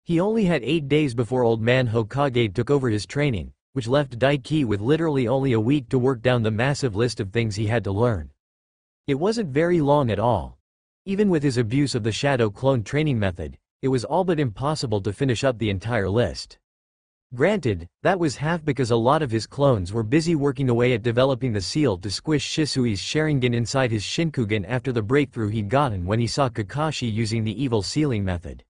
He only had 8 days before Old Man Hokage took over his training, which left Daiki with literally only a week to work down the massive list of things he had to learn. It wasn't very long at all. Even with his abuse of the shadow clone training method, it was all but impossible to finish up the entire list. Granted, that was half because a lot of his clones were busy working away at developing the seal to squish Shisui's Sharingan inside his Shinkugan after the breakthrough he'd gotten when he saw Kakashi using the evil sealing method.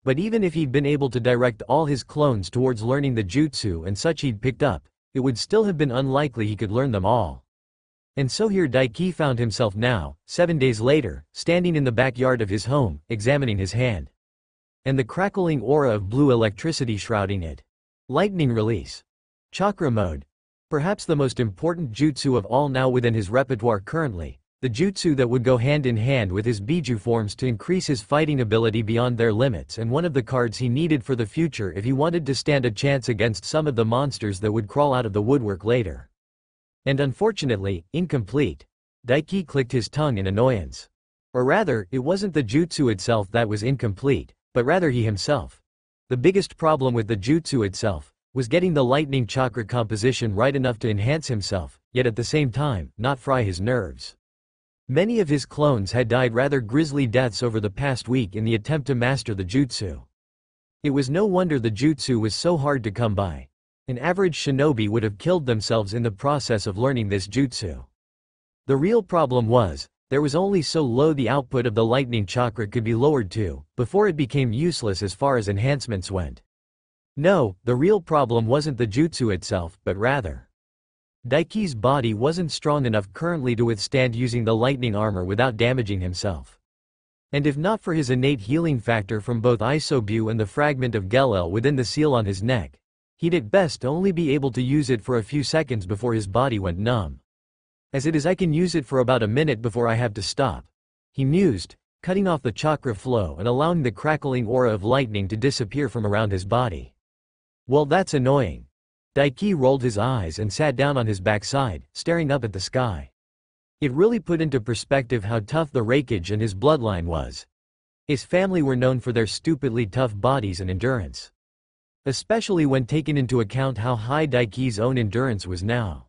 But even if he'd been able to direct all his clones towards learning the jutsu and such he'd picked up, it would still have been unlikely he could learn them all. And so here Daiki found himself now, 7 days later, standing in the backyard of his home, examining his hand. And the crackling aura of blue electricity shrouding it. Lightning release. Chakra mode. Perhaps the most important jutsu of all now within his repertoire currently, the jutsu that would go hand in hand with his Biju forms to increase his fighting ability beyond their limits, and one of the cards he needed for the future if he wanted to stand a chance against some of the monsters that would crawl out of the woodwork later. And unfortunately, incomplete. Daiki clicked his tongue in annoyance. Or rather, it wasn't the jutsu itself that was incomplete, but rather he himself. The biggest problem with the jutsu itself was getting the lightning chakra composition right enough to enhance himself, yet at the same time, not fry his nerves. Many of his clones had died rather grisly deaths over the past week in the attempt to master the jutsu. It was no wonder the jutsu was so hard to come by. An average shinobi would have killed themselves in the process of learning this jutsu. The real problem was, there was only so low the output of the lightning chakra could be lowered to, before it became useless as far as enhancements went. No, the real problem wasn't the jutsu itself, but rather, Daiki's body wasn't strong enough currently to withstand using the lightning armor without damaging himself. And if not for his innate healing factor from both Isobu and the fragment of Gelel within the seal on his neck, he'd at best only be able to use it for a few seconds before his body went numb. As it is, I can use it for about a minute before I have to stop, he mused, cutting off the chakra flow and allowing the crackling aura of lightning to disappear from around his body. Well, that's annoying. Daiki rolled his eyes and sat down on his backside, staring up at the sky. It really put into perspective how tough the Raikage and his bloodline was. His family were known for their stupidly tough bodies and endurance. Especially when taken into account how high Daiki's own endurance was now.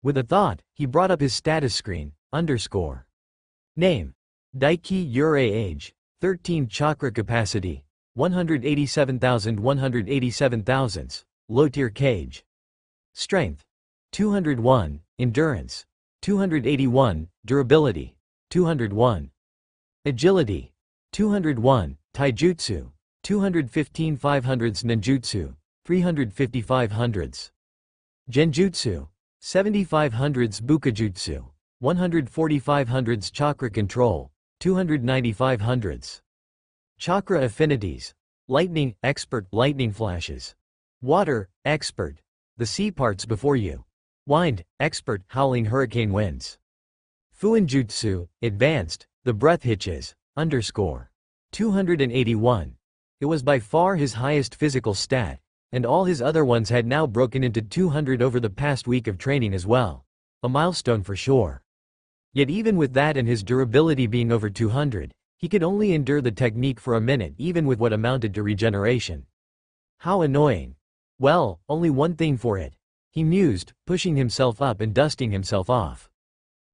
With a thought, he brought up his status screen, _ Name. Daiki Yurei Age, 13 Chakra Capacity, 187,187 Low-tier Cage. Strength. 201, Endurance. 281, Durability. 201. Agility. 201, Taijutsu. 215 500s Ninjutsu, 355 hundredths. Genjutsu, 7500s Bukajutsu, 145 hundredths Chakra Control, 295 hundredths. Chakra Affinities. Lightning, Expert, Lightning Flashes. Water, Expert, the sea parts before you. Wind, Expert, Howling Hurricane Winds. Fuinjutsu, Advanced, the Breath Hitches, _ 281. It was by far his highest physical stat, and all his other ones had now broken into 200 over the past week of training as well. A milestone for sure. Yet even with that and his durability being over 200, he could only endure the technique for a minute even with what amounted to regeneration. How annoying. Well, only one thing for it, he mused, pushing himself up and dusting himself off.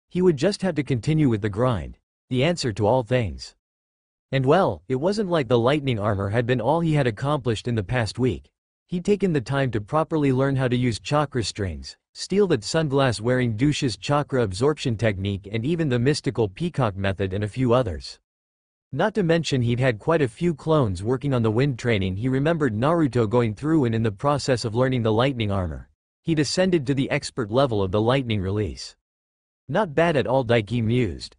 He would just have to continue with the grind, the answer to all things. And well, it wasn't like the lightning armor had been all he had accomplished in the past week. He'd taken the time to properly learn how to use chakra strings, steal that sunglass-wearing douche's chakra absorption technique, and even the mystical peacock method and a few others. Not to mention he'd had quite a few clones working on the wind training. He remembered Naruto going through and in the process of learning the lightning armor, he'd ascended to the expert level of the lightning release. Not bad at all, Daiki mused.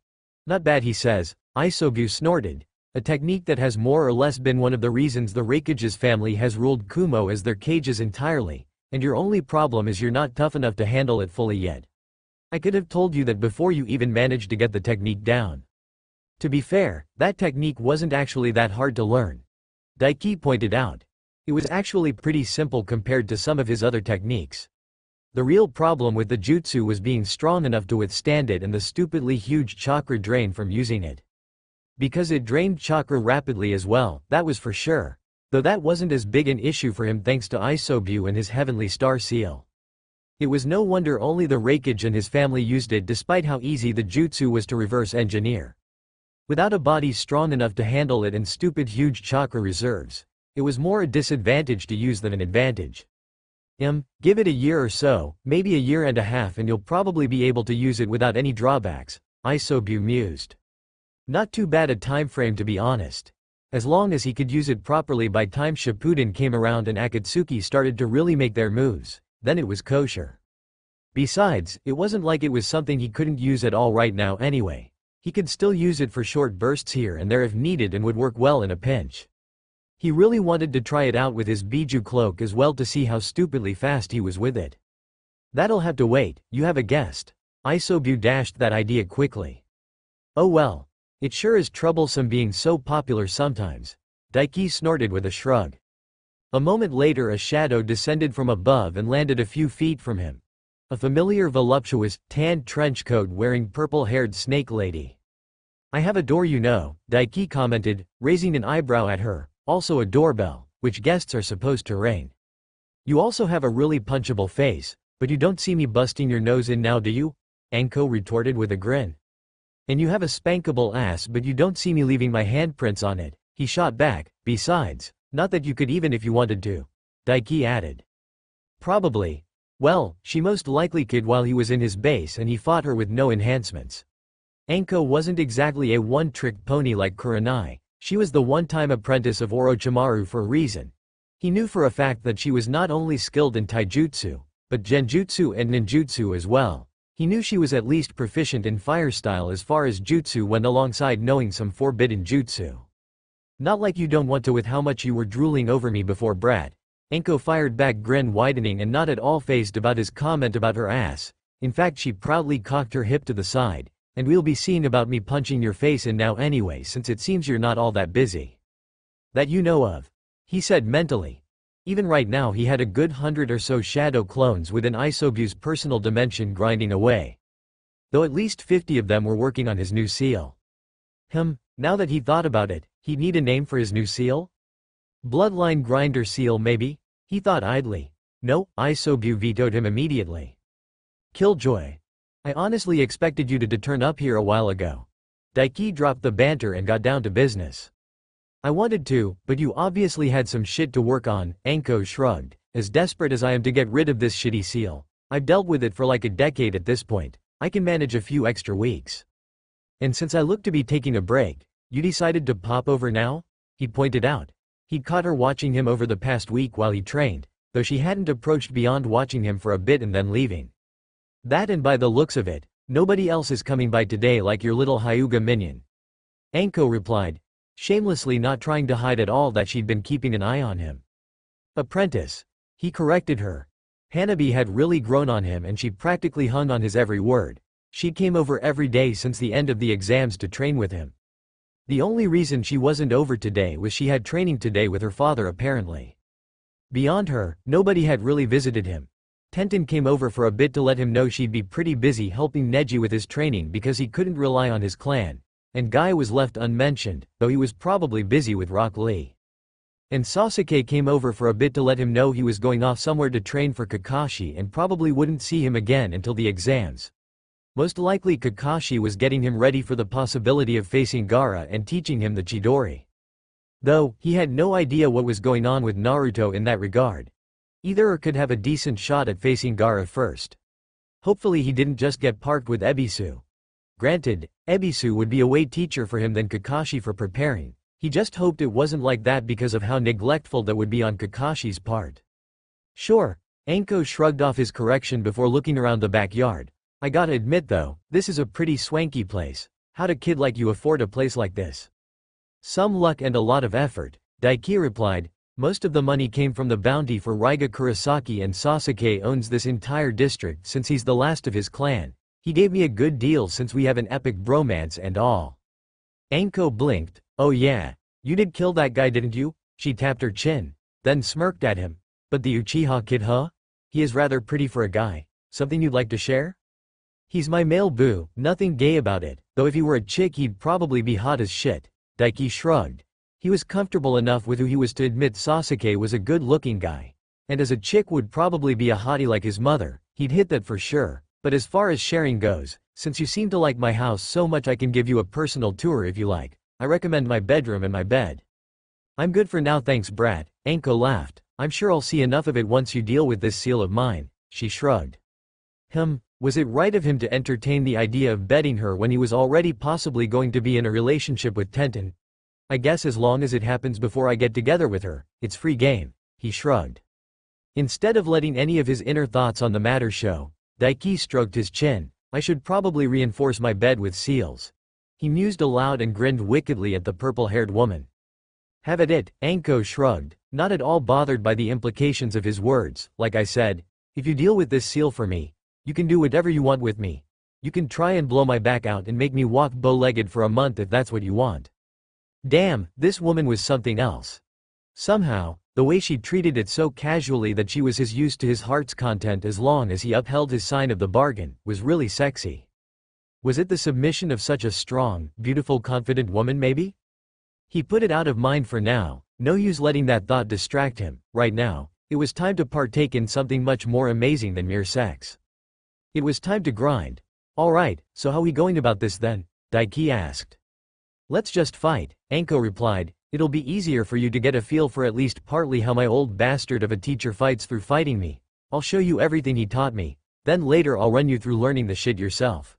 Not bad, he says. Isobu snorted. A technique that has more or less been one of the reasons the Raikage's family has ruled Kumo as their cages entirely, and your only problem is you're not tough enough to handle it fully yet. I could have told you that before you even managed to get the technique down. To be fair, that technique wasn't actually that hard to learn. Daiki pointed out. It was actually pretty simple compared to some of his other techniques. The real problem with the jutsu was being strong enough to withstand it and the stupidly huge chakra drain from using it. Because it drained chakra rapidly as well, that was for sure. Though that wasn't as big an issue for him thanks to Isobu and his heavenly star seal. It was no wonder only the Raikage and his family used it despite how easy the jutsu was to reverse engineer. Without a body strong enough to handle it and stupid huge chakra reserves, it was more a disadvantage to use than an advantage. Give it a year or so, maybe a year and a half, and you'll probably be able to use it without any drawbacks, Isobu mused. Not too bad a time frame to be honest. As long as he could use it properly by time Shippuden came around and Akatsuki started to really make their moves, then it was kosher. Besides, it wasn't like it was something he couldn't use at all right now anyway. He could still use it for short bursts here and there if needed and would work well in a pinch. He really wanted to try it out with his Biju cloak as well to see how stupidly fast he was with it. That'll have to wait, you have a guest. Isobu dashed that idea quickly. Oh well. It sure is troublesome being so popular sometimes. Daiki snorted with a shrug. A moment later a shadow descended from above and landed a few feet from him. A familiar voluptuous, tanned trenchcoat wearing purple-haired snake lady. I have a door you know, Daiki commented, raising an eyebrow at her, also a doorbell, which guests are supposed to ring. You also have a really punchable face, but you don't see me busting your nose in now do you? Anko retorted with a grin. And you have a spankable ass but you don't see me leaving my handprints on it, he shot back, besides, not that you could even if you wanted to. Daiki added. Probably. Well, she most likely could while he was in his base and he fought her with no enhancements. Anko wasn't exactly a one-trick pony like Kurenai, she was the one-time apprentice of Orochimaru for a reason. He knew for a fact that she was not only skilled in taijutsu, but genjutsu and ninjutsu as well. He knew she was at least proficient in fire style as far as jutsu went alongside knowing some forbidden jutsu. Not like you don't want to with how much you were drooling over me before brat. Anko fired back, grin widening and not at all fazed about his comment about her ass. In fact she proudly cocked her hip to the side. And we'll be seeing about me punching your face in now anyway since it seems you're not all that busy. That you know of. He said mentally. Even right now he had a good 100 or so shadow clones within Isobu's personal dimension grinding away. Though at least 50 of them were working on his new seal. Now that he thought about it, he'd need a name for his new seal? Bloodline grinder seal maybe? He thought idly. No, Isobu vetoed him immediately. Killjoy. I honestly expected you to turn up here a while ago. Daiki dropped the banter and got down to business. I wanted to, but you obviously had some shit to work on, Anko shrugged. As desperate as I am to get rid of this shitty seal, I've dealt with it for like a decade at this point, I can manage a few extra weeks. And since I look to be taking a break, you decided to pop over now? He pointed out. He'd caught her watching him over the past week while he trained, though she hadn't approached beyond watching him for a bit and then leaving. That and by the looks of it, nobody else is coming by today like your little Hyuga minion. Anko replied, shamelessly not trying to hide at all that she'd been keeping an eye on him. Apprentice. He corrected her. Hanabi had really grown on him and she practically hung on his every word. She came over every day since the end of the exams to train with him. The only reason she wasn't over today was she had training today with her father apparently. Beyond her, nobody had really visited him. Tenten came over for a bit to let him know she'd be pretty busy helping Neji with his training because he couldn't rely on his clan. And Guy was left unmentioned, though he was probably busy with Rock Lee. And Sasuke came over for a bit to let him know he was going off somewhere to train for Kakashi and probably wouldn't see him again until the exams. Most likely Kakashi was getting him ready for the possibility of facing Gaara and teaching him the Chidori. Though, he had no idea what was going on with Naruto in that regard. Either or could have a decent shot at facing Gaara first. Hopefully he didn't just get parked with Ebisu. Granted, Ebisu would be a way teacher for him than Kakashi for preparing. He just hoped it wasn't like that because of how neglectful that would be on Kakashi's part. Sure, Anko shrugged off his correction before looking around the backyard. I gotta admit though, this is a pretty swanky place. How'd a kid like you afford a place like this? Some luck and a lot of effort, Daiki replied. Most of the money came from the bounty for Raiga Kurosaki and Sasuke owns this entire district since he's the last of his clan. He gave me a good deal since we have an epic bromance and all. Anko blinked. Oh yeah, you did kill that guy didn't you? She tapped her chin, then smirked at him. But the Uchiha kid huh? He is rather pretty for a guy. Something you'd like to share? He's my male boo, nothing gay about it, though if he were a chick he'd probably be hot as shit. Daiki shrugged. He was comfortable enough with who he was to admit Sasuke was a good-looking guy. And as a chick would probably be a hottie like his mother, he'd hit that for sure. But as far as sharing goes, since you seem to like my house so much I can give you a personal tour if you like. I recommend my bedroom and my bed. I'm good for now thanks brat, Anko laughed. I'm sure I'll see enough of it once you deal with this seal of mine. She shrugged. Was it right of him to entertain the idea of bedding her when he was already possibly going to be in a relationship with Tenten? I guess as long as it happens before I get together with her, it's free game, he shrugged. Instead of letting any of his inner thoughts on the matter show, Daiki stroked his chin. I should probably reinforce my bed with seals. He mused aloud and grinned wickedly at the purple-haired woman. Have at it, Anko shrugged, not at all bothered by the implications of his words. Like I said, if you deal with this seal for me, you can do whatever you want with me. You can try and blow my back out and make me walk bow-legged for a month if that's what you want. Damn, this woman was something else. Somehow, the way she treated it so casually that she was used to his heart's content as long as he upheld his sign of the bargain, was really sexy. Was it the submission of such a strong, beautiful, confident woman maybe? He put it out of mind for now, no use letting that thought distract him. Right now, it was time to partake in something much more amazing than mere sex. It was time to grind. Alright, so how we going about this then? Daiki asked. Let's just fight, Anko replied. It'll be easier for you to get a feel for at least partly how my old bastard of a teacher fights through fighting me. I'll show you everything he taught me, then later I'll run you through learning the shit yourself.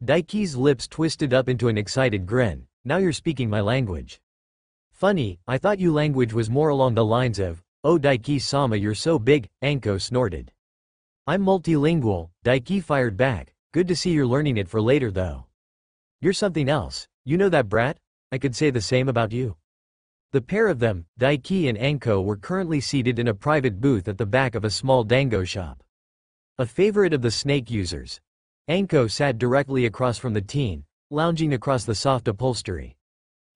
Daiki's lips twisted up into an excited grin. Now you're speaking my language. Funny, I thought your language was more along the lines of, oh Daiki-sama you're so big, Anko snorted. I'm multilingual, Daiki fired back. Good to see you're learning it for later though. You're something else, you know that brat? I could say the same about you. The pair of them, Daiki and Anko, were currently seated in a private booth at the back of a small dango shop. A favorite of the snake users, Anko sat directly across from the teen, lounging across the soft upholstery.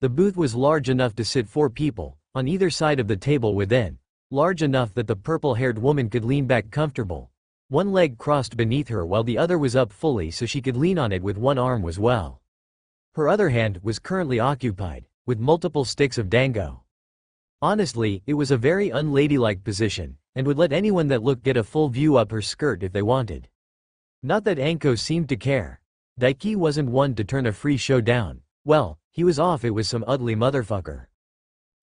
The booth was large enough to sit 4 people, on either side of the table within, large enough that the purple-haired woman could lean back comfortable. One leg crossed beneath her while the other was up fully so she could lean on it with one arm as well. Her other hand was currently occupied, with multiple sticks of dango. Honestly, it was a very unladylike position, and would let anyone that looked get a full view up her skirt if they wanted. Not that Anko seemed to care. Daiki wasn't one to turn a free show down. Well, he was off it was some ugly motherfucker.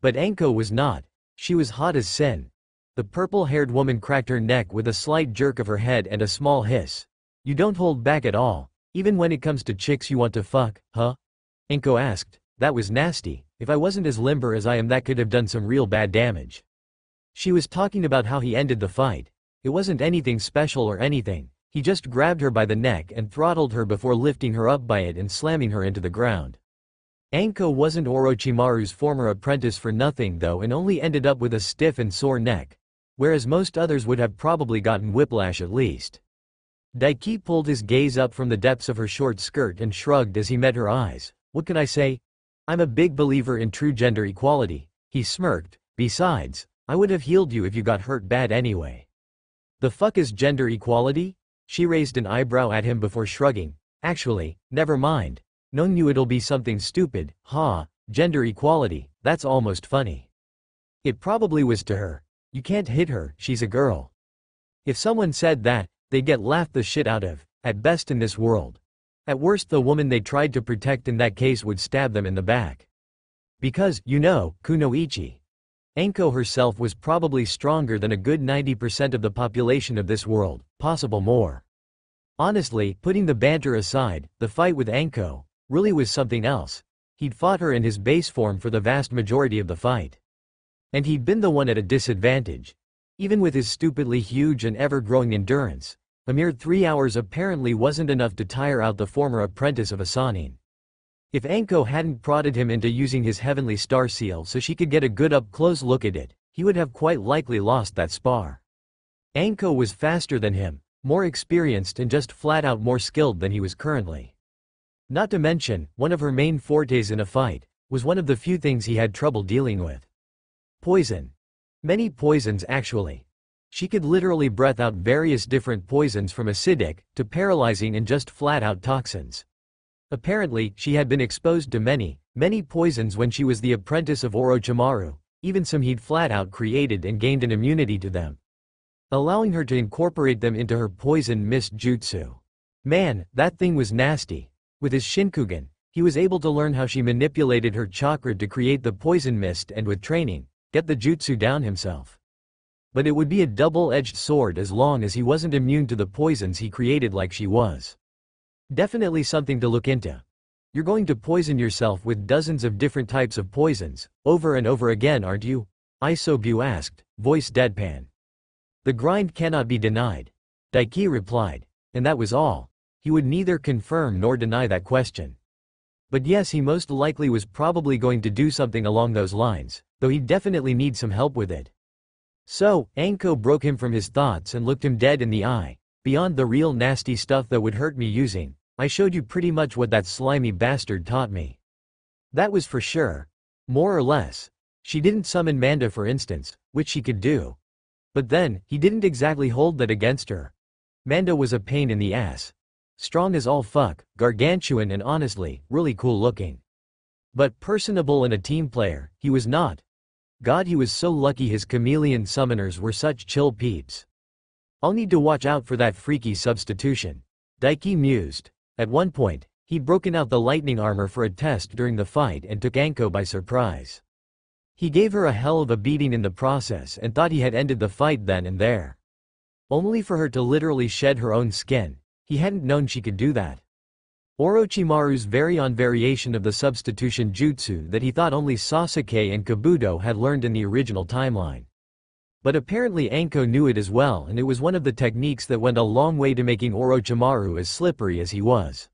But Anko was not. She was hot as sin. The purple-haired woman cracked her neck with a slight jerk of her head and a small hiss. You don't hold back at all, even when it comes to chicks you want to fuck, huh? Anko asked. That was nasty. If I wasn't as limber as I am that could have done some real bad damage. She was talking about how he ended the fight. It wasn't anything special or anything. He just grabbed her by the neck and throttled her before lifting her up by it and slamming her into the ground. Anko wasn't Orochimaru's former apprentice for nothing though and only ended up with a stiff and sore neck, whereas most others would have probably gotten whiplash at least. Daiki pulled his gaze up from the depths of her short skirt and shrugged as he met her eyes. What can I say? I'm a big believer in true gender equality, he smirked. Besides, I would have healed you if you got hurt bad anyway. The fuck is gender equality? She raised an eyebrow at him before shrugging. Actually, never mind. Knowing you it'll be something stupid, gender equality, that's almost funny. It probably was to her. You can't hit her, she's a girl. If someone said that, they'd get laughed the shit out of, at best in this world. At worst the woman they tried to protect in that case would stab them in the back. Because, you know, kunoichi. Anko herself was probably stronger than a good 90% of the population of this world, possible more. Honestly, putting the banter aside, the fight with Anko really was something else. He'd fought her in his base form for the vast majority of the fight. And he'd been the one at a disadvantage. Even with his stupidly huge and ever-growing endurance, a mere 3 hours apparently wasn't enough to tire out the former apprentice of a Sannin. If Anko hadn't prodded him into using his heavenly star seal so she could get a good up-close look at it, he would have quite likely lost that spar. Anko was faster than him, more experienced and just flat-out more skilled than he was currently. Not to mention, one of her main fortes in a fight was one of the few things he had trouble dealing with. Poison. Many poisons actually. She could literally breath out various different poisons from acidic to paralyzing and just flat-out toxins. Apparently, she had been exposed to many poisons when she was the apprentice of Orochimaru, even some he'd flat out created and gained an immunity to them, allowing her to incorporate them into her poison mist jutsu. Man, that thing was nasty. With his Shinkugan, he was able to learn how she manipulated her chakra to create the poison mist and with training, get the jutsu down himself. But it would be a double-edged sword as long as he wasn't immune to the poisons he created like she was. Definitely something to look into. You're going to poison yourself with dozens of different types of poisons, over and over again, aren't you? Isobu asked, voice deadpan. The grind cannot be denied. Daiki replied. And that was all. He would neither confirm nor deny that question. But yes, he most likely was probably going to do something along those lines, though he'd definitely need some help with it. So, Anko broke him from his thoughts and looked him dead in the eye. Beyond the real nasty stuff that would hurt me using, I showed you pretty much what that slimy bastard taught me. That was for sure. More or less. She didn't summon Manda for instance, which she could do. But then, he didn't exactly hold that against her. Manda was a pain in the ass. Strong as all fuck, gargantuan and honestly, really cool looking. But personable and a team player, he was not. God, he was so lucky his chameleon summoners were such chill peeps. I'll need to watch out for that freaky substitution. Daiki mused. At one point, he'd broken out the lightning armor for a test during the fight and took Anko by surprise. He gave her a hell of a beating in the process and thought he had ended the fight then and there. Only for her to literally shed her own skin. He hadn't known she could do that. Orochimaru's very own variation of the substitution jutsu that he thought only Sasuke and Kabuto had learned in the original timeline. But apparently Anko knew it as well, and it was one of the techniques that went a long way to making Orochimaru as slippery as he was.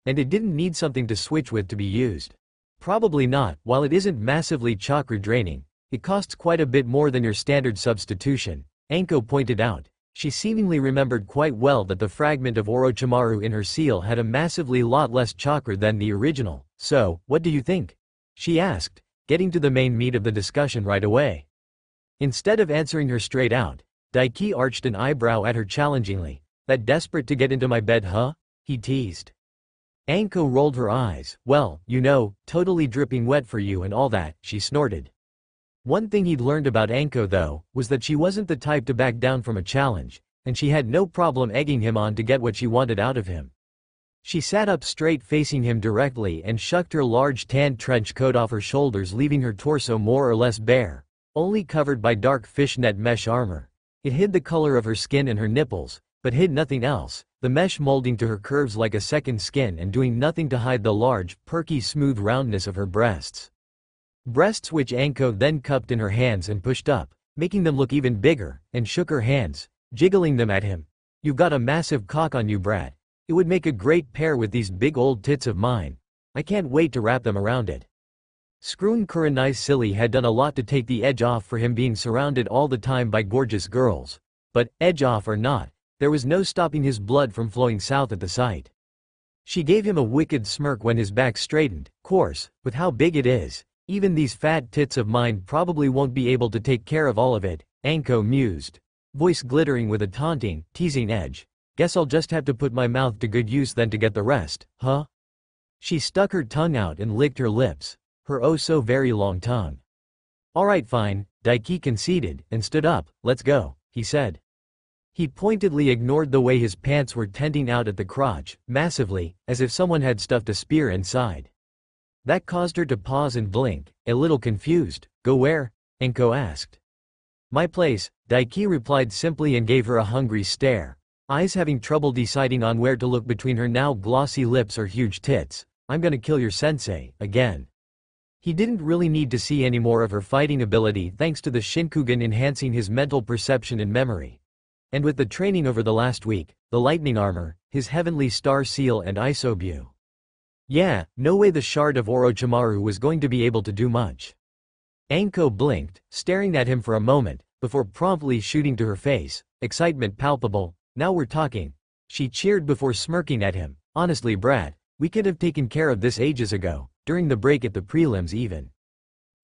And it didn't need something to switch with to be used. Probably not. While it isn't massively chakra draining, it costs quite a bit more than your standard substitution, Anko pointed out. She seemingly remembered quite well that the fragment of Orochimaru in her seal had a massively lot less chakra than the original. So, what do you think? She asked, getting to the main meat of the discussion right away. Instead of answering her straight out, Daiki arched an eyebrow at her challengingly. That desperate to get into my bed, huh? He teased. Anko rolled her eyes. Well, you know, totally dripping wet for you and all that, she snorted. One thing he'd learned about Anko though, was that she wasn't the type to back down from a challenge, and she had no problem egging him on to get what she wanted out of him. She sat up straight facing him directly and shucked her large tan trench coat off her shoulders, leaving her torso more or less bare, only covered by dark fishnet mesh armor. It hid the color of her skin and her nipples, but hid nothing else, the mesh molding to her curves like a second skin and doing nothing to hide the large, perky smooth roundness of her breasts. Breasts which Anko then cupped in her hands and pushed up, making them look even bigger, and shook her hands, jiggling them at him. You've got a massive cock on you, Brad. It would make a great pair with these big old tits of mine. I can't wait to wrap them around it. Screwing Kurenai's silly had done a lot to take the edge off for him being surrounded all the time by gorgeous girls. But, edge off or not, there was no stopping his blood from flowing south at the sight. She gave him a wicked smirk when his back straightened. Course, with how big it is, even these fat tits of mine probably won't be able to take care of all of it, Anko mused, voice glittering with a taunting, teasing edge. Guess I'll just have to put my mouth to good use then to get the rest, huh? She stuck her tongue out and licked her lips, her oh so very long tongue. Alright fine, Daiki conceded, and stood up. Let's go, he said. He pointedly ignored the way his pants were tenting out at the crotch, massively, as if someone had stuffed a spear inside. That caused her to pause and blink, a little confused. Go where? Anko asked. My place, Daiki replied simply and gave her a hungry stare, eyes having trouble deciding on where to look between her now glossy lips or huge tits. I'm gonna kill your sensei, again. He didn't really need to see any more of her fighting ability thanks to the Shinkugan enhancing his mental perception and memory. And with the training over the last week, the lightning armor, his heavenly star seal and isobu. Yeah, no way the shard of Orochimaru was going to be able to do much. Anko blinked, staring at him for a moment, before promptly shooting to her face, excitement palpable. Now we're talking. She cheered before smirking at him. Honestly, Brad, we could have taken care of this ages ago, during the break at the prelims even.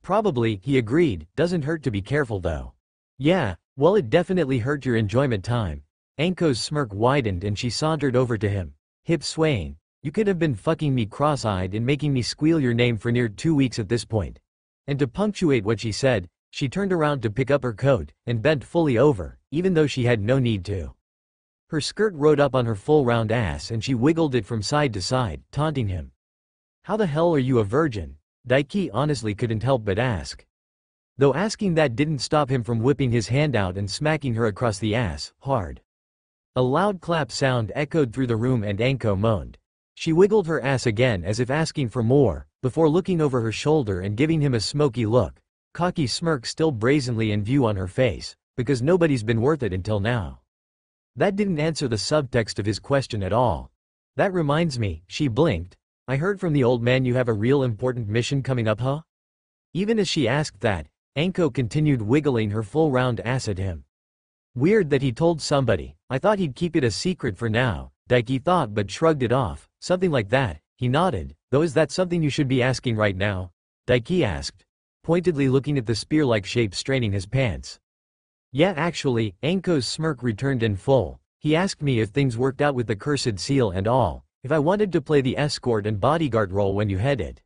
Probably, he agreed, doesn't hurt to be careful though. Yeah, well it definitely hurt your enjoyment time. Anko's smirk widened and she sauntered over to him, hips swaying. You could have been fucking me cross-eyed and making me squeal your name for near 2 weeks at this point. And to punctuate what she said, she turned around to pick up her coat and bent fully over, even though she had no need to. Her skirt rode up on her full round ass and she wiggled it from side to side, taunting him. How the hell are you a virgin? Daiki honestly couldn't help but ask. Though asking that didn't stop him from whipping his hand out and smacking her across the ass, hard. A loud clap sound echoed through the room and Anko moaned. She wiggled her ass again as if asking for more, before looking over her shoulder and giving him a smoky look, cocky smirk still brazenly in view on her face, because nobody's been worth it until now. That didn't answer the subtext of his question at all. That reminds me, she blinked. I heard from the old man you have a real important mission coming up, huh? Even as she asked that, Anko continued wiggling her full round ass at him. Weird that he told somebody. I thought he'd keep it a secret for now, Daiki thought but shrugged it off. Something like that, he nodded. Though is that something you should be asking right now? Daiki asked, pointedly looking at the spear-like shape straining his pants. Yeah actually, Anko's smirk returned in full. He asked me if things worked out with the cursed seal and all, if I wanted to play the escort and bodyguard role when you headed.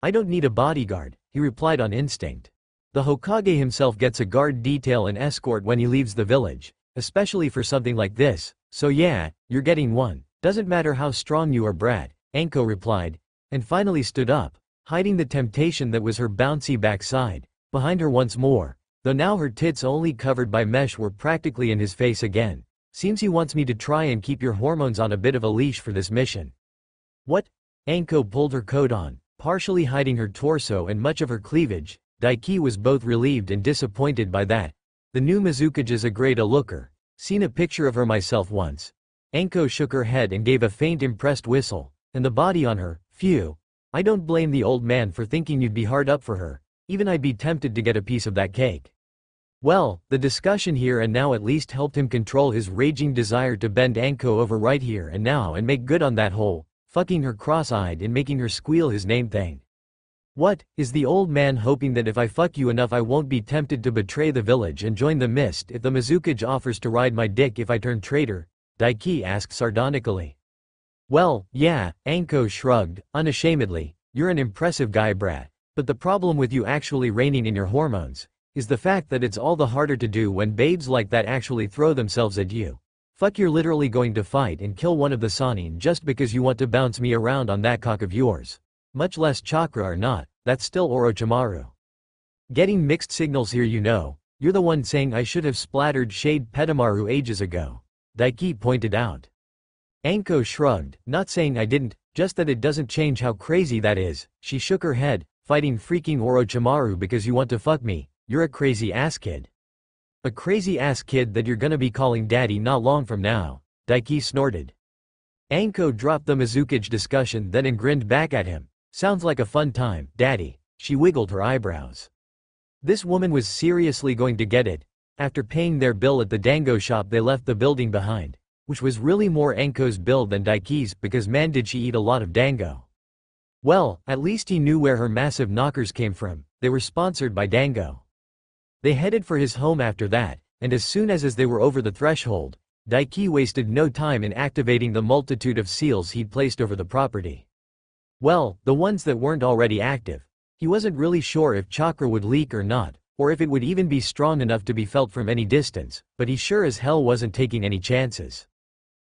I don't need a bodyguard, he replied on instinct. The Hokage himself gets a guard detail and escort when he leaves the village, especially for something like this, so yeah, you're getting one. Doesn't matter how strong you are, brat, Anko replied, and finally stood up, hiding the temptation that was her bouncy backside, behind her once more, though now her tits only covered by mesh were practically in his face again. Seems he wants me to try and keep your hormones on a bit of a leash for this mission. What? Anko pulled her coat on, partially hiding her torso and much of her cleavage. Daiki was both relieved and disappointed by that. The new Mizukage's a great looker. Seen a picture of her myself once. Anko shook her head and gave a faint impressed whistle. And the body on her, phew. I don't blame the old man for thinking you'd be hard up for her. Even I'd be tempted to get a piece of that cake. Well, the discussion here and now at least helped him control his raging desire to bend Anko over right here and now and make good on that whole, fucking her cross-eyed and making her squeal his name thing. What, is the old man hoping that if I fuck you enough I won't be tempted to betray the village and join the mist if the Mizukage offers to ride my dick if I turn traitor? Daiki asked sardonically. Well, yeah, Anko shrugged, unashamedly, you're an impressive guy, brat, but the problem with you actually reining in your hormones is the fact that it's all the harder to do when babes like that actually throw themselves at you. Fuck, you're literally going to fight and kill one of the Sanin just because you want to bounce me around on that cock of yours. Much less chakra or not, that's still Orochimaru. Getting mixed signals here, you know. You're the one saying I should have splattered Shade Petamaru ages ago. Daiki pointed out. Anko shrugged, not saying I didn't, just that it doesn't change how crazy that is. She shook her head, fighting freaking Orochimaru because you want to fuck me. You're a crazy ass kid. A crazy ass kid that you're gonna be calling daddy not long from now. Daiki snorted. Anko dropped the Mizukage discussion then and grinned back at him. Sounds like a fun time, daddy. She wiggled her eyebrows. This woman was seriously going to get it. After paying their bill at the dango shop they left the building behind, which was really more Anko's bill than Daiki's because man did she eat a lot of dango. Well, at least he knew where her massive knockers came from. They were sponsored by dango. They headed for his home after that, and as soon as they were over the threshold, Daiki wasted no time in activating the multitude of seals he'd placed over the property. Well, the ones that weren't already active. He wasn't really sure if chakra would leak or not, or if it would even be strong enough to be felt from any distance, but he sure as hell wasn't taking any chances.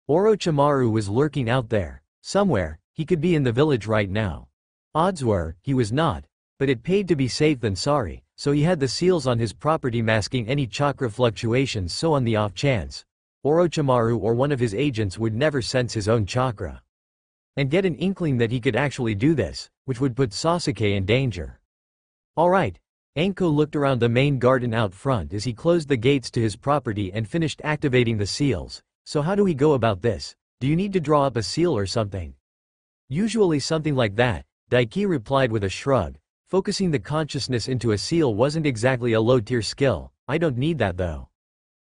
Orochimaru was lurking out there. Somewhere, he could be in the village right now. Odds were, he was not, but it paid to be safe than sorry, so he had the seals on his property masking any chakra fluctuations so on the off chance, Orochimaru or one of his agents would never sense his own chakra. And get an inkling that he could actually do this, which would put Sasuke in danger. Alright. Anko looked around the main garden out front as he closed the gates to his property and finished activating the seals. So how do we go about this? Do you need to draw up a seal or something? Usually something like that, Daiki replied with a shrug. Focusing the consciousness into a seal wasn't exactly a low-tier skill. I don't need that though.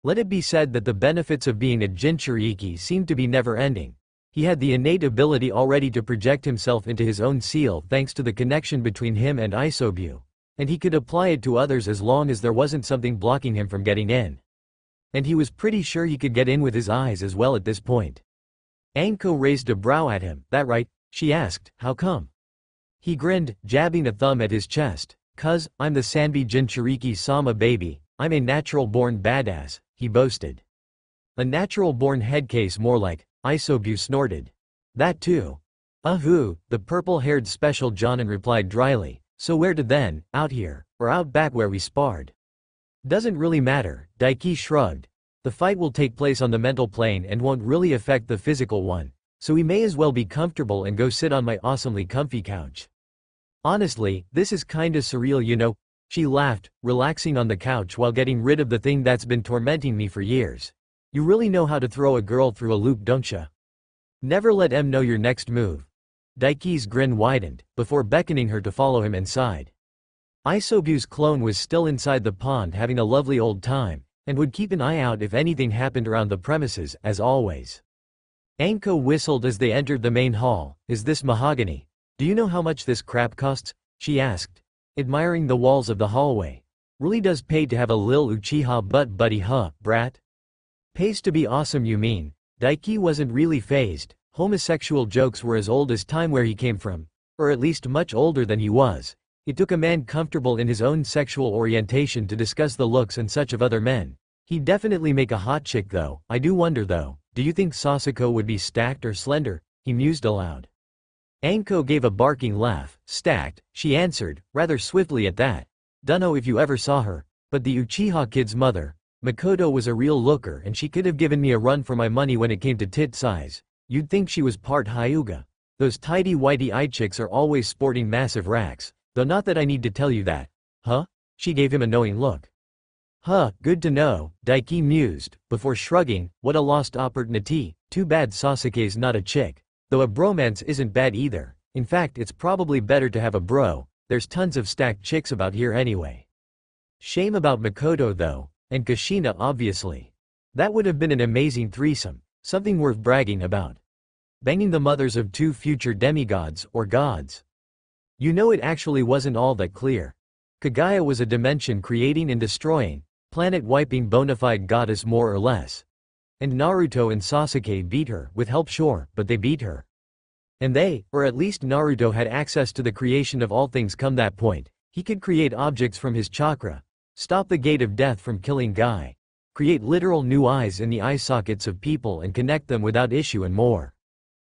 Let it be said that the benefits of being a Jinchuriki seemed to be never-ending. He had the innate ability already to project himself into his own seal thanks to the connection between him and Isobu. And he could apply it to others as long as there wasn't something blocking him from getting in. And he was pretty sure he could get in with his eyes as well at this point. Anko raised a brow at him. That right? She asked. How come? He grinned, jabbing a thumb at his chest. "'Cause, I'm the Sanbi Jinchuriki-sama baby, I'm a natural-born badass," he boasted. A natural-born headcase more like, Isobu snorted. That too. The purple-haired special Jonin replied dryly. So where to then, out here, or out back where we sparred? Doesn't really matter, Daiki shrugged. The fight will take place on the mental plane and won't really affect the physical one, so we may as well be comfortable and go sit on my awesomely comfy couch. Honestly, this is kinda surreal, you know, she laughed, relaxing on the couch while getting rid of the thing that's been tormenting me for years. You really know how to throw a girl through a loop, don't ya? Never let em know your next move. Daiki's grin widened, before beckoning her to follow him inside. Isobu's clone was still inside the pond having a lovely old time, and would keep an eye out if anything happened around the premises, as always. Anko whistled as they entered the main hall. Is this mahogany? Do you know how much this crap costs? She asked, admiring the walls of the hallway. Really does pay to have a lil Uchiha butt buddy, huh, brat? Pays to be awesome, you mean? Daiki wasn't really fazed. Homosexual jokes were as old as time where he came from, or at least much older than he was. It took a man comfortable in his own sexual orientation to discuss the looks and such of other men. He'd definitely make a hot chick though. I do wonder though, do you think Sasako would be stacked or slender? He mused aloud. Anko gave a barking laugh. Stacked, she answered, rather swiftly at that. Dunno if you ever saw her, but the Uchiha kid's mother, Makoto, was a real looker and she could have given me a run for my money when it came to tit size. You'd think she was part Hyuga. Those tidy whitey-eyed chicks are always sporting massive racks, though not that I need to tell you that. Huh? She gave him a knowing look. Huh, good to know, Daiki mused, before shrugging. What a lost opportunity. Too bad Sasuke's not a chick. Though a bromance isn't bad either. In fact, it's probably better to have a bro. There's tons of stacked chicks about here anyway. Shame about Makoto though, and Kushina obviously. That would have been an amazing threesome, something worth bragging about. Banging the mothers of two future demigods, or gods. You know, it actually wasn't all that clear. Kaguya was a dimension creating and destroying, planet-wiping bona fide goddess more or less. And Naruto and Sasuke beat her, with help sure, but they beat her. And they, or at least Naruto, had access to the creation of all things come that point. He could create objects from his chakra, stop the gate of death from killing Guy, create literal new eyes in the eye sockets of people and connect them without issue and more.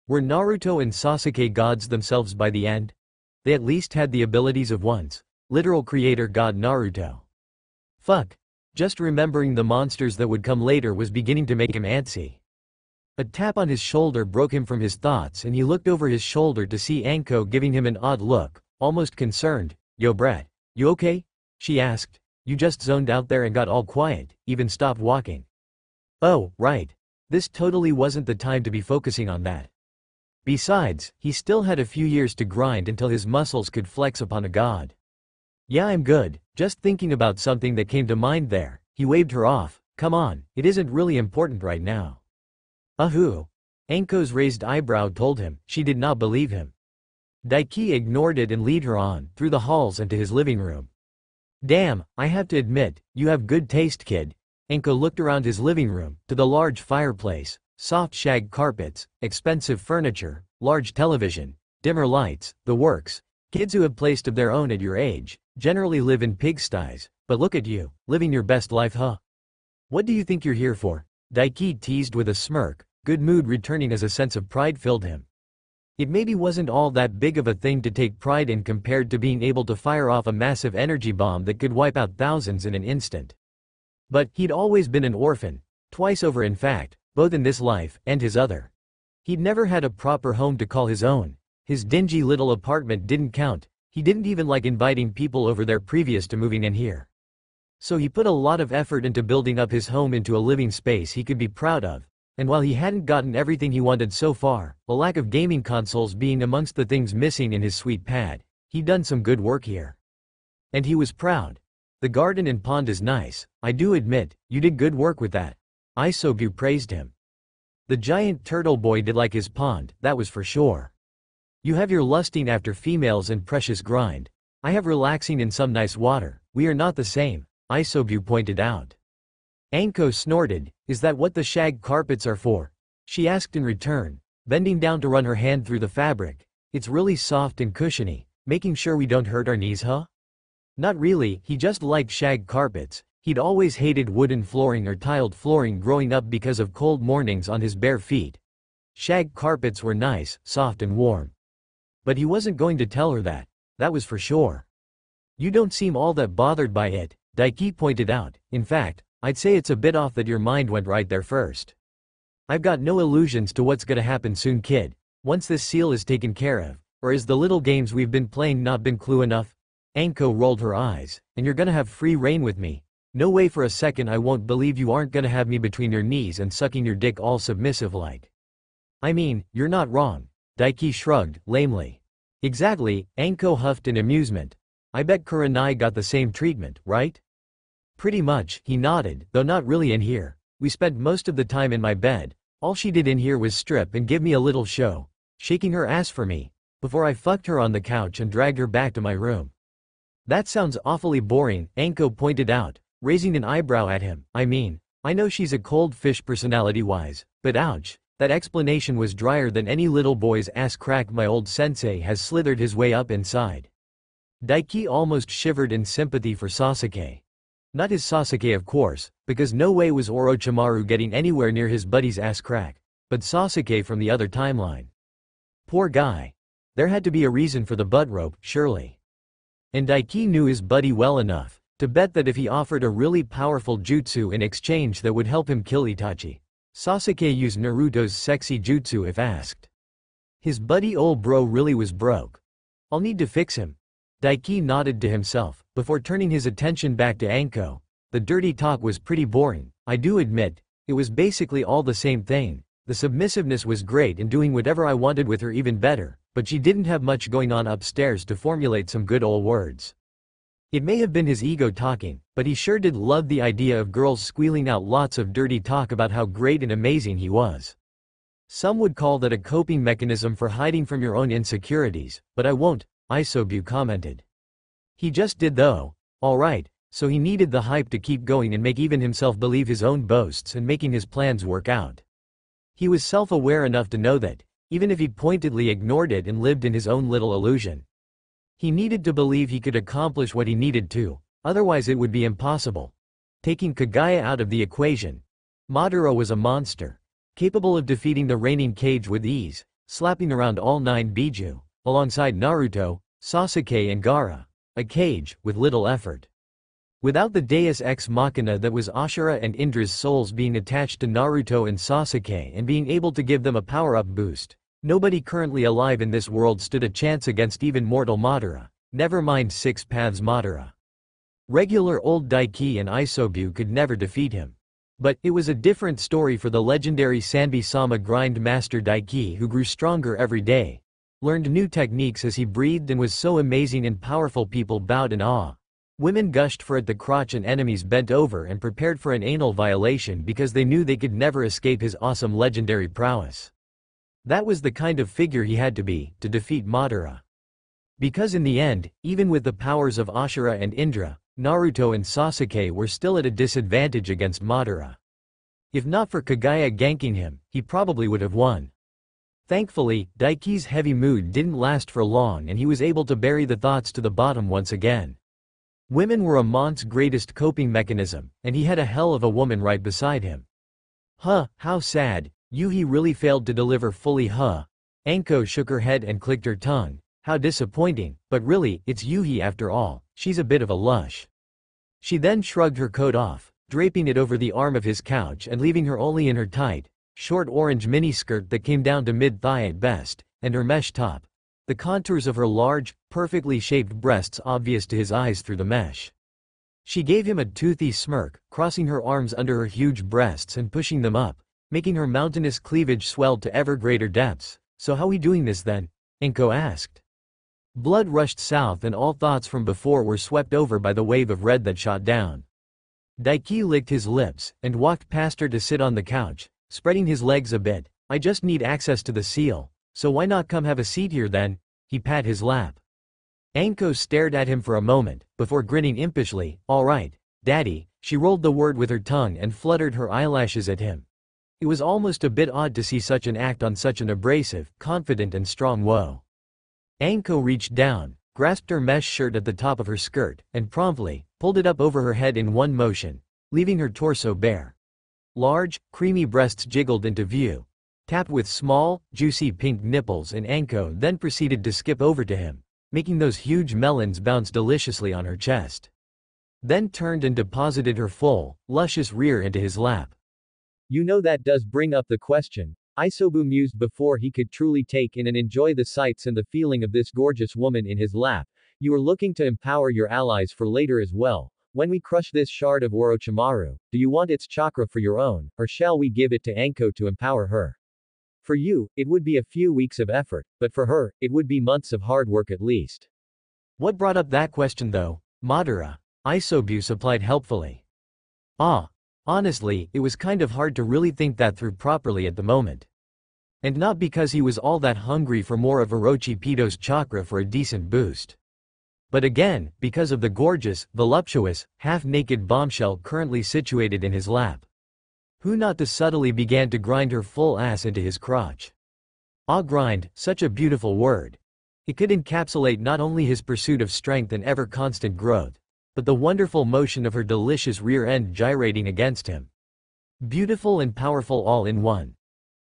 Were Naruto and Sasuke gods themselves by the end? They at least had the abilities of once literal creator god Naruto. Fuck. Just remembering the monsters that would come later was beginning to make him antsy. A tap on his shoulder broke him from his thoughts and he looked over his shoulder to see Anko giving him an odd look, almost concerned. Yo brat, you okay? She asked. You just zoned out there and got all quiet, even stopped walking. Oh, right. This totally wasn't the time to be focusing on that. Besides, he still had a few years to grind until his muscles could flex upon a god. Yeah, I'm good, just thinking about something that came to mind there. He waved her off. Come on, it isn't really important right now. Anko's raised eyebrow told him. She did not believe him. Daiki ignored it and led her on, through the halls and to his living room. Damn, I have to admit, you have good taste, kid. Anko looked around his living room, to the large fireplace, soft shag carpets, expensive furniture, large television, dimmer lights, the works. Kids who have placed of their own at your age generally live in pigsties, but look at you, living your best life, huh? What do you think you're here for? Daiki teased with a smirk, good mood returning as a sense of pride filled him. It maybe wasn't all that big of a thing to take pride in compared to being able to fire off a massive energy bomb that could wipe out thousands in an instant. But he'd always been an orphan, twice over in fact, both in this life and his other. He'd never had a proper home to call his own. His dingy little apartment didn't count. He didn't even like inviting people over there previous to moving in here. So he put a lot of effort into building up his home into a living space he could be proud of. And while he hadn't gotten everything he wanted so far, a lack of gaming consoles being amongst the things missing in his sweet pad, he'd done some good work here. And he was proud. The garden and pond is nice, I do admit, you did good work with that. Isobu praised him. The giant turtle boy did like his pond, that was for sure. You have your lusting after females and precious grind. I have relaxing in some nice water. We are not the same, Isobu pointed out. Anko snorted. Is that what the shag carpets are for? She asked in return, bending down to run her hand through the fabric. It's really soft and cushiony, making sure we don't hurt our knees, huh? Not really, he just liked shag carpets. He'd always hated wooden flooring or tiled flooring growing up because of cold mornings on his bare feet. Shag carpets were nice, soft and warm. But he wasn't going to tell her that. That was for sure. You don't seem all that bothered by it, Daiki pointed out. In fact, I'd say it's a bit off that your mind went right there first. I've got no illusions to what's gonna happen soon, kid. Once this seal is taken care of. Or is the little games we've been playing not been clue enough? Anko rolled her eyes. And you're gonna have free reign with me. No way for a second I won't believe you aren't gonna have me between your knees and sucking your dick all submissive like. I mean, you're not wrong. Daiki shrugged, lamely. Exactly, Anko huffed in amusement. I bet Kurenai got the same treatment, right? Pretty much, he nodded, though not really in here. We spent most of the time in my bed. All she did in here was strip and give me a little show, shaking her ass for me, before I fucked her on the couch and dragged her back to my room. That sounds awfully boring, Anko pointed out, raising an eyebrow at him. I mean, I know she's a cold fish personality-wise, but ouch, that explanation was drier than any little boy's ass crack. My old sensei has slithered his way up inside. Daiki almost shivered in sympathy for Sasuke. Not his Sasuke, of course, because no way was Orochimaru getting anywhere near his buddy's ass crack, but Sasuke from the other timeline. Poor guy. There had to be a reason for the butt rope, surely. And Daiki knew his buddy well enough to bet that if he offered a really powerful jutsu in exchange that would help him kill Itachi, Sasuke used Naruto's sexy jutsu if asked. His buddy ol' bro really was broke. I'll need to fix him. Daiki nodded to himself, before turning his attention back to Anko. The dirty talk was pretty boring, I do admit. It was basically all the same thing. The submissiveness was great and doing whatever I wanted with her even better, but she didn't have much going on upstairs to formulate some good ol' words. It may have been his ego talking, but he sure did love the idea of girls squealing out lots of dirty talk about how great and amazing he was. Some would call that a coping mechanism for hiding from your own insecurities, but I won't, Isobu commented. He just did though. Alright, so he needed the hype to keep going and make even himself believe his own boasts and making his plans work out. He was self-aware enough to know that, even if he pointedly ignored it and lived in his own little illusion, he needed to believe he could accomplish what he needed to, otherwise it would be impossible. Taking Kagaya out of the equation, Madara was a monster, capable of defeating the reigning Kage with ease, slapping around all 9 Biju, alongside Naruto, Sasuke and Gaara, a Kage, with little effort. Without the deus ex machina that was Ashura and Indra's souls being attached to Naruto and Sasuke and being able to give them a power-up boost, nobody currently alive in this world stood a chance against even mortal Madara, never mind 6 Paths Madara. Regular old Daiki and Isobu could never defeat him. But it was a different story for the legendary Sanbi-sama grind master Daiki, who grew stronger every day, learned new techniques as he breathed, and was so amazing and powerful people bowed in awe. Women gushed for it, the crotch, and enemies bent over and prepared for an anal violation because they knew they could never escape his awesome legendary prowess. That was the kind of figure he had to be, to defeat Madara. Because in the end, even with the powers of Ashura and Indra, Naruto and Sasuke were still at a disadvantage against Madara. If not for Kagaya ganking him, he probably would have won. Thankfully, Daiki's heavy mood didn't last for long and he was able to bury the thoughts to the bottom once again. Women were a Mont's greatest coping mechanism, and he had a hell of a woman right beside him. Huh, how sad, Yuhi really failed to deliver fully, huh? Anko shook her head and clicked her tongue. How disappointing, but really, it's Yuhi after all, she's a bit of a lush. She then shrugged her coat off, draping it over the arm of his couch and leaving her only in her tight, short orange miniskirt that came down to mid-thigh at best, and her mesh top. The contours of her large, perfectly shaped breasts obvious to his eyes through the mesh. She gave him a toothy smirk, crossing her arms under her huge breasts and pushing them up, making her mountainous cleavage swell to ever greater depths. So how we doing this then? Anko asked. Blood rushed south and all thoughts from before were swept over by the wave of red that shot down. Daiki licked his lips and walked past her to sit on the couch, spreading his legs a bit. I just need access to the seal. So why not come have a seat here then? He pat his lap. Anko stared at him for a moment, before grinning impishly. All right, Daddy. She rolled the word with her tongue and fluttered her eyelashes at him. It was almost a bit odd to see such an act on such an abrasive, confident and strong woe. Anko reached down, grasped her mesh shirt at the top of her skirt, and promptly pulled it up over her head in one motion, leaving her torso bare. Large, creamy breasts jiggled into view, tapped with small, juicy pink nipples, and Anko then proceeded to skip over to him, making those huge melons bounce deliciously on her chest. Then turned and deposited her full, luscious rear into his lap. You know that does bring up the question, Isobu mused before he could truly take in and enjoy the sights and the feeling of this gorgeous woman in his lap. You are looking to empower your allies for later as well. When we crush this shard of Orochimaru, do you want its chakra for your own, or shall we give it to Anko to empower her? For you, it would be a few weeks of effort, but for her, it would be months of hard work at least. What brought up that question though, Madara? Isobu supplied helpfully. Honestly, it was kind of hard to really think that through properly at the moment. And not because he was all that hungry for more of Orochimaru's chakra for a decent boost. But again, because of the gorgeous, voluptuous, half-naked bombshell currently situated in his lap. Hinata subtly began to grind her full ass into his crotch. Grind, such a beautiful word. It could encapsulate not only his pursuit of strength and ever-constant growth, but the wonderful motion of her delicious rear end gyrating against him. Beautiful and powerful all in one.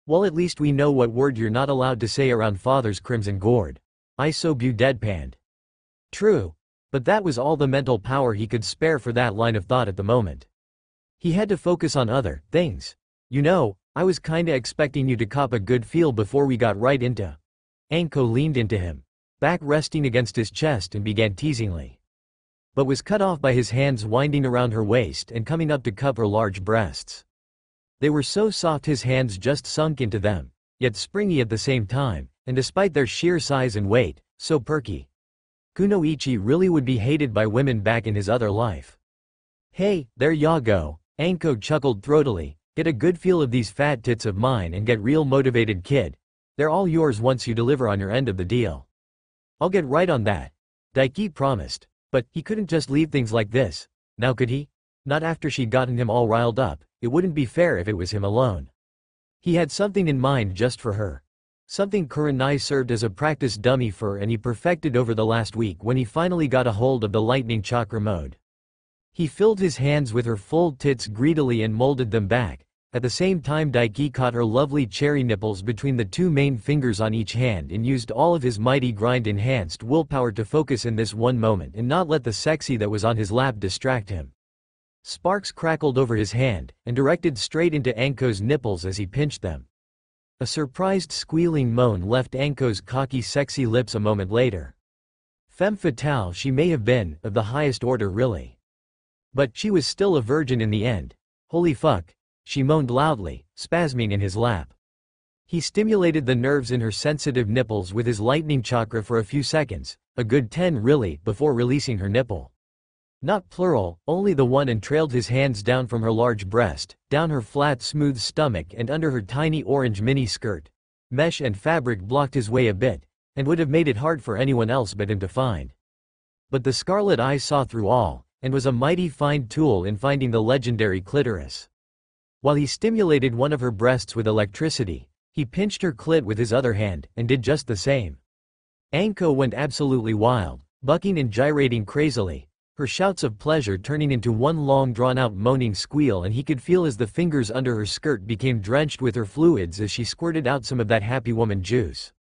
Well, at least we know what word you're not allowed to say around father's crimson gourd. Isobu deadpanned. True. But that was all the mental power he could spare for that line of thought at the moment. He had to focus on other things. You know, I was kinda expecting you to cop a good feel before we got right into. Anko leaned into him, back resting against his chest, and began teasingly. But was cut off by his hands winding around her waist and coming up to cup her large breasts. They were so soft his hands just sunk into them, yet springy at the same time, and despite their sheer size and weight, so perky. Kunoichi really would be hated by women back in his other life. Hey, there ya go, Anko chuckled throatily, get a good feel of these fat tits of mine and get real motivated, kid. They're all yours once you deliver on your end of the deal. I'll get right on that, Daiki promised. But he couldn't just leave things like this, now could he? Not after she'd gotten him all riled up. It wouldn't be fair if it was him alone. He had something in mind just for her. Something Kurenai served as a practice dummy for and he perfected over the last week when he finally got a hold of the lightning chakra mode. He filled his hands with her full tits greedily and molded them back. At the same time Daiki caught her lovely cherry nipples between the two main fingers on each hand and used all of his mighty grind-enhanced willpower to focus in this one moment and not let the sexy that was on his lap distract him. Sparks crackled over his hand, and directed straight into Anko's nipples as he pinched them. A surprised squealing moan left Anko's cocky sexy lips a moment later. Femme fatale she may have been, of the highest order really. But she was still a virgin in the end. Holy fuck. She moaned loudly, spasming in his lap. He stimulated the nerves in her sensitive nipples with his lightning chakra for a few seconds, a good 10 really, before releasing her nipple. Not plural, only the one, and trailed his hands down from her large breast, down her flat smooth stomach and under her tiny orange mini skirt. Mesh and fabric blocked his way a bit, and would have made it hard for anyone else but him to find. But the scarlet eye saw through all, and was a mighty fine tool in finding the legendary clitoris. While he stimulated one of her breasts with electricity, he pinched her clit with his other hand, and did just the same. Anko went absolutely wild, bucking and gyrating crazily, her shouts of pleasure turning into one long drawn-out moaning squeal, and he could feel as the fingers under her skirt became drenched with her fluids as she squirted out some of that happy woman juice.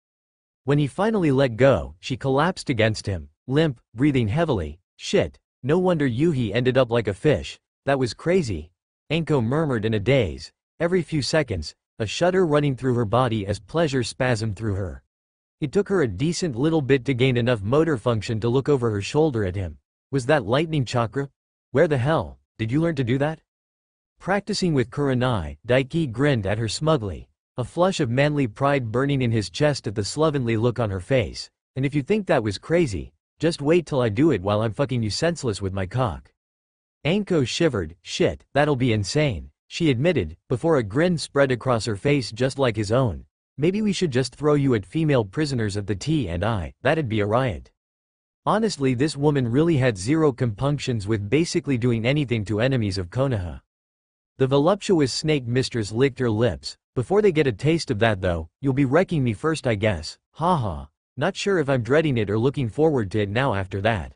When he finally let go, she collapsed against him, limp, breathing heavily. Shit, no wonder Yuhi ended up like a fish, that was crazy. Anko murmured in a daze, every few seconds, a shudder running through her body as pleasure spasmed through her. It took her a decent little bit to gain enough motor function to look over her shoulder at him. Was that lightning chakra? Where the hell did you learn to do that? Practicing with Kurenai, Daiki grinned at her smugly, a flush of manly pride burning in his chest at the slovenly look on her face. And if you think that was crazy, just wait till I do it while I'm fucking you senseless with my cock. Anko shivered. Shit, that'll be insane, she admitted, before a grin spread across her face just like his own. Maybe we should just throw you at female prisoners at the T&I, that'd be a riot. Honestly, this woman really had zero compunctions with basically doing anything to enemies of Konoha. The voluptuous snake mistress licked her lips. Before they get a taste of that though, you'll be wrecking me first I guess, haha. Not sure if I'm dreading it or looking forward to it now after that.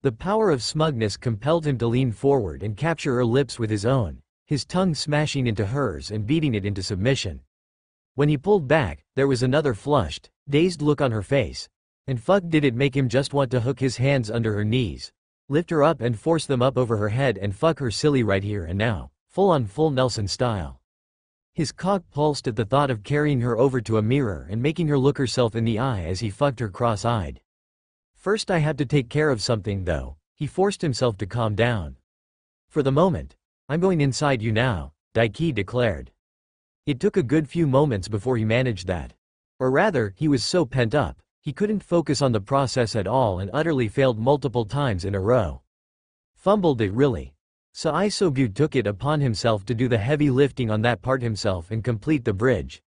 The power of smugness compelled him to lean forward and capture her lips with his own, his tongue smashing into hers and beating it into submission. When he pulled back, there was another flushed, dazed look on her face. And fuck did it make him just want to hook his hands under her knees, lift her up and force them up over her head and fuck her silly right here and now, full Nelson style. His cock pulsed at the thought of carrying her over to a mirror and making her look herself in the eye as he fucked her cross-eyed. First I have to take care of something though, he forced himself to calm down. For the moment, I'm going inside you now, Daiki declared. It took a good few moments before he managed that. Or rather, he was so pent up, he couldn't focus on the process at all and utterly failed multiple times in a row. Fumbled it really. So Isobu took it upon himself to do the heavy lifting on that part himself and complete the bridge.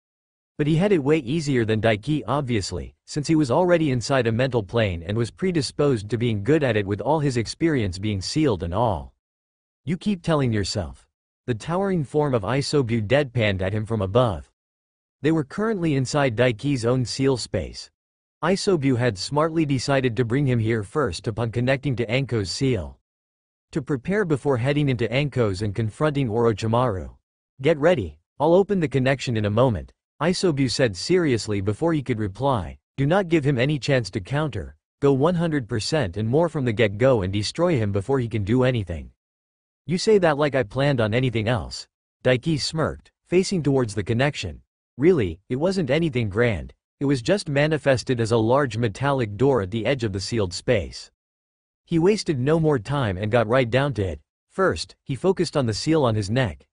But he had it way easier than Daiki obviously, since he was already inside a mental plane and was predisposed to being good at it with all his experience being sealed and all. You keep telling yourself. The towering form of Isobu deadpanned at him from above. They were currently inside Daiki's own seal space. Isobu had smartly decided to bring him here first upon connecting to Anko's seal. To prepare before heading into Anko's and confronting Orochimaru. Get ready, I'll open the connection in a moment, Isobu said seriously before he could reply. Do not give him any chance to counter, go 100% and more from the get-go and destroy him before he can do anything. You say that like I planned on anything else. Daiki smirked, facing towards the connection. Really, it wasn't anything grand. It was just manifested as a large metallic door at the edge of the sealed space. He wasted no more time and got right down to it. First, he focused on the seal on his neck.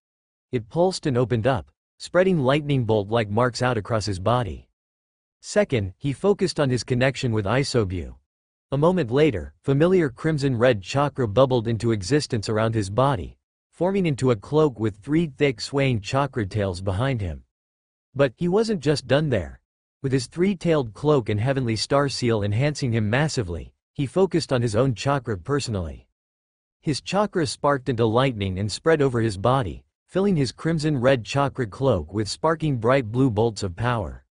It pulsed and opened up, spreading lightning bolt-like marks out across his body. Second, he focused on his connection with Isobu. A moment later, familiar crimson-red chakra bubbled into existence around his body, forming into a cloak with 3 thick swaying chakra tails behind him. But he wasn't just done there. With his 3-tailed cloak and heavenly star seal enhancing him massively, he focused on his own chakra personally. His chakra sparked into lightning and spread over his body, filling his crimson-red chakra cloak with sparking bright blue bolts of power.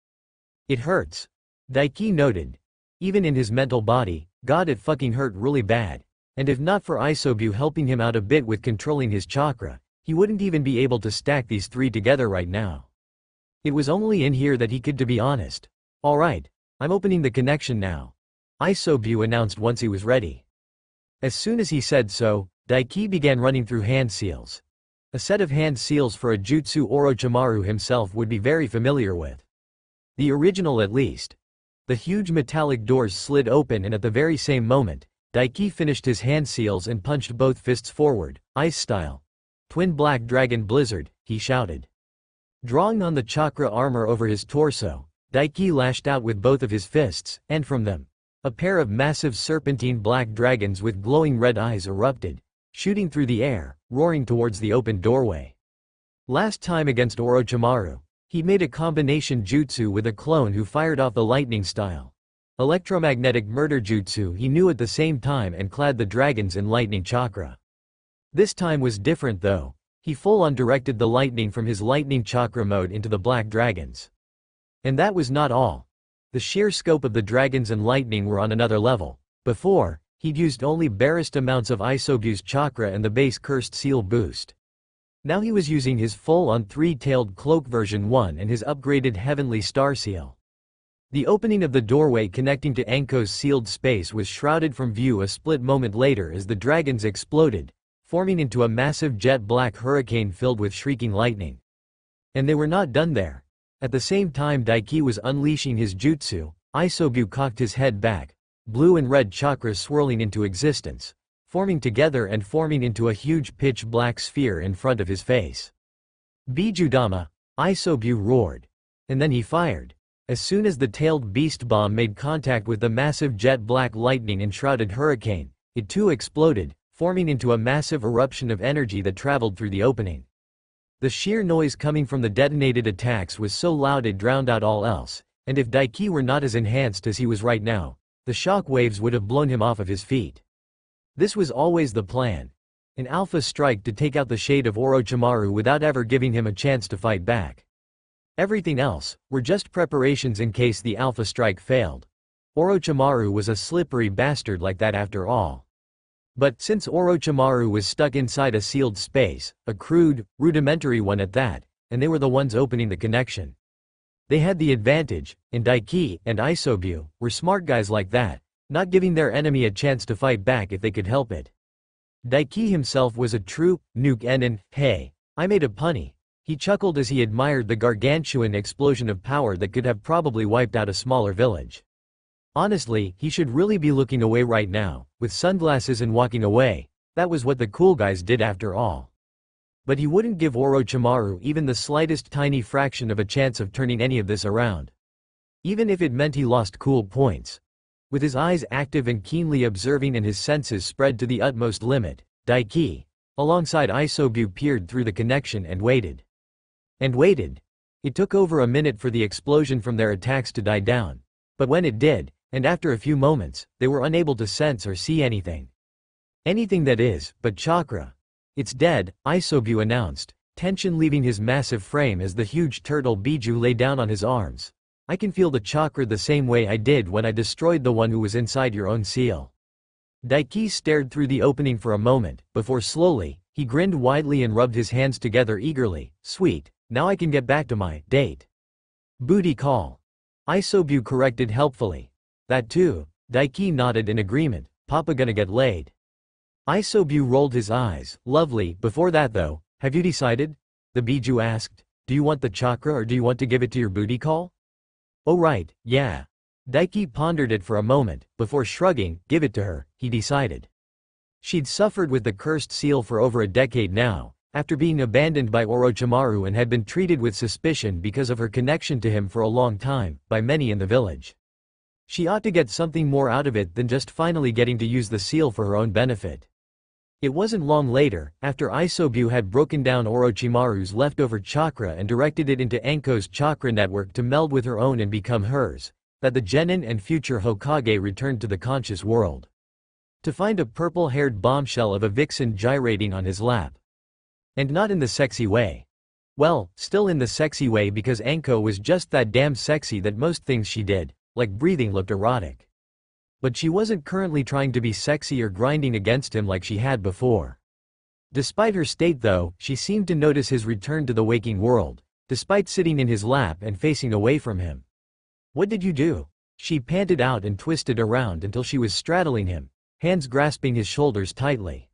It hurts. Daiki noted. Even in his mental body, God it fucking hurt really bad. And if not for Isobu helping him out a bit with controlling his chakra, he wouldn't even be able to stack these 3 together right now. It was only in here that he could, to be honest. Alright, I'm opening the connection now, Isobu announced once he was ready. As soon as he said so, Daiki began running through hand seals. A set of hand seals for a jutsu Orochimaru himself would be very familiar with. The original at least. The huge metallic doors slid open and at the very same moment, Daiki finished his hand seals and punched both fists forward, ice style. Twin Black Dragon Blizzard, he shouted. Drawing on the chakra armor over his torso, Daiki lashed out with both of his fists, and from them, a pair of massive serpentine black dragons with glowing red eyes erupted, shooting through the air, roaring towards the open doorway. Last time against Orochimaru, he made a combination jutsu with a clone who fired off the lightning style. Electromagnetic murder jutsu he knew at the same time and clad the dragons in lightning chakra. This time was different though. He full-on directed the lightning from his lightning chakra mode into the black dragons. And that was not all. The sheer scope of the dragons and lightning were on another level. Before, he'd used only barest amounts of Isobu's chakra and the base cursed seal boost. Now he was using his full-on 3-tailed cloak version 1 and his upgraded heavenly star seal. The opening of the doorway connecting to Anko's sealed space was shrouded from view a split moment later as the dragons exploded, forming into a massive jet-black hurricane filled with shrieking lightning. And they were not done there. At the same time Daiki was unleashing his jutsu, Isobu cocked his head back, blue and red chakras swirling into existence, forming together and forming into a huge pitch-black sphere in front of his face. Bijudama, Isobu roared. And then he fired. As soon as the tailed beast bomb made contact with the massive jet-black lightning-enshrouded hurricane, it too exploded, forming into a massive eruption of energy that traveled through the opening. The sheer noise coming from the detonated attacks was so loud it drowned out all else, and if Daiki were not as enhanced as he was right now, the shock waves would have blown him off of his feet. This was always the plan. An alpha strike to take out the shade of Orochimaru without ever giving him a chance to fight back. Everything else were just preparations in case the alpha strike failed. Orochimaru was a slippery bastard like that after all. But since Orochimaru was stuck inside a sealed space, a crude, rudimentary one at that, and they were the ones opening the connection, they had the advantage, and Daiki and Isobu were smart guys like that, not giving their enemy a chance to fight back if they could help it. Daiki himself was a true nuke and hey, I made a punny. He chuckled as he admired the gargantuan explosion of power that could have probably wiped out a smaller village. Honestly, he should really be looking away right now, with sunglasses and walking away. That was what the cool guys did after all. But he wouldn't give Orochimaru even the slightest tiny fraction of a chance of turning any of this around. Even if it meant he lost cool points. With his eyes active and keenly observing and his senses spread to the utmost limit, Daiki, alongside Isobu, peered through the connection and waited. And waited. It took over a minute for the explosion from their attacks to die down. But when it did, and after a few moments, they were unable to sense or see anything. Anything that is, but chakra. It's dead, Isobu announced, tension leaving his massive frame as the huge turtle Biju lay down on his arms. I can feel the chakra the same way I did when I destroyed the one who was inside your own seal. Daiki stared through the opening for a moment, before slowly, he grinned widely and rubbed his hands together eagerly. Sweet, now I can get back to my date. Booty call. Isobu corrected helpfully. That too, Daiki nodded in agreement. Papa gonna get laid. Isobu rolled his eyes. Lovely. Before that though, have you decided? The Biju asked. Do you want the chakra or do you want to give it to your booty call? Oh right, yeah. Daiki pondered it for a moment, before shrugging. Give it to her, he decided. She'd suffered with the cursed seal for over a decade now, after being abandoned by Orochimaru, and had been treated with suspicion because of her connection to him for a long time, by many in the village. She ought to get something more out of it than just finally getting to use the seal for her own benefit. It wasn't long later, after Isobu had broken down Orochimaru's leftover chakra and directed it into Anko's chakra network to meld with her own and become hers, that the genin and future Hokage returned to the conscious world. To find a purple-haired bombshell of a vixen gyrating on his lap. And not in the sexy way. Well, still in the sexy way, because Anko was just that damn sexy that most things she did, like breathing, looked erotic. But she wasn't currently trying to be sexy or grinding against him like she had before. Despite her state though, she seemed to notice his return to the waking world, despite sitting in his lap and facing away from him. What did you do? She panted out and twisted around until she was straddling him, hands grasping his shoulders tightly.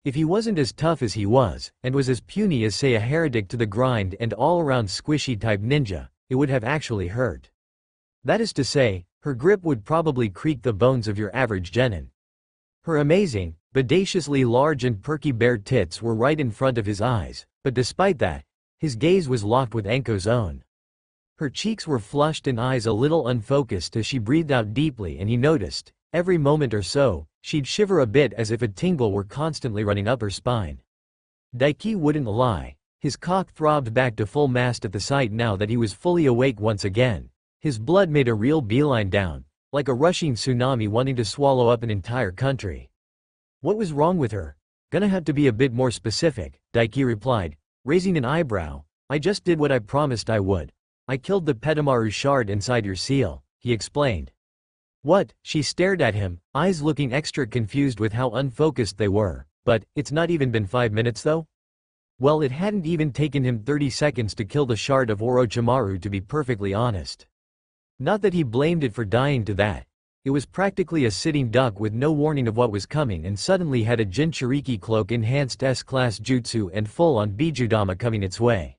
If he wasn't as tough as he was, and was as puny as say a heretic to the grind and all-around squishy type ninja, it would have actually hurt. That is to say, her grip would probably creak the bones of your average genin. Her amazing, bodaciously large and perky bare tits were right in front of his eyes, but despite that, his gaze was locked with Anko's own. Her cheeks were flushed and eyes a little unfocused as she breathed out deeply, and he noticed, every moment or so, she'd shiver a bit as if a tingle were constantly running up her spine. Daiki wouldn't lie. His cock throbbed back to full mast at the sight now that he was fully awake once again. His blood made a real beeline down, like a rushing tsunami wanting to swallow up an entire country. What was wrong with her? Gonna have to be a bit more specific, Daiki replied, raising an eyebrow. I just did what I promised I would. I killed the Petamaru shard inside your seal, he explained. What? She stared at him, eyes looking extra confused with how unfocused they were. But, it's not even been 5 minutes though? Well, it hadn't even taken him 30 seconds to kill the shard of Orochimaru, to be perfectly honest. Not that he blamed it for dying to that. It was practically a sitting duck with no warning of what was coming, and suddenly had a Jinchuriki cloak enhanced S-class jutsu and full-on Bijudama coming its way.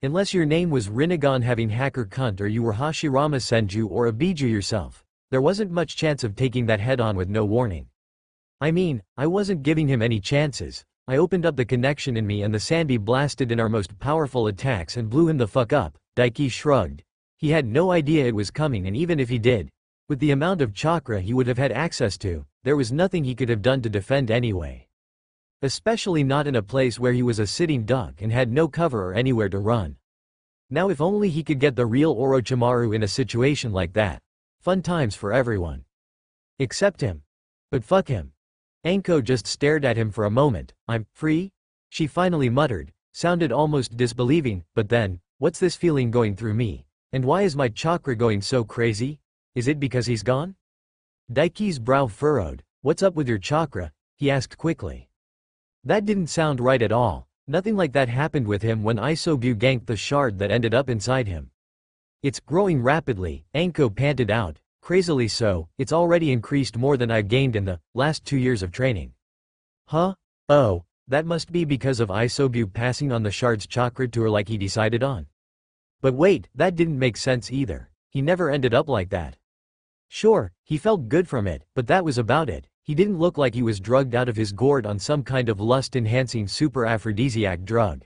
Unless your name was Rinnegan having hacker cunt, or you were Hashirama Senju or a Biju yourself, there wasn't much chance of taking that head-on with no warning. I mean, I wasn't giving him any chances. I opened up the connection in me and the Sanbi blasted in our most powerful attacks and blew him the fuck up, Daiki shrugged. He had no idea it was coming, and even if he did, with the amount of chakra he would have had access to, there was nothing he could have done to defend anyway. Especially not in a place where he was a sitting duck and had no cover or anywhere to run. Now if only he could get the real Orochimaru in a situation like that. Fun times for everyone. Except him. But fuck him. Anko just stared at him for a moment. I'm free? She finally muttered, sounded almost disbelieving, but then, what's this feeling going through me? And why is my chakra going so crazy? Is it because he's gone? Daiki's brow furrowed. What's up with your chakra? He asked quickly. That didn't sound right at all. Nothing like that happened with him when Isobu ganked the shard that ended up inside him. It's growing rapidly, Anko panted out. Crazily so, it's already increased more than I gained in the last 2 years of training. Huh? Oh, that must be because of Isobu passing on the shard's chakra to her like he decided on. But wait, that didn't make sense either. He never ended up like that. Sure, he felt good from it, but that was about it. He didn't look like he was drugged out of his gourd on some kind of lust-enhancing super aphrodisiac drug.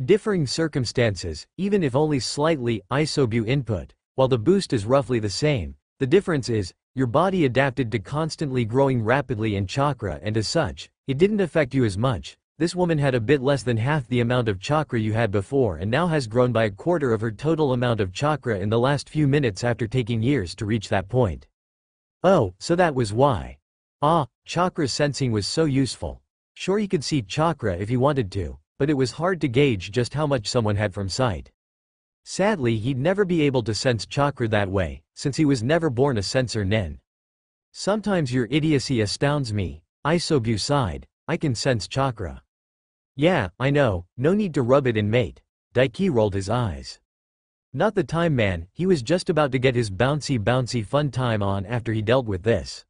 Differing circumstances, even if only slightly, Isobu input. While the boost is roughly the same, the difference is, your body adapted to constantly growing rapidly in chakra and as such, it didn't affect you as much. This woman had a bit less than half the amount of chakra you had before and now has grown by a quarter of her total amount of chakra in the last few minutes after taking years to reach that point. Oh, so that was why. Ah, chakra sensing was so useful. Sure, he could see chakra if he wanted to, but it was hard to gauge just how much someone had from sight. Sadly, he'd never be able to sense chakra that way, since he was never born a sensor nin. Sometimes your idiocy astounds me, Isobu sighed. I can sense chakra. Yeah, I know, no need to rub it in mate. Daiki rolled his eyes. Not the time, man, he was just about to get his bouncy fun time on after he dealt with this.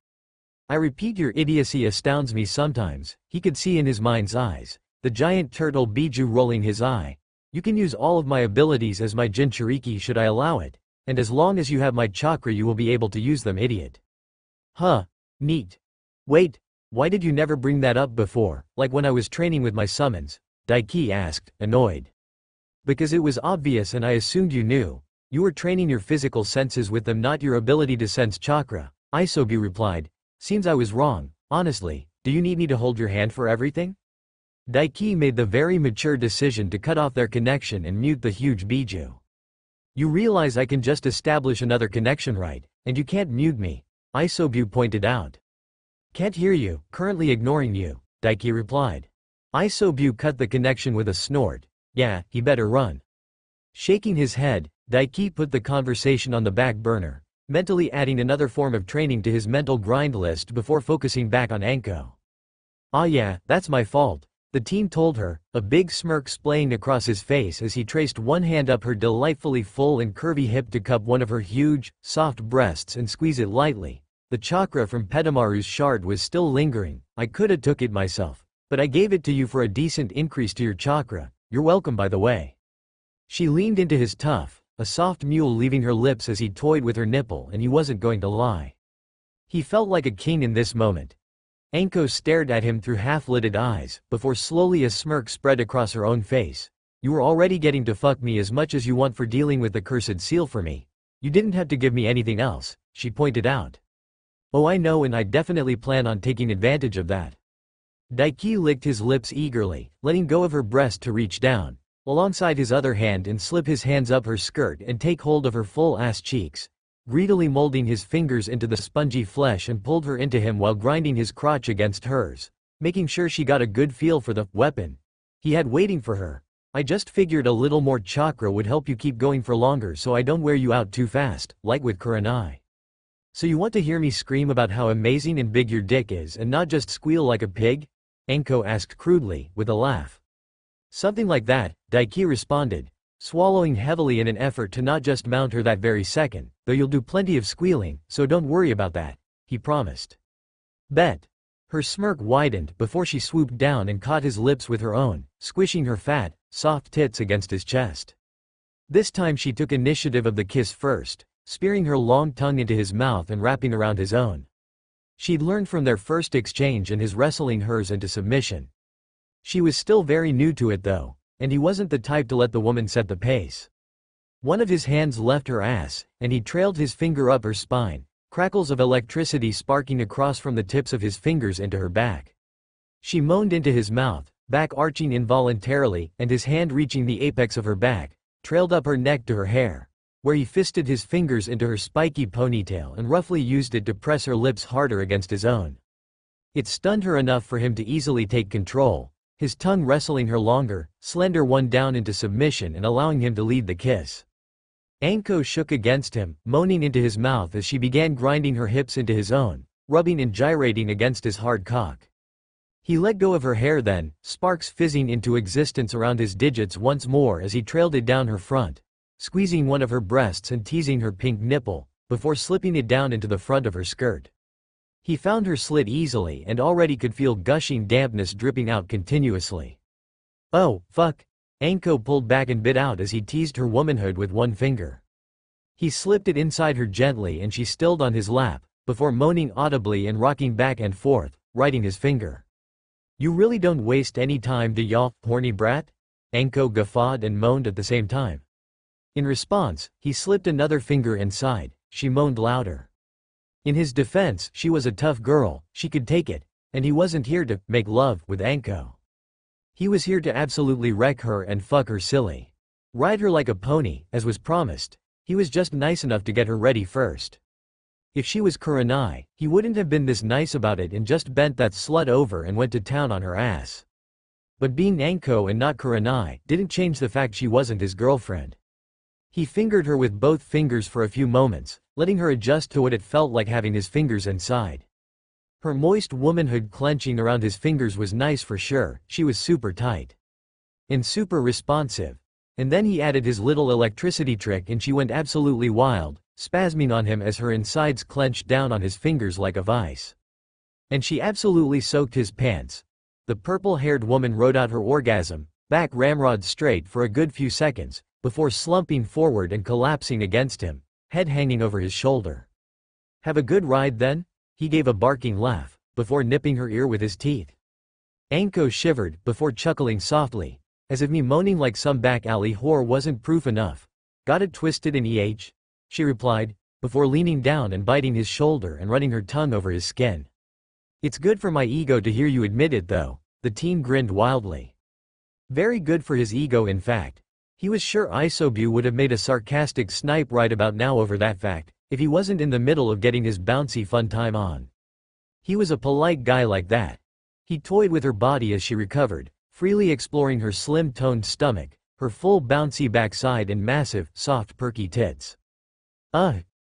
I repeat, your idiocy astounds me sometimes. He could see in his mind's eyes, the giant turtle Biju rolling his eye. You can use all of my abilities as my Jinchuriki should I allow it, and as long as you have my chakra you will be able to use them, idiot. Huh. Neat. Wait, why did you never bring that up before, like when I was training with my summons? Daiki asked, annoyed. Because it was obvious and I assumed you knew. You were training your physical senses with them, not your ability to sense chakra, Isobu replied. Seems I was wrong, honestly. Do you need me to hold your hand for everything? Daiki made the very mature decision to cut off their connection and mute the huge Biju. You realize I can just establish another connection, right? And you can't mute me, Isobu pointed out. Can't hear you, currently ignoring you, Daiki replied. Isobu cut the connection with a snort. Yeah, he better run. Shaking his head, Daiki put the conversation on the back burner, mentally adding another form of training to his mental grind list before focusing back on Anko. Ah yeah, that's my fault, the teen told her, a big smirk splaying across his face as he traced one hand up her delightfully full and curvy hip to cup one of her huge, soft breasts and squeeze it lightly. The chakra from Petamaru's shard was still lingering. I coulda took it myself, but I gave it to you for a decent increase to your chakra. You're welcome, by the way. She leaned into his tuff, a soft mule leaving her lips as he toyed with her nipple, and he wasn't going to lie. He felt like a king in this moment. Anko stared at him through half-lidded eyes, before slowly a smirk spread across her own face. You were already getting to fuck me as much as you want for dealing with the cursed seal for me. You didn't have to give me anything else, she pointed out. Oh, I know, and I definitely plan on taking advantage of that. Daiki licked his lips eagerly, letting go of her breast to reach down, alongside his other hand, and slip his hands up her skirt and take hold of her full ass cheeks, greedily molding his fingers into the spongy flesh and pulled her into him while grinding his crotch against hers, making sure she got a good feel for the weapon he had waiting for her. I just figured a little more chakra would help you keep going for longer so I don't wear you out too fast, like with Kurenai. So you want to hear me scream about how amazing and big your dick is and not just squeal like a pig? Anko asked crudely, with a laugh. Something like that, Daiki responded, swallowing heavily in an effort to not just mount her that very second, though you'll do plenty of squealing, so don't worry about that, he promised. Bet. Her smirk widened before she swooped down and caught his lips with her own, squishing her fat, soft tits against his chest. This time she took initiative of the kiss first, spearing her long tongue into his mouth and wrapping around his own. She'd learned from their first exchange and his wrestling hers into submission. She was still very new to it though, and he wasn't the type to let the woman set the pace. One of his hands left her ass, and he trailed his finger up her spine, crackles of electricity sparking across from the tips of his fingers into her back. She moaned into his mouth, back arching involuntarily, and his hand reaching the apex of her back, trailed up her neck to her hair, where he fisted his fingers into her spiky ponytail and roughly used it to press her lips harder against his own. It stunned her enough for him to easily take control, his tongue wrestling her longer, slender one down into submission and allowing him to lead the kiss. Anko shook against him, moaning into his mouth as she began grinding her hips into his own, rubbing and gyrating against his hard cock. He let go of her hair then, sparks fizzing into existence around his digits once more as he trailed it down her front, squeezing one of her breasts and teasing her pink nipple, before slipping it down into the front of her skirt. He found her slit easily and already could feel gushing dampness dripping out continuously. "Oh, fuck." Anko pulled back and bit out as he teased her womanhood with one finger. He slipped it inside her gently and she stilled on his lap, before moaning audibly and rocking back and forth, riding his finger. "You really don't waste any time, do ya, horny brat?" Anko guffawed and moaned at the same time. In response, he slipped another finger inside. She moaned louder. In his defense, she was a tough girl, she could take it, and he wasn't here to make love with Anko. He was here to absolutely wreck her and fuck her silly. Ride her like a pony, as was promised. He was just nice enough to get her ready first. If she was Kurenai, he wouldn't have been this nice about it and just bent that slut over and went to town on her ass. But being Anko and not Kurenai didn't change the fact she wasn't his girlfriend. He fingered her with both fingers for a few moments, letting her adjust to what it felt like having his fingers inside. Her moist womanhood clenching around his fingers was nice for sure, she was super tight. And super responsive. And then he added his little electricity trick and she went absolutely wild, spasming on him as her insides clenched down on his fingers like a vice. And she absolutely soaked his pants. The purple-haired woman rode out her orgasm, back ramrod straight for a good few seconds, before slumping forward and collapsing against him, head hanging over his shoulder. "Have a good ride then?" He gave a barking laugh, before nipping her ear with his teeth. Anko shivered, before chuckling softly, as if me moaning like some back alley whore wasn't proof enough. "Got it twisted in EH?" she replied, before leaning down and biting his shoulder and running her tongue over his skin. "It's good for my ego to hear you admit it though," the teen grinned wildly. Very good for his ego in fact. He was sure Isobu would have made a sarcastic snipe right about now over that fact, if he wasn't in the middle of getting his bouncy fun time on. He was a polite guy like that. He toyed with her body as she recovered, freely exploring her slim-toned stomach, her full bouncy backside and massive, soft perky tits.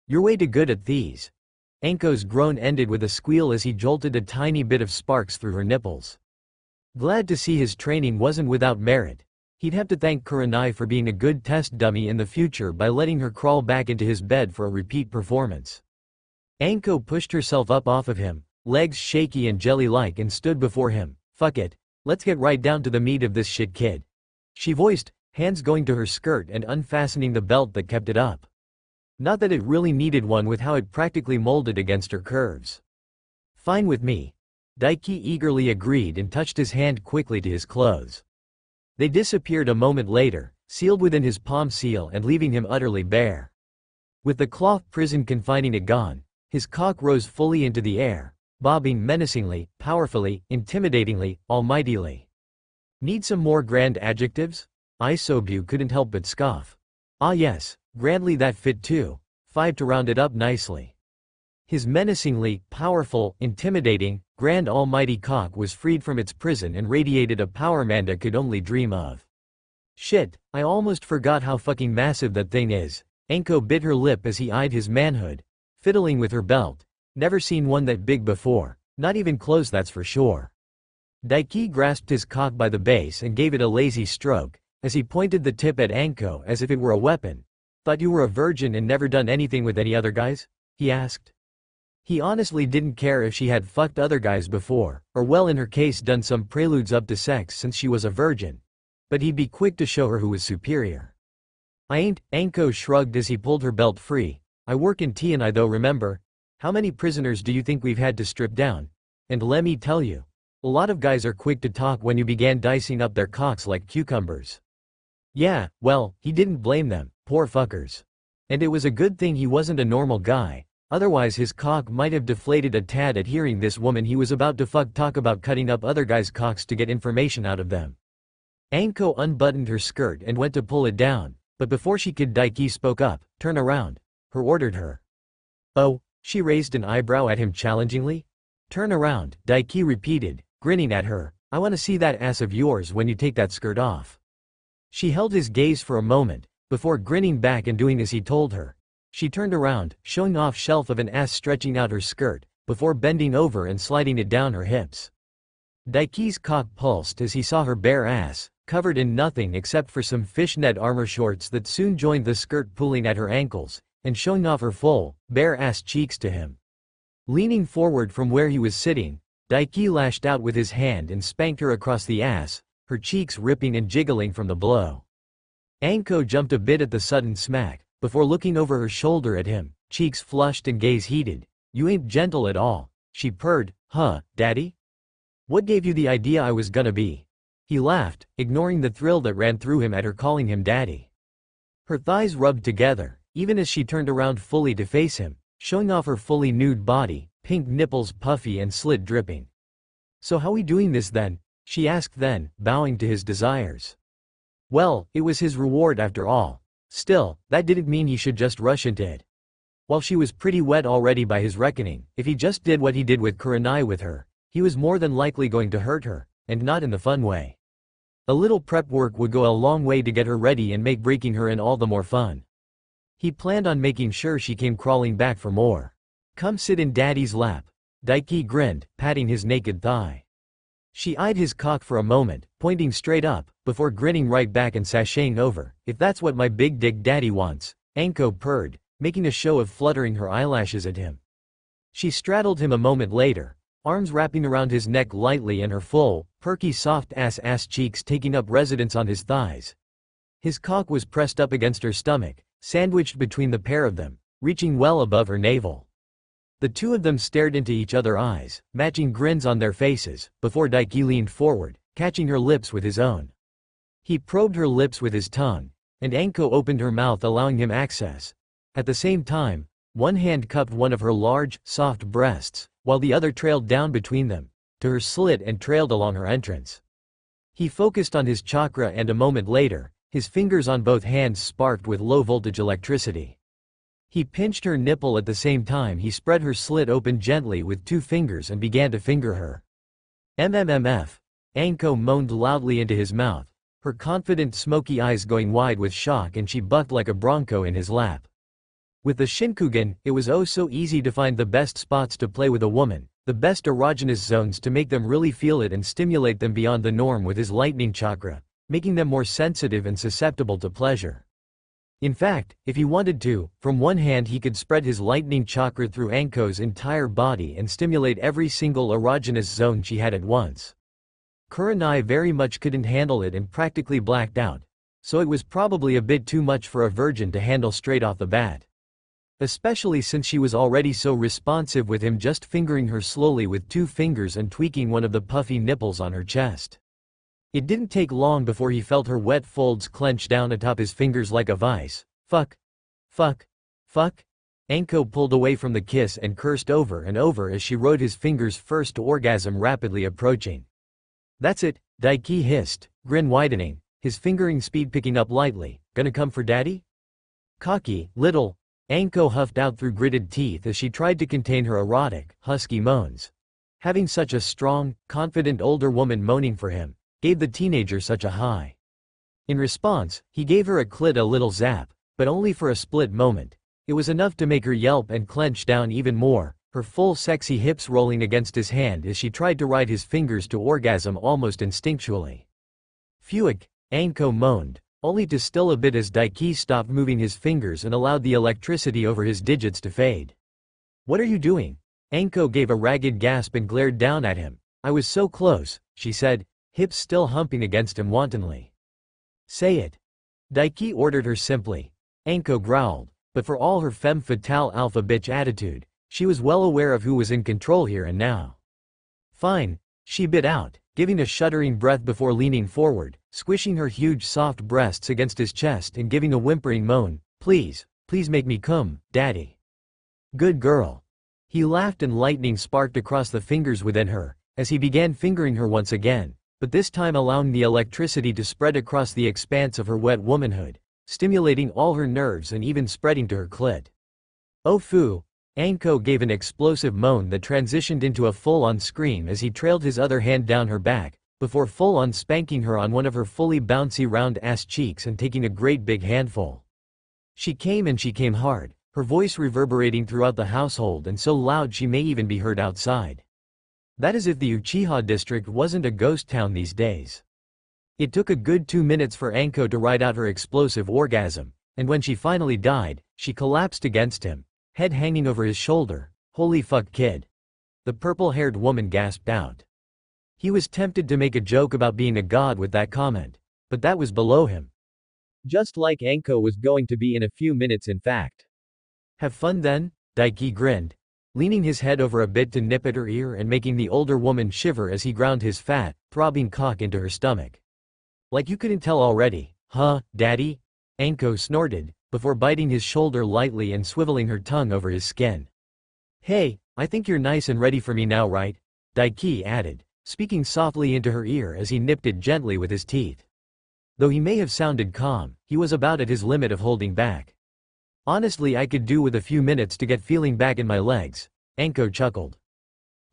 You're way too good at these." Anko's groan ended with a squeal as he jolted a tiny bit of sparks through her nipples. Glad to see his training wasn't without merit. He'd have to thank Kurenai for being a good test dummy in the future by letting her crawl back into his bed for a repeat performance. Anko pushed herself up off of him, legs shaky and jelly-like, and stood before him. "Fuck it. Let's get right down to the meat of this shit, kid," she voiced, hands going to her skirt and unfastening the belt that kept it up. Not that it really needed one with how it practically molded against her curves. "Fine with me." Daiki eagerly agreed and touched his hand quickly to his clothes. They disappeared a moment later, sealed within his palm seal and leaving him utterly bare. With the cloth prison confining it gone, his cock rose fully into the air, bobbing menacingly, powerfully, intimidatingly, almightily. "Need some more grand adjectives?" Isobu couldn't help but scoff. "Ah yes, grandly that fit too. 5 to round it up nicely." His menacingly, powerful, intimidating, grand almighty cock was freed from its prison and radiated a power Manda could only dream of. "Shit, I almost forgot how fucking massive that thing is." Anko bit her lip as he eyed his manhood, fiddling with her belt. Never seen one that big before, not even close, that's for sure. Daiki grasped his cock by the base and gave it a lazy stroke, as he pointed the tip at Anko as if it were a weapon. "Thought you were a virgin and never done anything with any other guys?" he asked. He honestly didn't care if she had fucked other guys before, or well in her case done some preludes up to sex since she was a virgin. But he'd be quick to show her who was superior. "I ain't," Anko shrugged as he pulled her belt free. "I work in T&I though, remember? How many prisoners do you think we've had to strip down? And let me tell you, a lot of guys are quick to talk when you began dicing up their cocks like cucumbers." Yeah, well, he didn't blame them, poor fuckers. And it was a good thing he wasn't a normal guy. Otherwise his cock might have deflated a tad at hearing this woman he was about to fuck talk about cutting up other guys' cocks to get information out of them. Anko unbuttoned her skirt and went to pull it down, but before she could, Daiki spoke up. "Turn around," her ordered her. "Oh," she raised an eyebrow at him challengingly. Turn around, Daiki repeated, grinning at her. I want to see that ass of yours when you take that skirt off. She held his gaze for a moment, before grinning back and doing as he told her. She turned around, showing off shelf of an ass stretching out her skirt, before bending over and sliding it down her hips. Daiki's cock pulsed as he saw her bare ass, covered in nothing except for some fishnet armor shorts that soon joined the skirt pulling at her ankles, and showing off her full, bare ass cheeks to him. Leaning forward from where he was sitting, Daiki lashed out with his hand and spanked her across the ass, her cheeks ripping and jiggling from the blow. Anko jumped a bit at the sudden smack, before looking over her shoulder at him, cheeks flushed and gaze heated. You ain't gentle at all, she purred. Huh, daddy? What gave you the idea I was gonna be? He laughed, ignoring the thrill that ran through him at her calling him daddy. Her thighs rubbed together, even as she turned around fully to face him, showing off her fully nude body, pink nipples puffy and slit dripping. So how we doing this then? She asked then, bowing to his desires. Well, it was his reward after all. Still, that didn't mean he should just rush into it. While she was pretty wet already by his reckoning, if he just did what he did with Kurenai with her, he was more than likely going to hurt her, and not in the fun way. A little prep work would go a long way to get her ready and make breaking her in all the more fun. He planned on making sure she came crawling back for more. Come sit in daddy's lap. Daiki grinned, patting his naked thigh. She eyed his cock for a moment, pointing straight up, before grinning right back and sashaying over. If that's what my big dick daddy wants, Anko purred, making a show of fluttering her eyelashes at him. She straddled him a moment later, arms wrapping around his neck lightly and her full, perky soft ass cheeks taking up residence on his thighs. His cock was pressed up against her stomach, sandwiched between the pair of them, reaching well above her navel. The two of them stared into each other's eyes, matching grins on their faces, before Daiki leaned forward, catching her lips with his own. He probed her lips with his tongue, and Anko opened her mouth allowing him access. At the same time, one hand cupped one of her large, soft breasts, while the other trailed down between them, to her slit and trailed along her entrance. He focused on his chakra and a moment later, his fingers on both hands sparked with low-voltage electricity. He pinched her nipple at the same time he spread her slit open gently with two fingers and began to finger her. MMMF. Anko moaned loudly into his mouth, her confident smoky eyes going wide with shock, and she bucked like a bronco in his lap. With the Shinkugan, it was oh so easy to find the best spots to play with a woman, the best erogenous zones to make them really feel it and stimulate them beyond the norm with his lightning chakra, making them more sensitive and susceptible to pleasure. In fact, if he wanted to, from one hand he could spread his lightning chakra through Anko's entire body and stimulate every single erogenous zone she had at once. Kurenai very much couldn't handle it and practically blacked out, so it was probably a bit too much for a virgin to handle straight off the bat. Especially since she was already so responsive with him just fingering her slowly with two fingers and tweaking one of the puffy nipples on her chest. It didn't take long before he felt her wet folds clench down atop his fingers like a vice. Fuck. Fuck. Fuck. Anko pulled away from the kiss and cursed over and over as she rode his fingers' first orgasm rapidly approaching. That's it, Daiki hissed, grin widening, his fingering speed picking up lightly. Gonna come for daddy? Cocky, little. Anko huffed out through gritted teeth as she tried to contain her erotic, husky moans. Having such a strong, confident older woman moaning for him gave the teenager such a high. In response, he gave her a clit a little zap, but only for a split moment. It was enough to make her yelp and clench down even more, her full sexy hips rolling against his hand as she tried to ride his fingers to orgasm almost instinctually. Phewick, Anko moaned, only to still a bit as Daiki stopped moving his fingers and allowed the electricity over his digits to fade. What are you doing? Anko gave a ragged gasp and glared down at him. I was so close, she said, hips still humping against him wantonly. Say it. Daiki ordered her simply. Anko growled, but for all her femme fatale alpha bitch attitude, she was well aware of who was in control here and now. Fine, she bit out, giving a shuddering breath before leaning forward, squishing her huge soft breasts against his chest and giving a whimpering moan. Please, please make me come, daddy. Good girl. He laughed and lightning sparked across the fingers within her, as he began fingering her once again, but this time allowing the electricity to spread across the expanse of her wet womanhood, stimulating all her nerves and even spreading to her clit. Oh foo, Anko gave an explosive moan that transitioned into a full-on scream as he trailed his other hand down her back, before full-on spanking her on one of her fully bouncy round-ass cheeks and taking a great big handful. She came hard, her voice reverberating throughout the household and so loud she may even be heard outside. That is if the Uchiha district wasn't a ghost town these days. It took a good 2 minutes for Anko to ride out her explosive orgasm, and when she finally died, she collapsed against him, head hanging over his shoulder. "Holy fuck, kid." The purple-haired woman gasped out. He was tempted to make a joke about being a god with that comment, but that was below him. Just like Anko was going to be in a few minutes in fact. "Have fun then?" Daiki grinned, leaning his head over a bit to nip at her ear and making the older woman shiver as he ground his fat, throbbing cock into her stomach. "Like you couldn't tell already, huh, daddy?" Anko snorted, before biting his shoulder lightly and swiveling her tongue over his skin. "Hey, I think you're nice and ready for me now, right?" Daiki added, speaking softly into her ear as he nipped it gently with his teeth. Though he may have sounded calm, he was about at his limit of holding back. "Honestly, I could do with a few minutes to get feeling back in my legs," Anko chuckled.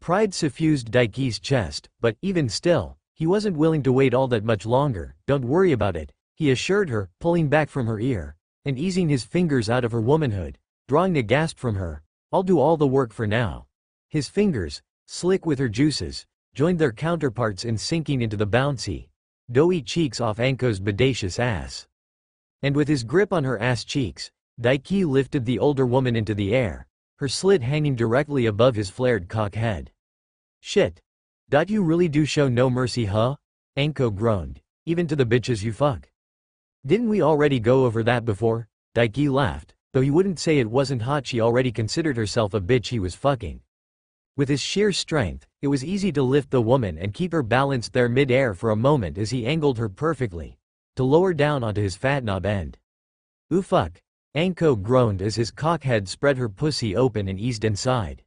Pride suffused Daiki's chest, but, even still, he wasn't willing to wait all that much longer. "Don't worry about it," he assured her, pulling back from her ear, and easing his fingers out of her womanhood, drawing a gasp from her. "I'll do all the work for now." His fingers, slick with her juices, joined their counterparts in sinking into the bouncy, doughy cheeks off Anko's bodacious ass. And with his grip on her ass cheeks, Daiki lifted the older woman into the air, her slit hanging directly above his flared cock head. "Shit. You really do show no mercy, huh?" Anko groaned. "Even to the bitches you fuck." "Didn't we already go over that before?" Daiki laughed, though he wouldn't say it wasn't hot. She already considered herself a bitch he was fucking. With his sheer strength, it was easy to lift the woman and keep her balanced there mid-air for a moment as he angled her perfectly, to lower down onto his fat knob end. "Ooh fuck." Anko groaned as his cockhead spread her pussy open and eased inside.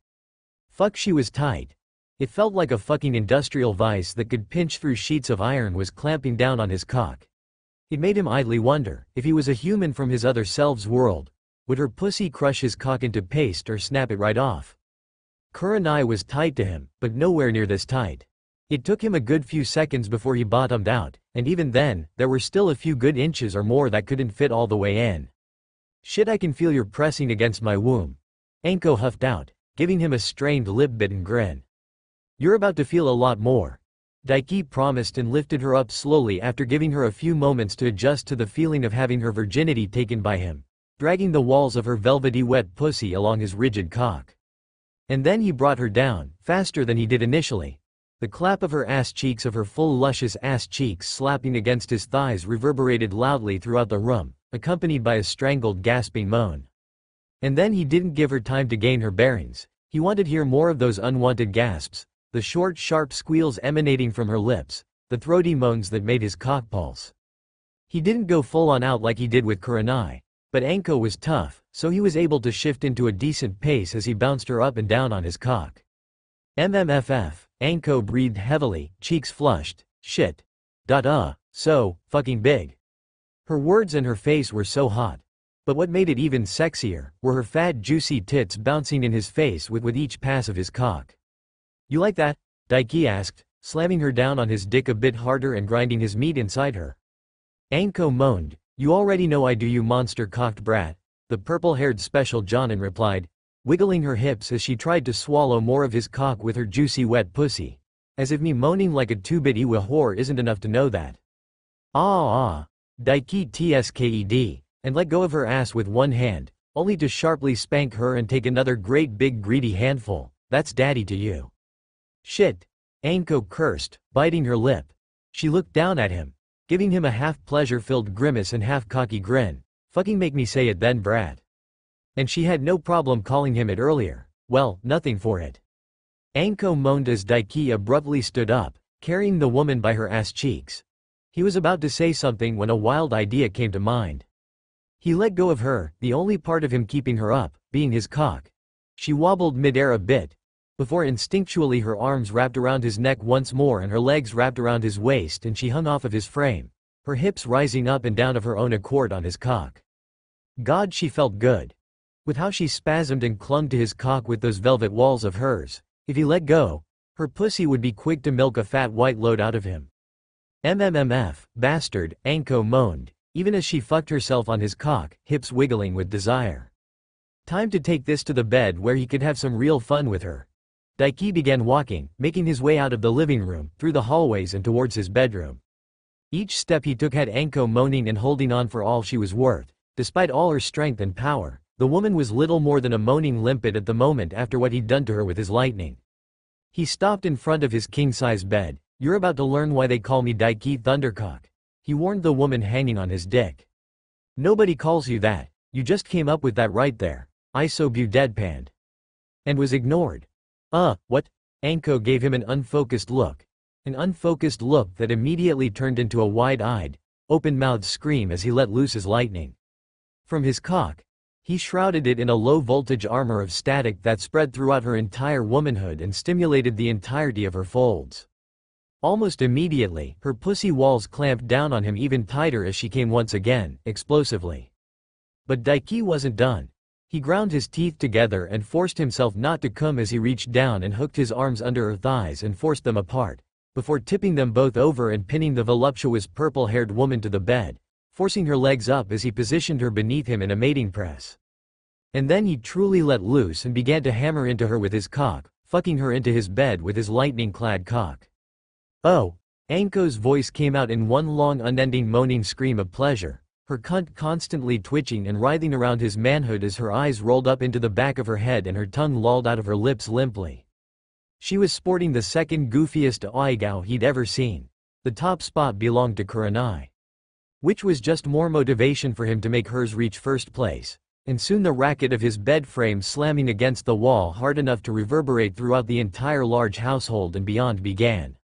Fuck, she was tight. It felt like a fucking industrial vice that could pinch through sheets of iron was clamping down on his cock. It made him idly wonder, if he was a human from his other self's world, would her pussy crush his cock into paste or snap it right off? Kurenai was tight to him, but nowhere near this tight. It took him a good few seconds before he bottomed out, and even then, there were still a few good inches or more that couldn't fit all the way in. "Shit, I can feel you're pressing against my womb." Anko huffed out, giving him a strained lip-bitten grin. "You're about to feel a lot more," Daiki promised and lifted her up slowly after giving her a few moments to adjust to the feeling of having her virginity taken by him, dragging the walls of her velvety wet pussy along his rigid cock. And then he brought her down, faster than he did initially. The clap of her ass cheeks, of her full luscious ass cheeks slapping against his thighs, reverberated loudly throughout the room, accompanied by a strangled gasping moan. And then he didn't give her time to gain her bearings. He wanted to hear more of those unwanted gasps, the short sharp squeals emanating from her lips, the throaty moans that made his cock pulse. He didn't go full on out like he did with Kurenai, but Anko was tough, so he was able to shift into a decent pace as he bounced her up and down on his cock. MMFF, Anko breathed heavily, cheeks flushed. "Shit. So, fucking big." Her words and her face were so hot. But what made it even sexier, were her fat juicy tits bouncing in his face with each pass of his cock. "You like that?" Daiki asked, slamming her down on his dick a bit harder and grinding his meat inside her. Anko moaned. "You already know I do, you monster-cocked brat," the purple-haired special Jonin replied, wiggling her hips as she tried to swallow more of his cock with her juicy wet pussy. "As if me moaning like a two-bit Iwa whore isn't enough to know that." Daiki tsked, and let go of her ass with one hand, only to sharply spank her and take another great big greedy handful. "That's daddy to you." "Shit," Anko cursed, biting her lip. She looked down at him, giving him a half pleasure-filled grimace and half cocky grin. "Fucking make me say it then, brat." And she had no problem calling him it earlier. Well, nothing for it. Anko moaned as Daiki abruptly stood up, carrying the woman by her ass cheeks. He was about to say something when a wild idea came to mind. He let go of her, the only part of him keeping her up, being his cock. She wobbled mid-air a bit, before instinctually her arms wrapped around his neck once more and her legs wrapped around his waist and she hung off of his frame, her hips rising up and down of her own accord on his cock. God, she felt good. With how she spasmed and clung to his cock with those velvet walls of hers, if he let go, her pussy would be quick to milk a fat white load out of him. MMMF, bastard, Anko moaned, even as she fucked herself on his cock, hips wiggling with desire. Time to take this to the bed where he could have some real fun with her. Daiki began walking, making his way out of the living room, through the hallways and towards his bedroom. Each step he took had Anko moaning and holding on for all she was worth. Despite all her strength and power, the woman was little more than a moaning limpet at the moment after what he'd done to her with his lightning. He stopped in front of his king-size bed. "You're about to learn why they call me Daiki Thundercock," he warned the woman hanging on his dick. "Nobody calls you that, you just came up with that right there," Isobu deadpanned. And was ignored. What? Anko gave him an unfocused look. An unfocused look that immediately turned into a wide-eyed, open-mouthed scream as he let loose his lightning. From his cock, he shrouded it in a low-voltage armor of static that spread throughout her entire womanhood and stimulated the entirety of her folds. Almost immediately, her pussy walls clamped down on him even tighter as she came once again, explosively. But Daiki wasn't done. He ground his teeth together and forced himself not to come as he reached down and hooked his arms under her thighs and forced them apart, before tipping them both over and pinning the voluptuous purple-haired woman to the bed, forcing her legs up as he positioned her beneath him in a mating press. And then he truly let loose and began to hammer into her with his cock, fucking her into his bed with his lightning-clad cock. "Oh!" Anko's voice came out in one long unending moaning scream of pleasure, her cunt constantly twitching and writhing around his manhood as her eyes rolled up into the back of her head and her tongue lolled out of her lips limply. She was sporting the second goofiest oigao he'd ever seen. The top spot belonged to Kurenai. Which was just more motivation for him to make hers reach first place, and soon the racket of his bed frame slamming against the wall hard enough to reverberate throughout the entire large household and beyond began.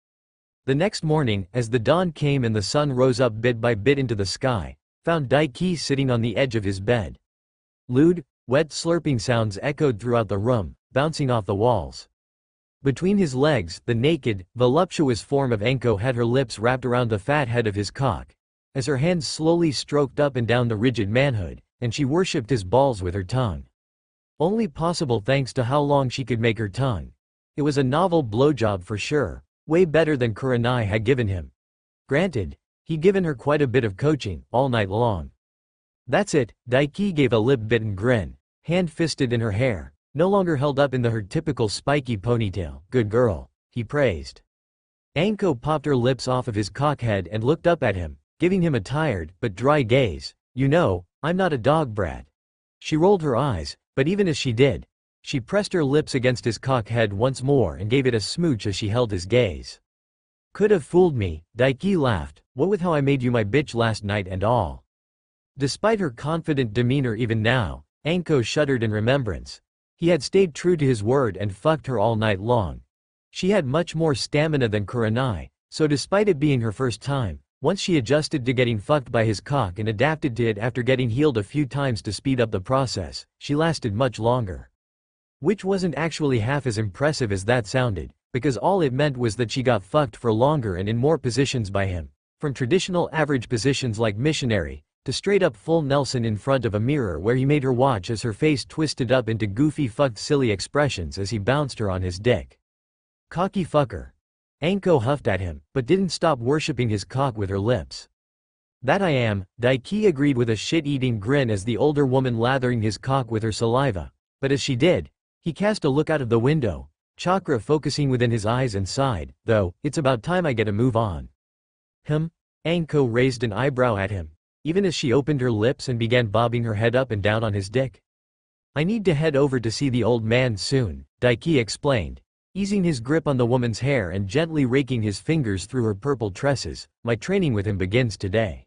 The next morning, as the dawn came and the sun rose up bit by bit into the sky, found Daiki sitting on the edge of his bed. Lewd, wet slurping sounds echoed throughout the room, bouncing off the walls. Between his legs, the naked, voluptuous form of Anko had her lips wrapped around the fat head of his cock, as her hands slowly stroked up and down the rigid manhood, and she worshipped his balls with her tongue. Only possible thanks to how long she could make her tongue. It was a novel blowjob for sure, way better than Kurenai had given him. Granted, he'd given her quite a bit of coaching, all night long. "That's it," Daiki gave a lip-bitten grin, hand-fisted in her hair, no longer held up in her typical spiky ponytail. "Good girl," he praised. Anko popped her lips off of his cockhead and looked up at him, giving him a tired, but dry gaze. "You know, I'm not a dog brat." She rolled her eyes, but even as she did, she pressed her lips against his cockhead once more and gave it a smooch as she held his gaze. "Could have fooled me," Daiki laughed, "what with how I made you my bitch last night and all." Despite her confident demeanor even now, Anko shuddered in remembrance. He had stayed true to his word and fucked her all night long. She had much more stamina than Kurenai, so despite it being her first time, once she adjusted to getting fucked by his cock and adapted to it after getting healed a few times to speed up the process, she lasted much longer. Which wasn't actually half as impressive as that sounded, because all it meant was that she got fucked for longer and in more positions by him, from traditional average positions like missionary, to straight up full Nelson in front of a mirror where he made her watch as her face twisted up into goofy fucked silly expressions as he bounced her on his dick. "Cocky fucker." Anko huffed at him, but didn't stop worshipping his cock with her lips. "That I am," Daiki agreed with a shit-eating grin as the older woman lathering his cock with her saliva, but as she did, he cast a look out of the window, chakra focusing within his eyes and sighed, "Though, it's about time I get a move on." Anko raised an eyebrow at him, even as she opened her lips and began bobbing her head up and down on his dick. "I need to head over to see the old man soon," Daiki explained, easing his grip on the woman's hair and gently raking his fingers through her purple tresses. "My training with him begins today."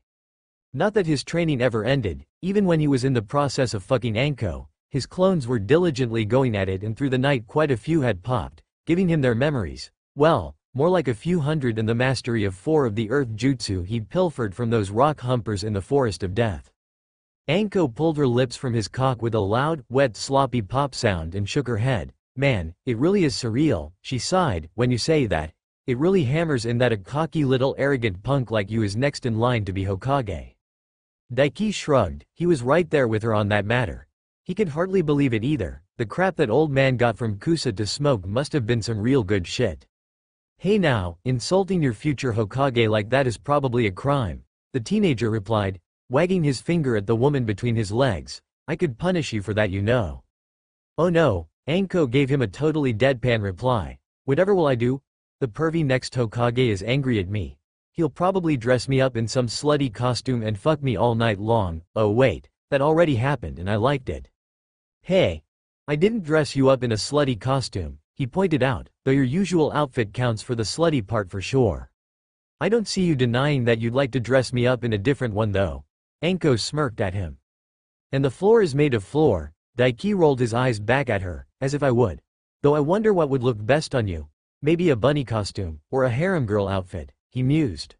Not that his training ever ended, even when he was in the process of fucking Anko, his clones were diligently going at it and through the night quite a few had popped, giving him their memories. Well, more like a few hundred and the mastery of 4 of the earth jutsu he'd pilfered from those rock humpers in the forest of death. Anko pulled her lips from his cock with a loud, wet sloppy pop sound and shook her head. "Man, it really is surreal," she sighed, "when you say that. It really hammers in that a cocky little arrogant punk like you is next in line to be Hokage." Daiki shrugged, he was right there with her on that matter. He could hardly believe it either. The crap that old man got from Kusa to smoke must have been some real good shit. Hey now, insulting your future Hokage like that is probably a crime, the teenager replied, wagging his finger at the woman between his legs. I could punish you for that, you know. Oh no, Anko gave him a totally deadpan reply. Whatever will I do? The pervy next Hokage is angry at me. He'll probably dress me up in some slutty costume and fuck me all night long. Oh wait, that already happened and I liked it. Hey, I didn't dress you up in a slutty costume, he pointed out, though your usual outfit counts for the slutty part for sure. I don't see you denying that you'd like to dress me up in a different one though. Anko smirked at him. And the floor is made of floor. Daiki rolled his eyes back at her, as if I would. Though I wonder what would look best on you. Maybe a bunny costume, or a harem girl outfit, he mused.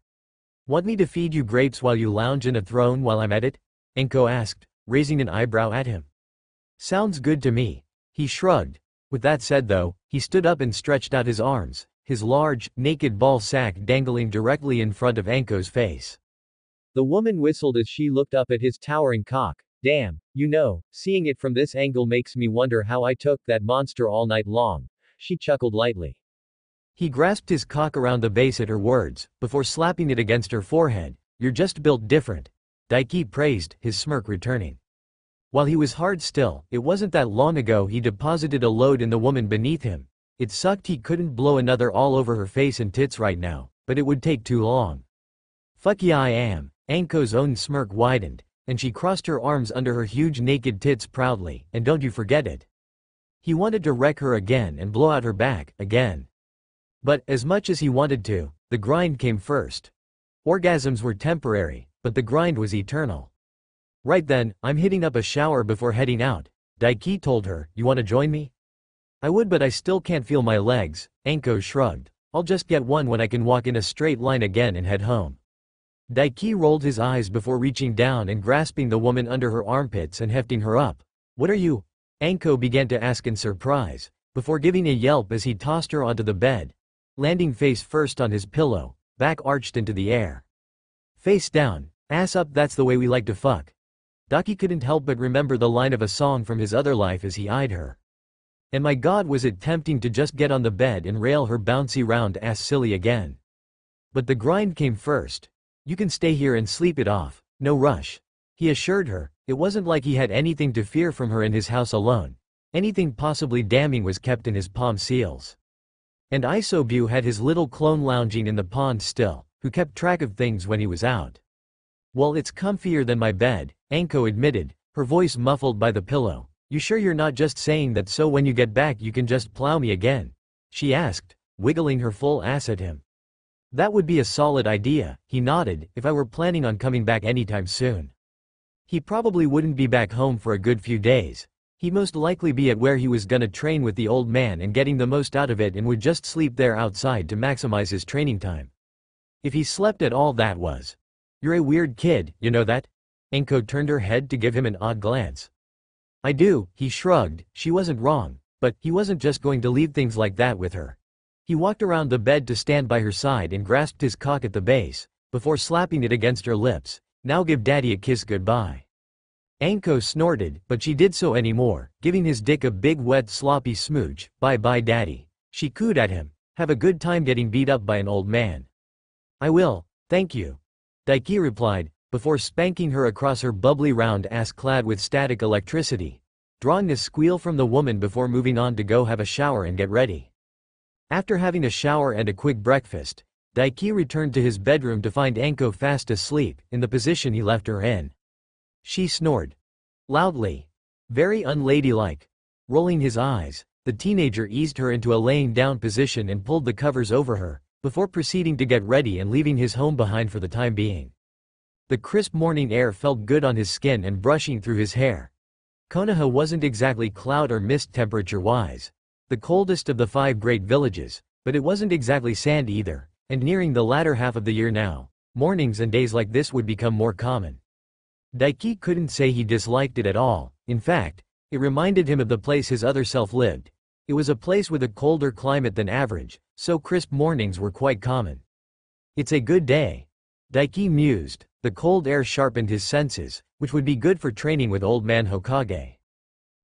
Want me to feed you grapes while you lounge in a throne while I'm at it? Anko asked, raising an eyebrow at him. Sounds good to me. He shrugged. With that said though, he stood up and stretched out his arms, his large, naked ball sack dangling directly in front of Anko's face. The woman whistled as she looked up at his towering cock. Damn, you know, seeing it from this angle makes me wonder how I took that monster all night long. She chuckled lightly. He grasped his cock around the base at her words, before slapping it against her forehead. You're just built different. Daiki praised, his smirk returning. While he was hard still, it wasn't that long ago he deposited a load in the woman beneath him. It sucked he couldn't blow another all over her face and tits right now, but it would take too long. Fuck yeah I am. Anko's own smirk widened, and she crossed her arms under her huge naked tits proudly, and don't you forget it. He wanted to wreck her again and blow out her back, again. But, as much as he wanted to, the grind came first. Orgasms were temporary, but the grind was eternal. Right then, I'm hitting up a shower before heading out, Daiki told her. You wanna join me? I would, but I still can't feel my legs. Anko shrugged. I'll just get one when I can walk in a straight line again and head home. Daiki rolled his eyes before reaching down and grasping the woman under her armpits and hefting her up. What are you? Anko began to ask in surprise, before giving a yelp as he tossed her onto the bed, landing face first on his pillow, back arched into the air. Face down, ass up, that's the way we like to fuck. Daiki couldn't help but remember the line of a song from his other life as he eyed her. And my god, was it tempting to just get on the bed and rail her bouncy round ass silly again. But the grind came first. You can stay here and sleep it off, no rush. He assured her. It wasn't like he had anything to fear from her in his house alone. Anything possibly damning was kept in his palm seals. And Isobu had his little clone lounging in the pond still, who kept track of things when he was out. Well, it's comfier than my bed, Anko admitted, her voice muffled by the pillow. You sure you're not just saying that so when you get back you can just plow me again? She asked, wiggling her full ass at him. That would be a solid idea, he nodded, if I were planning on coming back anytime soon. He probably wouldn't be back home for a good few days. He'd most likely be at where he was gonna train with the old man and getting the most out of it, and would just sleep there outside to maximize his training time. If he slept at all, that was. You're a weird kid, you know that? Anko turned her head to give him an odd glance. I do, he shrugged. She wasn't wrong, but he wasn't just going to leave things like that with her. He walked around the bed to stand by her side and grasped his cock at the base, before slapping it against her lips. Now give daddy a kiss goodbye. Anko snorted, but she did so anymore, giving his dick a big wet sloppy smooch. Bye-bye daddy. She cooed at him. Have a good time getting beat up by an old man. I will, thank you. Daiki replied, before spanking her across her bubbly round ass clad with static electricity, drawing a squeal from the woman before moving on to go have a shower and get ready. After having a shower and a quick breakfast, Daiki returned to his bedroom to find Anko fast asleep, in the position he left her in. She snored. Loudly. Very unladylike. Rolling his eyes, the teenager eased her into a laying down position and pulled the covers over her, before proceeding to get ready and leaving his home behind for the time being. The crisp morning air felt good on his skin and brushing through his hair. Konoha wasn't exactly cloud or mist temperature-wise, the coldest of the 5 great villages, but it wasn't exactly sand either, and nearing the latter half of the year now, mornings and days like this would become more common. Daiki couldn't say he disliked it at all. In fact, it reminded him of the place his other self lived. It was a place with a colder climate than average, so crisp mornings were quite common. It's a good day. Daiki mused. The cold air sharpened his senses, which would be good for training with old man Hokage.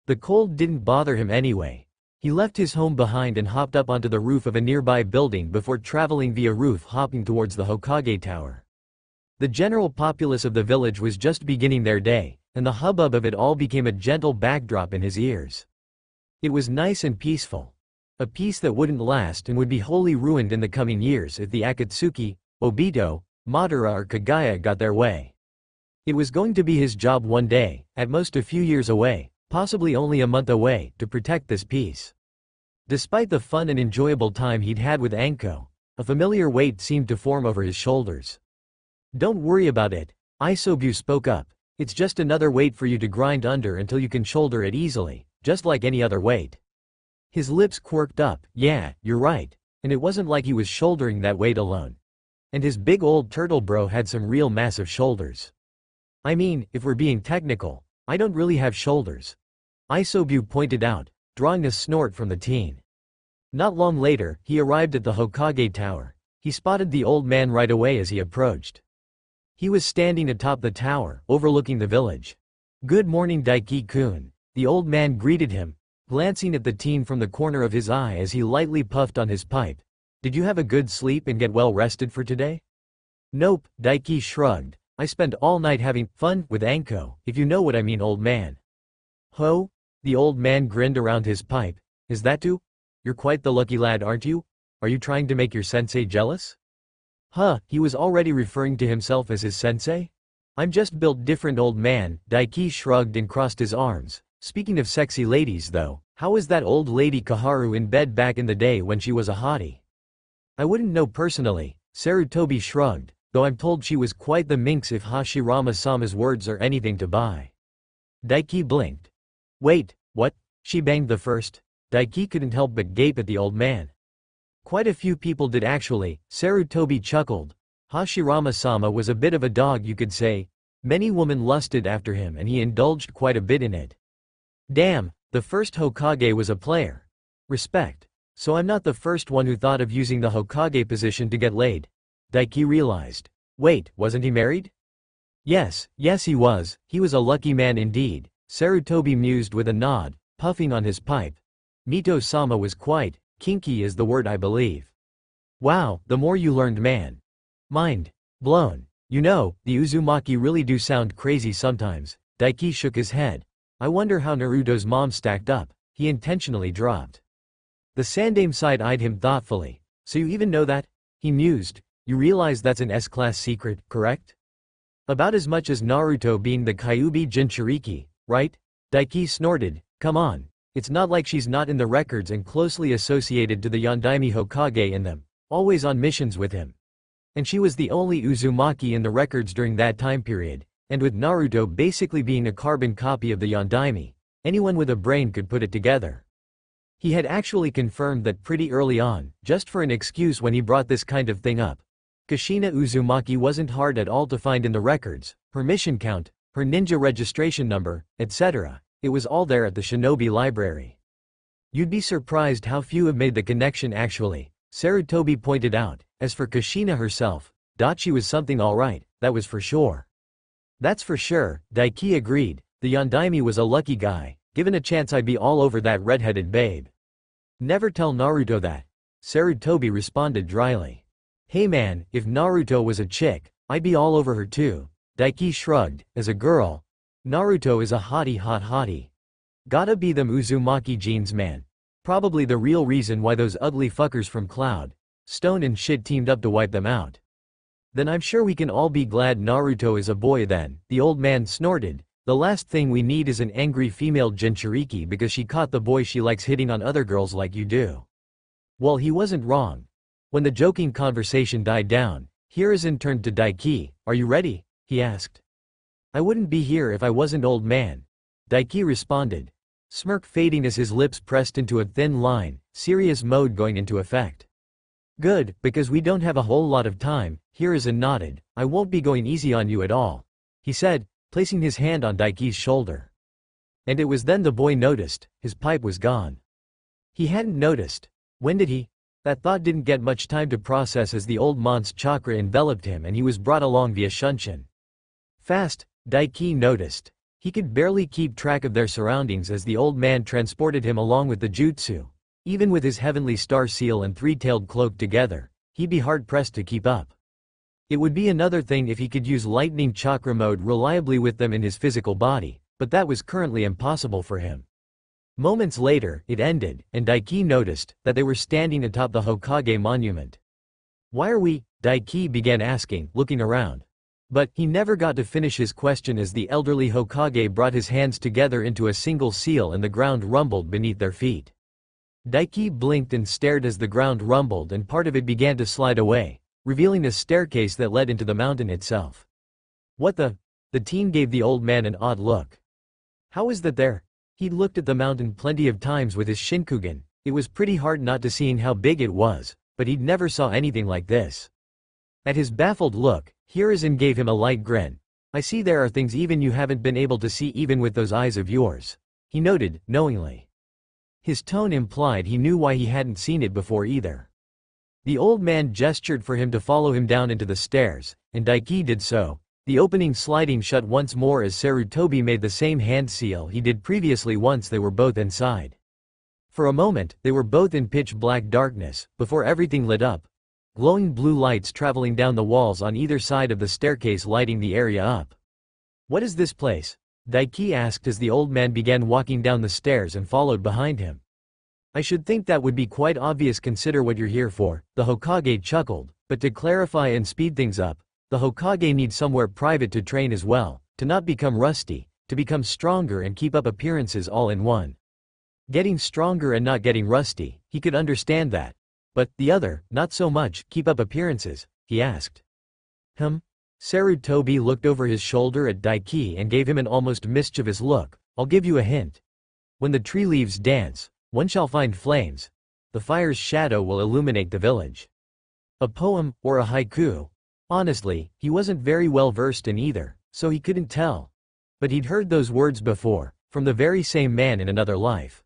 The cold didn't bother him anyway. He left his home behind and hopped up onto the roof of a nearby building before traveling via roof hopping towards the Hokage Tower. The general populace of the village was just beginning their day, and the hubbub of it all became a gentle backdrop in his ears. It was nice and peaceful. A peace that wouldn't last and would be wholly ruined in the coming years if the Akatsuki, Obito, Madara or Kagaya got their way. It was going to be his job one day, at most a few years away, possibly only a month away, to protect this peace. Despite the fun and enjoyable time he'd had with Anko, a familiar weight seemed to form over his shoulders. "Don't worry about it," Isobu spoke up. "It's just another weight for you to grind under until you can shoulder it easily, just like any other weight." His lips quirked up. "Yeah, you're right. And it wasn't like he was shouldering that weight alone. And his big old turtle bro had some real massive shoulders. I mean, if we're being technical, I don't really have shoulders," Isobu pointed out, drawing a snort from the teen. Not long later, he arrived at the Hokage Tower. He spotted the old man right away as he approached. He was standing atop the tower, overlooking the village. "Good morning, Daiki-kun," the old man greeted him, glancing at the teen from the corner of his eye as he lightly puffed on his pipe. "Did you have a good sleep and get well rested for today?" "Nope," Daiki shrugged. "I spent all night having fun with Anko, if you know what I mean, old man." "Ho?" The old man grinned around his pipe. "Is that too? You're quite the lucky lad, aren't you? Are you trying to make your sensei jealous?" Huh, he was already referring to himself as his sensei? "I'm just built different, old man," Daiki shrugged and crossed his arms. "Speaking of sexy ladies though, how was that old lady Kaharu in bed back in the day when she was a hottie?" "I wouldn't know personally," Sarutobi shrugged, "though I'm told she was quite the minx if Hashirama-sama's words are anything to buy." Daiki blinked. "Wait, what? She banged the first?" Daiki couldn't help but gape at the old man. "Quite a few people did actually," Sarutobi chuckled. "Hashirama-sama was a bit of a dog, you could say. Many women lusted after him and he indulged quite a bit in it." "Damn, the first Hokage was a player. Respect. So I'm not the first one who thought of using the Hokage position to get laid." Daiki realized. "Wait, wasn't he married?" Yes, he was. He was a lucky man indeed," Sarutobi mused with a nod, puffing on his pipe. "Mito-sama was quite kinky is the word, I believe." "Wow, the more you learned, man. Mind blown. You know, the Uzumaki really do sound crazy sometimes." Daiki shook his head. "I wonder how Naruto's mom stacked up." He intentionally dropped. The Sandame side-eyed him thoughtfully. "So you even know that?" he mused. "You realize that's an S-class secret, correct? About as much as Naruto being the Kyuubi Jinchuriki, right?" Daiki snorted. "Come on. It's not like she's not in the records and closely associated to the Yondaime Hokage in them, always on missions with him. And she was the only Uzumaki in the records during that time period, and with Naruto basically being a carbon copy of the Yondaime, anyone with a brain could put it together." He had actually confirmed that pretty early on, just for an excuse when he brought this kind of thing up. Kushina Uzumaki wasn't hard at all to find in the records, her mission count, her ninja registration number, etc. It was all there at the Shinobi library. "You'd be surprised how few have made the connection actually," Sarutobi pointed out. "As for Kushina herself, she was something alright, that was for sure." "That's for sure," Daiki agreed. "The Yondaime was a lucky guy. Given a chance I'd be all over that red-headed babe." "Never tell Naruto that," Sarutobi responded dryly. "Hey man, if Naruto was a chick, I'd be all over her too." Daiki shrugged. "As a girl, Naruto is a hottie. Gotta be them Uzumaki genes, man. Probably the real reason why those ugly fuckers from Cloud, Stone and shit teamed up to wipe them out." "Then I'm sure we can all be glad Naruto is a boy then," the old man snorted. "The last thing we need is an angry female Jinchuriki because she caught the boy she likes hitting on other girls like you do." Well, he wasn't wrong. When the joking conversation died down, Hiruzen turned to Daiki. "Are you ready?" he asked. "I wouldn't be here if I wasn't, old man," Daiki responded, smirk fading as his lips pressed into a thin line, serious mode going into effect. "Good, because we don't have a whole lot of time," Hiruzen nodded. "I won't be going easy on you at all," he said, placing his hand on Daiki's shoulder. And it was then the boy noticed, his pipe was gone. He hadn't noticed. When did he? That thought didn't get much time to process as the old man's chakra enveloped him and he was brought along via Shunshin. Fast, Daiki noticed. He could barely keep track of their surroundings as the old man transported him along with the jutsu. Even with his heavenly star seal and three-tailed cloak together, he'd be hard-pressed to keep up. It would be another thing if he could use lightning chakra mode reliably with them in his physical body, but that was currently impossible for him. Moments later, it ended, and Daiki noticed that they were standing atop the Hokage monument. "Why are we?" Daiki began asking, looking around. But he never got to finish his question as the elderly Hokage brought his hands together into a single seal and the ground rumbled beneath their feet. Daiki blinked and stared as the ground rumbled and part of it began to slide away, revealing a staircase that led into the mountain itself. "What the?" The teen gave the old man an odd look. "How is that there?" He'd looked at the mountain plenty of times with his Shinkugan. It was pretty hard not to see how big it was, but he'd never saw anything like this. At his baffled look, Hiruzen gave him a light grin. "I see there are things even you haven't been able to see even with those eyes of yours," he noted, knowingly. His tone implied he knew why he hadn't seen it before either. The old man gestured for him to follow him down into the stairs, and Daiki did so, the opening sliding shut once more as Sarutobi made the same hand seal he did previously once they were both inside. For a moment, they were both in pitch-black darkness, before everything lit up. Glowing blue lights traveling down the walls on either side of the staircase lighting the area up. "What is this place?" Daiki asked as the old man began walking down the stairs and followed behind him. "I should think that would be quite obvious, consider what you're here for," the Hokage chuckled, "but to clarify and speed things up, the Hokage needs somewhere private to train as well, to not become rusty, to become stronger and keep up appearances all in one." Getting stronger and not getting rusty, he could understand that. But the other, not so much, keep up appearances, he asked. Sarutobi looked over his shoulder at Daiki and gave him an almost mischievous look. "I'll give you a hint. When the tree leaves dance, one shall find flames. The fire's shadow will illuminate the village." A poem, or a haiku? Honestly, he wasn't very well versed in either, so he couldn't tell. But he'd heard those words before, from the very same man in another life.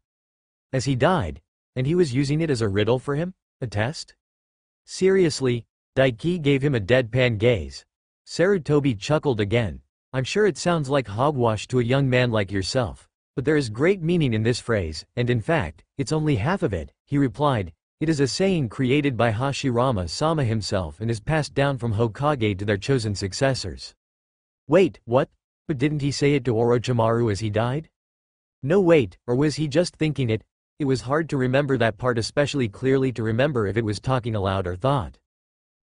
As he died, and he was using it as a riddle for him? A test? Seriously? Daiki gave him a deadpan gaze. Sarutobi chuckled again. "I'm sure it sounds like hogwash to a young man like yourself. But there is great meaning in this phrase, and in fact, it's only half of it," he replied. "It is a saying created by Hashirama-sama himself and is passed down from Hokage to their chosen successors." "Wait, what? But didn't he say it to Orochimaru as he died?" "No, wait, or was he just thinking it?" It was hard to remember that part, especially clearly to remember if it was talking aloud or thought.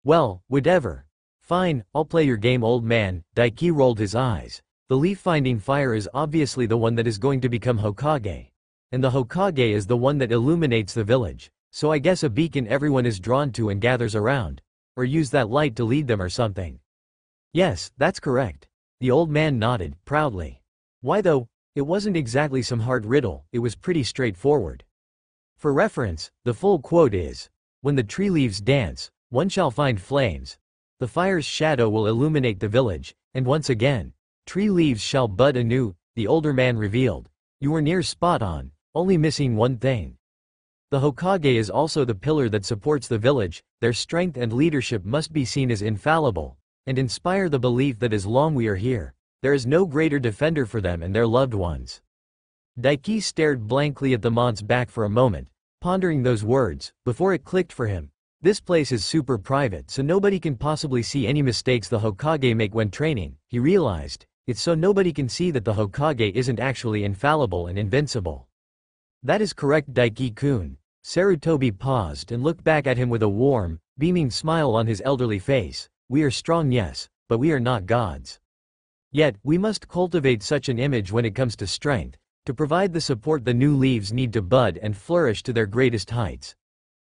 "Well, whatever. Fine, I'll play your game, old man." Daiki rolled his eyes. The leaf-finding fire is obviously the one that is going to become Hokage. And the Hokage is the one that illuminates the village, so I guess a beacon everyone is drawn to and gathers around. Or use that light to lead them or something. "Yes, that's correct." The old man nodded, proudly. "Why though? It wasn't exactly some hard riddle, it was pretty straightforward. For reference, the full quote is, 'When the tree leaves dance, one shall find flames. The fire's shadow will illuminate the village, and once again, tree leaves shall bud anew,'" the older man revealed. "You were near spot on, only missing one thing. The Hokage is also the pillar that supports the village. Their strength and leadership must be seen as infallible, and inspire the belief that as long we are here, there is no greater defender for them and their loved ones." Daiki stared blankly at the mont's back for a moment, pondering those words, before it clicked for him. This place is super private, so nobody can possibly see any mistakes the Hokage make when training, he realized. It's so nobody can see that the Hokage isn't actually infallible and invincible. "That is correct, Daiki-kun." Sarutobi paused and looked back at him with a warm, beaming smile on his elderly face. "We are strong, yes, but we are not gods. Yet, we must cultivate such an image when it comes to strength, to provide the support the new leaves need to bud and flourish to their greatest heights.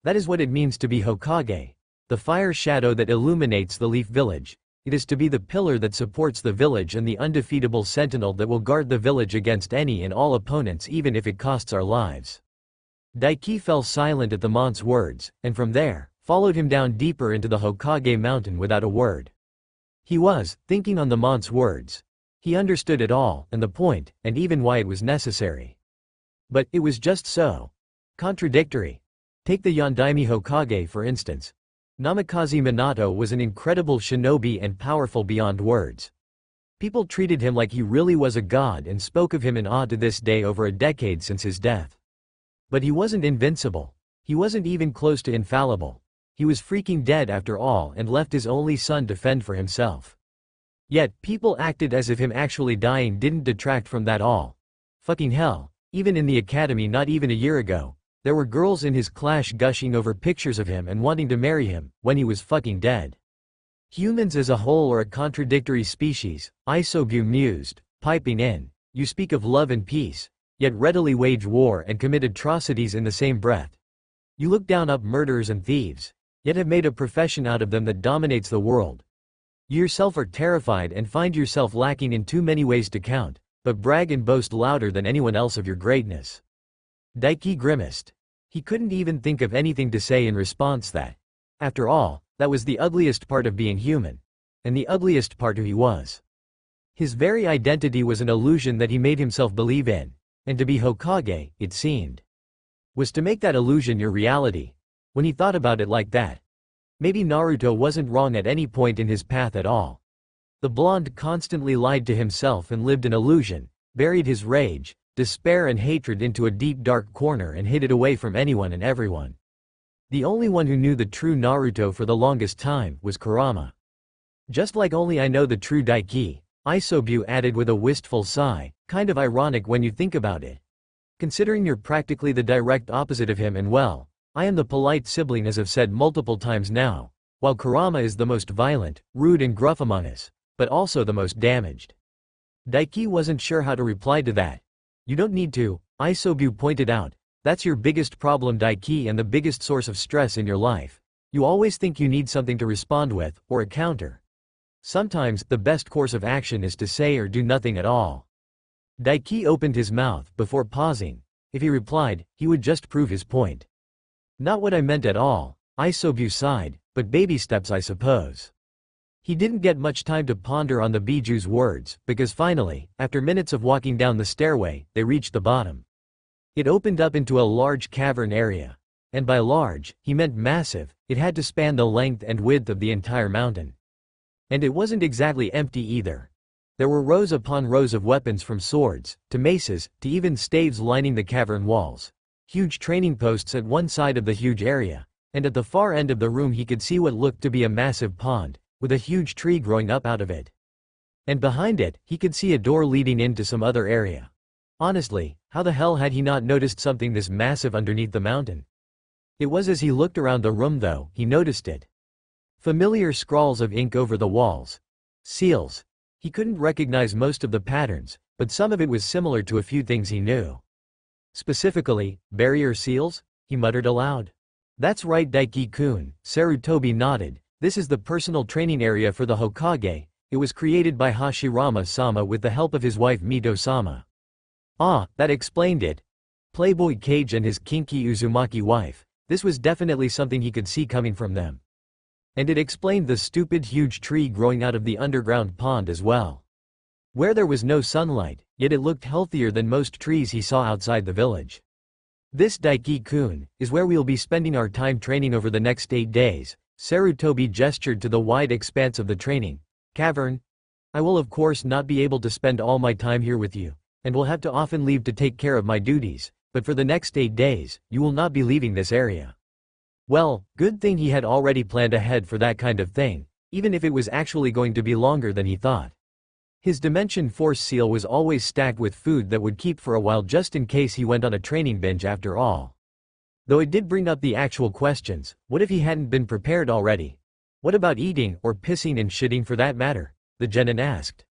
That is what it means to be Hokage. The fire shadow that illuminates the leaf village. It is to be the pillar that supports the village and the undefeatable sentinel that will guard the village against any and all opponents even if it costs our lives." Daiki fell silent at the mont's words, and from there, followed him down deeper into the Hokage mountain without a word. He was thinking on the mont's words. He understood it all, and the point, and even why it was necessary. But it was just so contradictory. Take the Yondaime Hokage for instance. Namikaze Minato was an incredible shinobi and powerful beyond words. People treated him like he really was a god and spoke of him in awe to this day over a decade since his death. But he wasn't invincible. He wasn't even close to infallible. He was freaking dead after all and left his only son to fend for himself. Yet, people acted as if him actually dying didn't detract from that all. Fucking hell, even in the academy not even a year ago, there were girls in his class gushing over pictures of him and wanting to marry him, when he was fucking dead. Humans as a whole are a contradictory species, Isobu mused, piping in. You speak of love and peace, yet readily wage war and commit atrocities in the same breath. You look down up murderers and thieves, yet have made a profession out of them that dominates the world. You yourself are terrified and find yourself lacking in too many ways to count, but brag and boast louder than anyone else of your greatness. Daiki grimaced. He couldn't even think of anything to say in response that. After all, that was the ugliest part of being human. And the ugliest part who he was. His very identity was an illusion that he made himself believe in. And to be Hokage, it seemed, was to make that illusion your reality. When he thought about it like that, maybe Naruto wasn't wrong at any point in his path at all. The blonde constantly lied to himself and lived in illusion, buried his rage, despair and hatred into a deep dark corner and hid it away from anyone and everyone. The only one who knew the true Naruto for the longest time was Kurama. Just like only I know the true Daiki, Isobu added with a wistful sigh, kind of ironic when you think about it. Considering you're practically the direct opposite of him and well, I am the polite sibling as I've said multiple times now, while Kurama is the most violent, rude and gruff among us, but also the most damaged. Daiki wasn't sure how to reply to that. You don't need to, Isobu pointed out. That's your biggest problem, Daiki, and the biggest source of stress in your life. You always think you need something to respond with, or a counter. Sometimes, the best course of action is to say or do nothing at all. Daiki opened his mouth before pausing. If he replied, he would just prove his point. Not what I meant at all, Isobu sighed, but baby steps I suppose. He didn't get much time to ponder on the Biju's words, because finally, after minutes of walking down the stairway, they reached the bottom. It opened up into a large cavern area. And by large, he meant massive. It had to span the length and width of the entire mountain. And it wasn't exactly empty either. There were rows upon rows of weapons from swords, to maces, to even staves lining the cavern walls. Huge training posts at one side of the huge area, and at the far end of the room he could see what looked to be a massive pond, with a huge tree growing up out of it. And behind it, he could see a door leading into some other area. Honestly, how the hell had he not noticed something this massive underneath the mountain? It was as he looked around the room though, he noticed it. Familiar scrawls of ink over the walls. Seals. He couldn't recognize most of the patterns, but some of it was similar to a few things he knew. Specifically, barrier seals? He muttered aloud. That's right, Daiki-kun, Sarutobi nodded. This is the personal training area for the Hokage. It was created by Hashirama-sama with the help of his wife Mito-sama. Ah, that explained it. Playboy Cage and his kinky Uzumaki wife. This was definitely something he could see coming from them. And it explained the stupid huge tree growing out of the underground pond as well. Where there was no sunlight, yet it looked healthier than most trees he saw outside the village. This Daiki-kun, is where we'll be spending our time training over the next 8 days. Sarutobi gestured to the wide expanse of the training cavern. I will of course not be able to spend all my time here with you, and will have to often leave to take care of my duties, but for the next 8 days, you will not be leaving this area. Well, good thing he had already planned ahead for that kind of thing, even if it was actually going to be longer than he thought. His Dimension Force seal was always stacked with food that would keep for a while just in case he went on a training binge after all. Though it did bring up the actual questions, what if he hadn't been prepared already? What about eating, or pissing and shitting for that matter? The genin asked.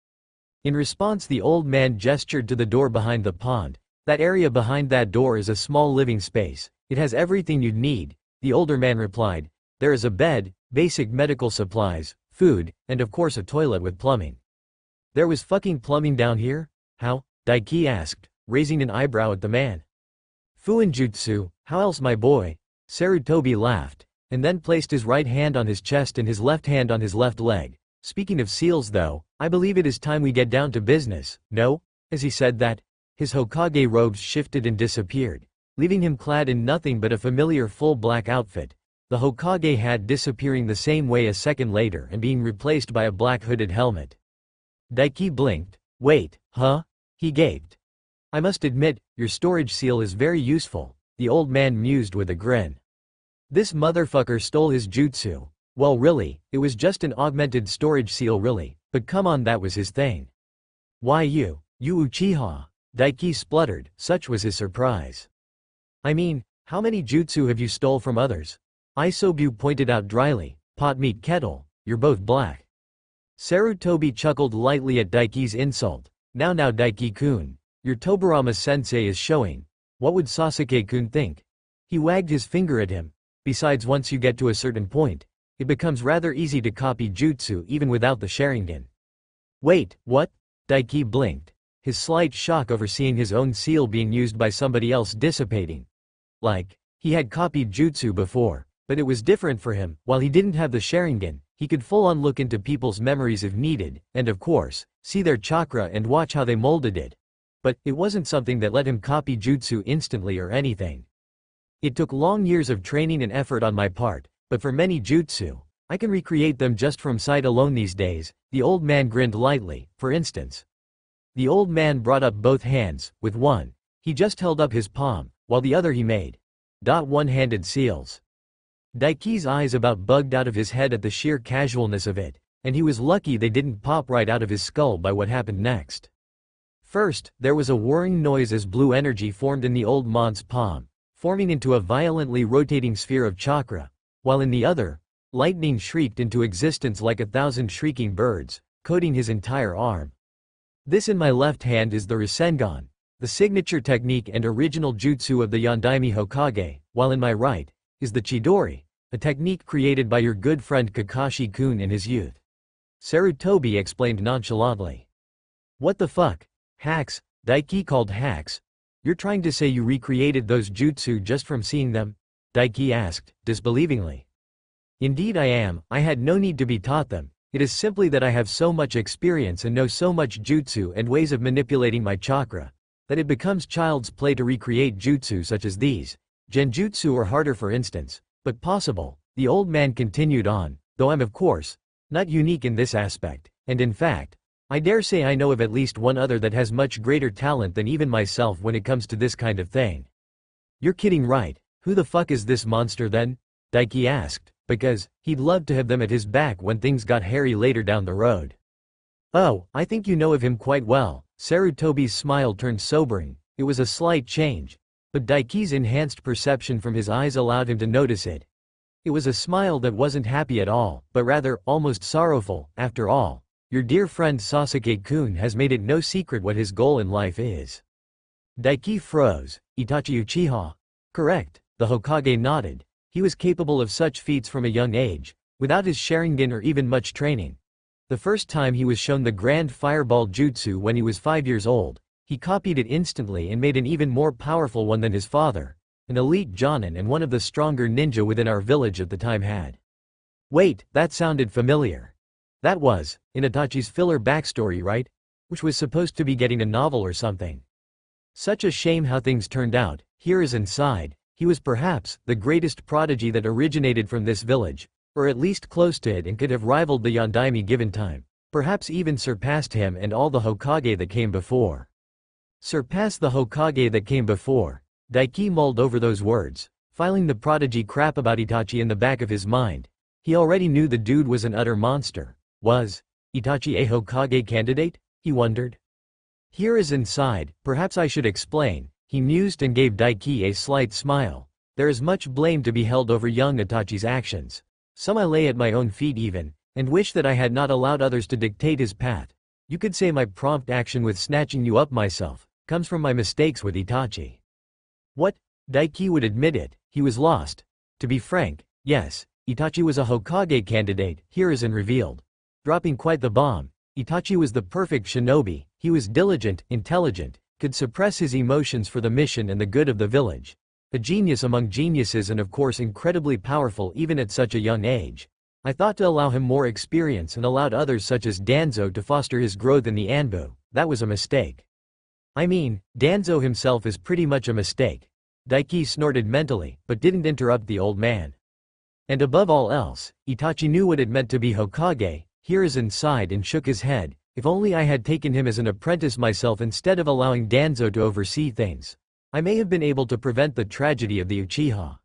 In response the old man gestured to the door behind the pond. That area behind that door is a small living space. It has everything you'd need, the older man replied. There is a bed, basic medical supplies, food, and of course a toilet with plumbing. There was fucking plumbing down here? How? Daiki asked, raising an eyebrow at the man. Fuinjutsu, how else my boy? Sarutobi laughed, and then placed his right hand on his chest and his left hand on his left leg. Speaking of seals though, I believe it is time we get down to business, no? As he said that, his Hokage robes shifted and disappeared, leaving him clad in nothing but a familiar full black outfit, the Hokage hat disappearing the same way a second later and being replaced by a black hooded helmet. Daiki blinked. Wait, huh? He gaped. I must admit, your storage seal is very useful, the old man mused with a grin. This motherfucker stole his jutsu. Well really, it was just an augmented storage seal really, but come on, that was his thing. Why you Uchiha? Daiki spluttered, such was his surprise. I mean, how many jutsu have you stole from others? Isobu pointed out dryly, pot meat kettle, you're both black. Sarutobi chuckled lightly at Daiki's insult. Now Daiki-kun, your Tobirama-sensei is showing. What would Sasuke-kun think? He wagged his finger at him. Besides, once you get to a certain point, it becomes rather easy to copy jutsu even without the Sharingan. Wait, what? Daiki blinked, his slight shock over seeing his own seal being used by somebody else dissipating. Like, he had copied jutsu before, but it was different for him. While he didn't have the Sharingan, he could full-on look into people's memories if needed, and of course, see their chakra and watch how they molded it. But it wasn't something that let him copy jutsu instantly or anything. It took long years of training and effort on my part, but for many jutsu, I can recreate them just from sight alone these days. The old man grinned lightly. For instance, the old man brought up both hands. With one, he just held up his palm, while the other he made one-handed seals. Daiki's eyes about bugged out of his head at the sheer casualness of it, and he was lucky they didn't pop right out of his skull by what happened next. First, there was a whirring noise as blue energy formed in the old man's palm, forming into a violently rotating sphere of chakra, while in the other, lightning shrieked into existence like 1,000 shrieking birds, coating his entire arm. This in my left hand is the Rasengan, the signature technique and original jutsu of the Yondaime Hokage, while in my right is the Chidori, a technique created by your good friend Kakashi-kun in his youth. Sarutobi explained nonchalantly. What the fuck? Hacks? Daiki called hacks. You're trying to say you recreated those jutsu just from seeing them? Daiki asked, disbelievingly. Indeed I am. I had no need to be taught them. It is simply that I have so much experience and know so much jutsu and ways of manipulating my chakra, that it becomes child's play to recreate jutsu such as these. Genjutsu or harder for instance, but possible, the old man continued on, though I'm of course, not unique in this aspect, and in fact, I dare say I know of at least one other that has much greater talent than even myself when it comes to this kind of thing. You're kidding, right? Who the fuck is this monster then? Daiki asked, because he'd love to have them at his back when things got hairy later down the road. Oh, I think you know of him quite well. Sarutobi's smile turned sobering. It was a slight change, but Daiki's enhanced perception from his eyes allowed him to notice it. It was a smile that wasn't happy at all, but rather, almost sorrowful. After all, your dear friend Sasuke-kun has made it no secret what his goal in life is. Daiki froze. Itachi Uchiha. Correct, the Hokage nodded. He was capable of such feats from a young age, without his Sharingan or even much training. The first time he was shown the Grand Fireball Jutsu when he was 5 years old, he copied it instantly and made an even more powerful one than his father, an elite Jonin and one of the stronger ninja within our village at the time had. Wait, that sounded familiar. That was, in Itachi's filler backstory, right? Which was supposed to be getting a novel or something. Such a shame how things turned out. Here is inside, he was perhaps the greatest prodigy that originated from this village, or at least close to it, and could have rivaled the Yondaime given time. Perhaps even surpassed him and all the Hokage that came before. Surpass the Hokage that came before. Daiki mulled over those words, filing the prodigy crap about Itachi in the back of his mind. He already knew the dude was an utter monster. Was Itachi a Hokage candidate? He wondered. Here is inside, perhaps I should explain, he mused and gave Daiki a slight smile. There is much blame to be held over young Itachi's actions. Some I lay at my own feet even, and wish that I had not allowed others to dictate his path. You could say my prompt action with snatching you up myself comes from my mistakes with Itachi. What? Daiki would admit it, he was lost. To be frank, yes, Itachi was a Hokage candidate, here is and revealed. Dropping quite the bomb, Itachi was the perfect shinobi. He was diligent, intelligent, could suppress his emotions for the mission and the good of the village. A genius among geniuses and of course incredibly powerful even at such a young age. I thought to allow him more experience and allowed others such as Danzo to foster his growth in the Anbu. That was a mistake. I mean, Danzo himself is pretty much a mistake. Daiki snorted mentally, but didn't interrupt the old man. And above all else, Itachi knew what it meant to be Hokage. Here is inside and shook his head. If only I had taken him as an apprentice myself instead of allowing Danzo to oversee things. I may have been able to prevent the tragedy of the Uchiha.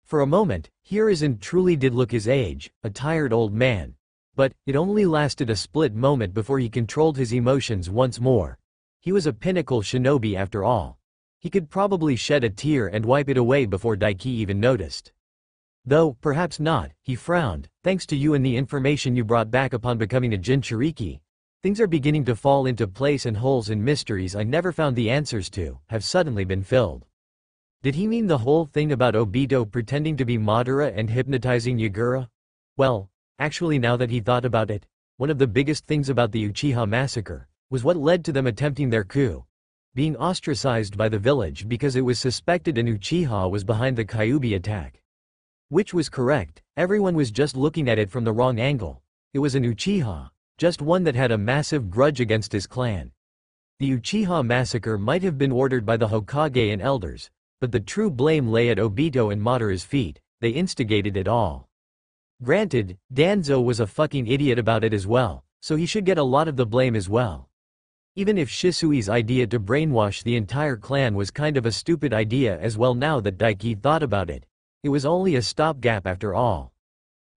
For a moment, Hiruzen truly did look his age, a tired old man. But, it only lasted a split moment before he controlled his emotions once more. He was a pinnacle shinobi after all. He could probably shed a tear and wipe it away before Daiki even noticed. Though, perhaps not, he frowned. Thanks to you and the information you brought back upon becoming a Jinchuriki, things are beginning to fall into place and holes and mysteries I never found the answers to have suddenly been filled. Did he mean the whole thing about Obito pretending to be Madara and hypnotizing Yagura? Well, actually now that he thought about it, one of the biggest things about the Uchiha massacre was what led to them attempting their coup. Being ostracized by the village because it was suspected an Uchiha was behind the Kyuubi attack. Which was correct, everyone was just looking at it from the wrong angle. It was an Uchiha, just one that had a massive grudge against his clan. The Uchiha massacre might have been ordered by the Hokage and elders, but the true blame lay at Obito and Madara's feet. They instigated it all. Granted, Danzo was a fucking idiot about it as well, so he should get a lot of the blame as well. Even if Shisui's idea to brainwash the entire clan was kind of a stupid idea as well now that Daiki thought about it, it was only a stopgap after all.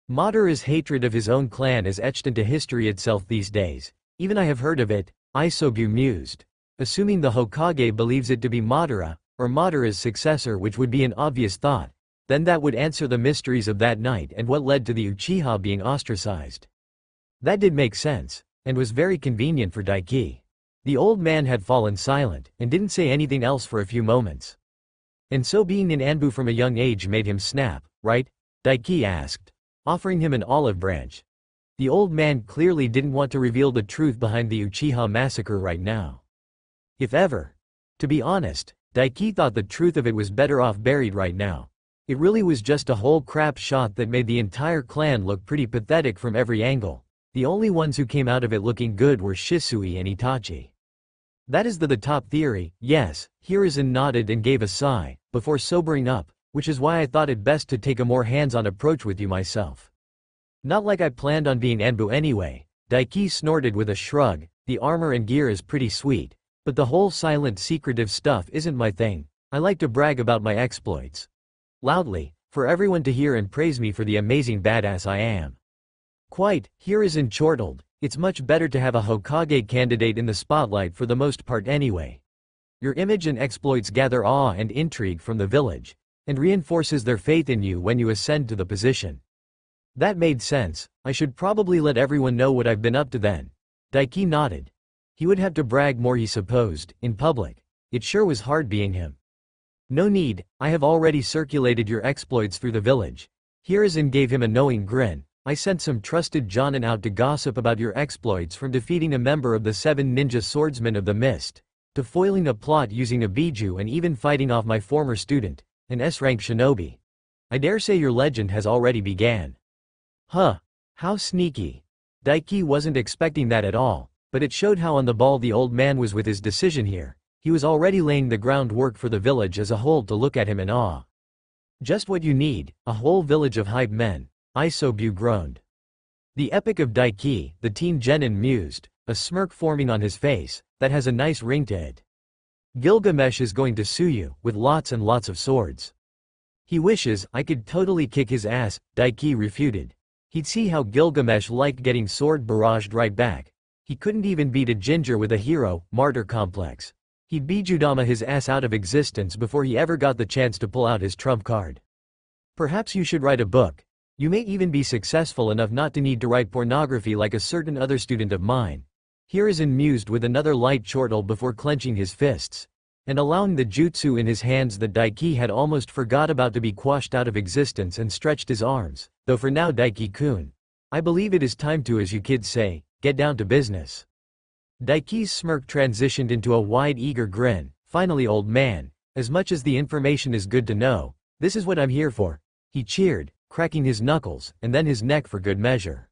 Madara's hatred of his own clan is etched into history itself these days. Even I have heard of it, Isobu mused. Assuming the Hokage believes it to be Madara, or Madara's successor, which would be an obvious thought, then that would answer the mysteries of that night and what led to the Uchiha being ostracized. That did make sense, and was very convenient for Daiki. The old man had fallen silent, and didn't say anything else for a few moments. And so being in Anbu from a young age made him snap, right? Daiki asked, offering him an olive branch. The old man clearly didn't want to reveal the truth behind the Uchiha massacre right now. If ever. To be honest, Daiki thought the truth of it was better off buried right now. It really was just a whole crap shot that made the entire clan look pretty pathetic from every angle. The only ones who came out of it looking good were Shisui and Itachi. That is the top theory, yes. Hiruzen nodded and gave a sigh, before sobering up, which is why I thought it best to take a more hands-on approach with you myself. Not like I planned on being Anbu anyway. Daiki snorted with a shrug. The armor and gear is pretty sweet, but the whole silent secretive stuff isn't my thing. I like to brag about my exploits. Loudly, for everyone to hear and praise me for the amazing badass I am. Quite, Hiruzen chortled. It's much better to have a Hokage candidate in the spotlight for the most part anyway. Your image and exploits gather awe and intrigue from the village, and reinforces their faith in you when you ascend to the position. That made sense. I should probably let everyone know what I've been up to then. Daiki nodded. He would have to brag more, he supposed, in public. It sure was hard being him. No need, I have already circulated your exploits through the village. Hiruzen gave him a knowing grin. I sent some trusted jonin out to gossip about your exploits, from defeating a member of the 7 ninja swordsmen of the mist, to foiling a plot using a biju, and even fighting off my former student, an S-rank shinobi. I dare say your legend has already began. Huh. How sneaky. Daiki wasn't expecting that at all, but it showed how on the ball the old man was with his decision here. He was already laying the groundwork for the village as a whole to look at him in awe. Just what you need, a whole village of hype men. Isobu groaned. The epic of Daiki, the teen genin mused, a smirk forming on his face, that has a nice ring to it. Gilgamesh is going to sue you, with lots and lots of swords. He wishes I could totally kick his ass, Daiki refuted. He'd see how Gilgamesh liked getting sword barraged right back. He couldn't even beat a ginger with a hero, martyr complex. He'd bijudama his ass out of existence before he ever got the chance to pull out his trump card. Perhaps you should write a book. You may even be successful enough not to need to write pornography like a certain other student of mine. Hiruzen mused with another light chortle before clenching his fists, and allowing the jutsu in his hands that Daiki had almost forgot about to be quashed out of existence, and stretched his arms. Though for now, Daiki-kun, I believe it is time to, as you kids say, get down to business. Daiki's smirk transitioned into a wide eager grin. Finally, old man, as much as the information is good to know, this is what I'm here for. He cheered, cracking his knuckles, and then his neck for good measure.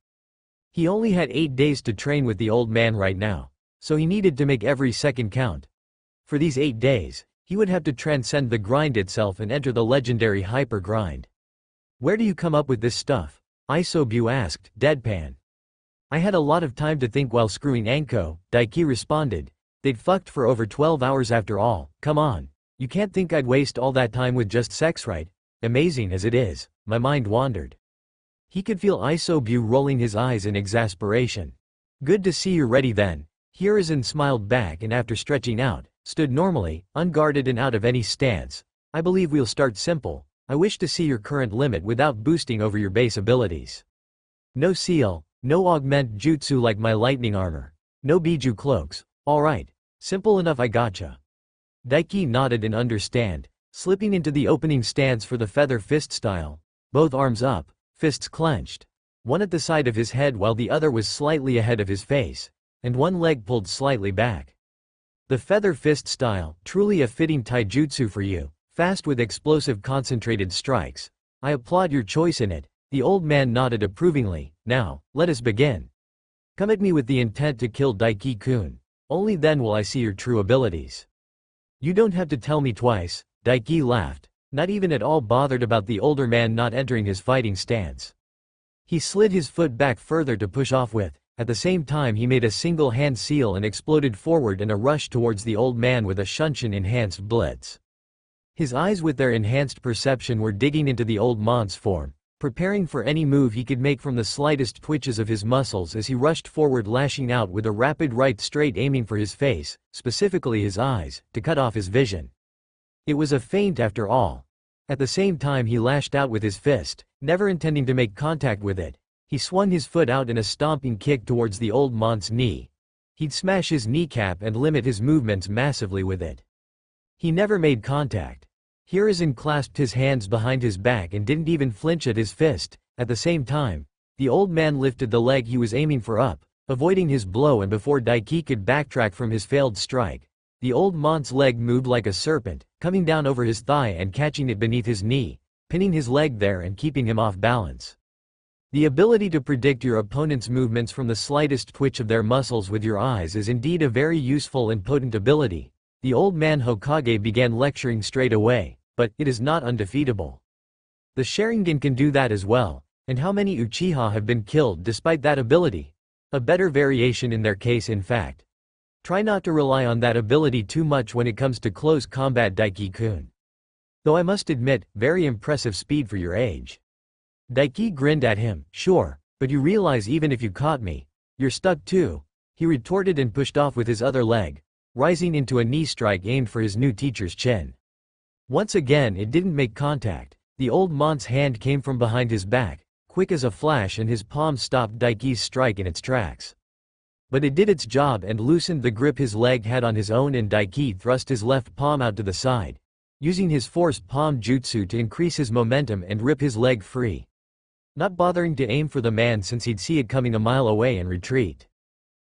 He only had 8 days to train with the old man right now, so he needed to make every second count. For these 8 days, he would have to transcend the grind itself and enter the legendary hyper grind. Where do you come up with this stuff? Isobu asked, deadpan. I had a lot of time to think while screwing Anko, Daiki responded. They'd fucked for over 12 hours after all, come on. You can't think I'd waste all that time with just sex, right? Amazing as it is, my mind wandered. He could feel Isobu rolling his eyes in exasperation. Good to see you're ready then. Hiruzen smiled back and after stretching out, stood normally, unguarded and out of any stance. I believe we'll start simple. I wish to see your current limit without boosting over your base abilities. No seal, no augment jutsu like my lightning armor. No biju cloaks. Alright. Simple enough, I gotcha. Daiki nodded in understand, slipping into the opening stance for the feather fist style. Both arms up, fists clenched. One at the side of his head while the other was slightly ahead of his face, and one leg pulled slightly back. The feather fist style, truly a fitting taijutsu for you, fast with explosive concentrated strikes. I applaud your choice in it. The old man nodded approvingly. Now, let us begin. Come at me with the intent to kill Daiki-kun. Only then will I see your true abilities. You don't have to tell me twice, Daiki laughed, not even at all bothered about the older man not entering his fighting stance. He slid his foot back further to push off with. At the same time he made a single hand seal and exploded forward in a rush towards the old man with a Shunshin enhanced blitz. His eyes with their enhanced perception were digging into the old man's form, preparing for any move he could make from the slightest twitches of his muscles as he rushed forward, lashing out with a rapid right straight, aiming for his face, specifically his eyes, to cut off his vision. It was a feint after all. At the same time he lashed out with his fist, never intending to make contact with it. He swung his foot out in a stomping kick towards the old man's knee. He'd smash his kneecap and limit his movements massively with it. He never made contact. Hiruzen clasped his hands behind his back and didn't even flinch at his fist. At the same time, the old man lifted the leg he was aiming for up, avoiding his blow, and before Daiki could backtrack from his failed strike, the old man's leg moved like a serpent, coming down over his thigh and catching it beneath his knee, pinning his leg there and keeping him off balance. The ability to predict your opponent's movements from the slightest twitch of their muscles with your eyes is indeed a very useful and potent ability. The old man Hokage began lecturing straight away. But it is not undefeatable. The Sharingan can do that as well, and how many Uchiha have been killed despite that ability? A better variation in their case, in fact. Try not to rely on that ability too much when it comes to close combat, Daiki-kun. Though I must admit, very impressive speed for your age. Daiki grinned at him. Sure, but you realize even if you caught me, you're stuck too, he retorted and pushed off with his other leg, rising into a knee strike aimed for his new teacher's chin. Once again it didn't make contact. The old man's hand came from behind his back, quick as a flash, and his palm stopped Daiki's strike in its tracks. But it did its job and loosened the grip his leg had on his own, and Daiki thrust his left palm out to the side, using his force palm jutsu to increase his momentum and rip his leg free. Not bothering to aim for the man since he'd see it coming a mile away and retreat.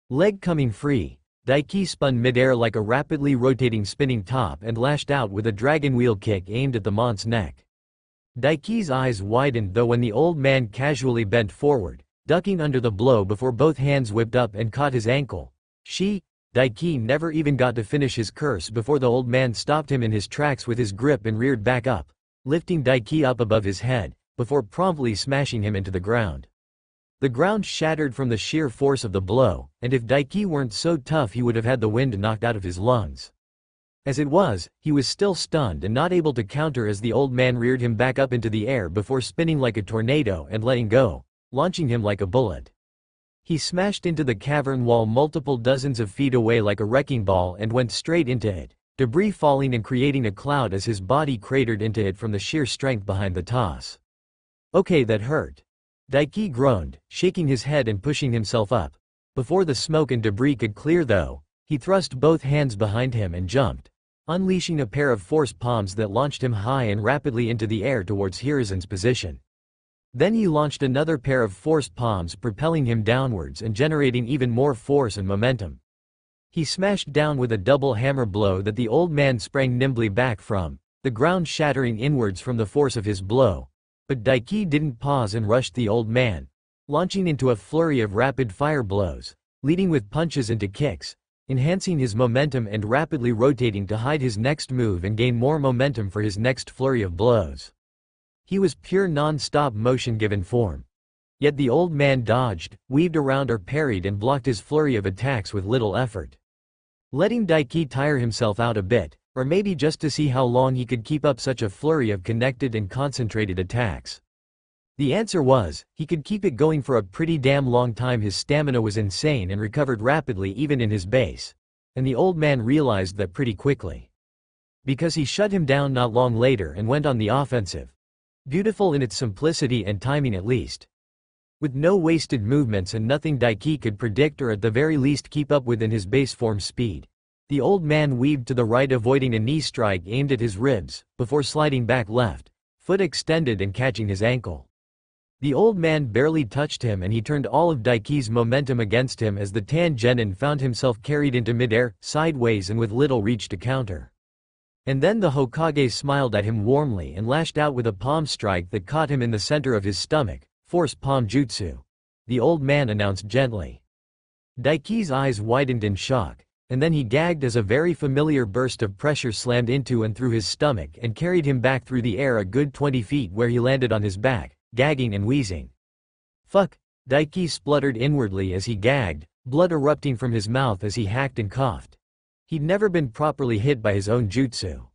Leg coming free, Daiki spun midair like a rapidly rotating spinning top and lashed out with a dragon wheel kick aimed at the man's neck. Daiki's eyes widened though when the old man casually bent forward, ducking under the blow before both hands whipped up and caught his ankle. Daiki never even got to finish his curse before the old man stopped him in his tracks with his grip and reared back up, lifting Daiki up above his head, before promptly smashing him into the ground. The ground shattered from the sheer force of the blow, and if Daiki weren't so tough he would have had the wind knocked out of his lungs. As it was, he was still stunned and not able to counter as the old man reared him back up into the air before spinning like a tornado and letting go, launching him like a bullet. He smashed into the cavern wall multiple dozens of feet away like a wrecking ball and went straight into it, debris falling and creating a cloud as his body cratered into it from the sheer strength behind the toss. Okay, that hurt. Daiki groaned, shaking his head and pushing himself up. Before the smoke and debris could clear though, he thrust both hands behind him and jumped, unleashing a pair of force palms that launched him high and rapidly into the air towards Hiruzen's position. Then he launched another pair of force palms, propelling him downwards and generating even more force and momentum. He smashed down with a double hammer blow that the old man sprang nimbly back from, the ground shattering inwards from the force of his blow. But Daiki didn't pause and rushed the old man, launching into a flurry of rapid-fire blows, leading with punches into kicks, enhancing his momentum and rapidly rotating to hide his next move and gain more momentum for his next flurry of blows. He was pure non-stop motion given form. Yet the old man dodged, weaved around or parried and blocked his flurry of attacks with little effort. Letting Daiki tire himself out a bit, or maybe just to see how long he could keep up such a flurry of connected and concentrated attacks. The answer was, he could keep it going for a pretty damn long time. His stamina was insane and recovered rapidly even in his base. And the old man realized that pretty quickly. Because he shut him down not long later and went on the offensive. Beautiful in its simplicity and timing at least. With no wasted movements and nothing Daiki could predict or at the very least keep up within his base form speed. The old man weaved to the right, avoiding a knee strike aimed at his ribs, before sliding back left, foot extended and catching his ankle. The old man barely touched him and he turned all of Daiki's momentum against him as the Tangenin found himself carried into midair, sideways and with little reach to counter. And then the Hokage smiled at him warmly and lashed out with a palm strike that caught him in the center of his stomach. Force palm jutsu. The old man announced gently. Daiki's eyes widened in shock, and then he gagged as a very familiar burst of pressure slammed into and through his stomach and carried him back through the air a good 20 feet where he landed on his back, gagging and wheezing. Fuck, Daiki spluttered inwardly as he gagged, blood erupting from his mouth as he hacked and coughed. He'd never been properly hit by his own jutsu.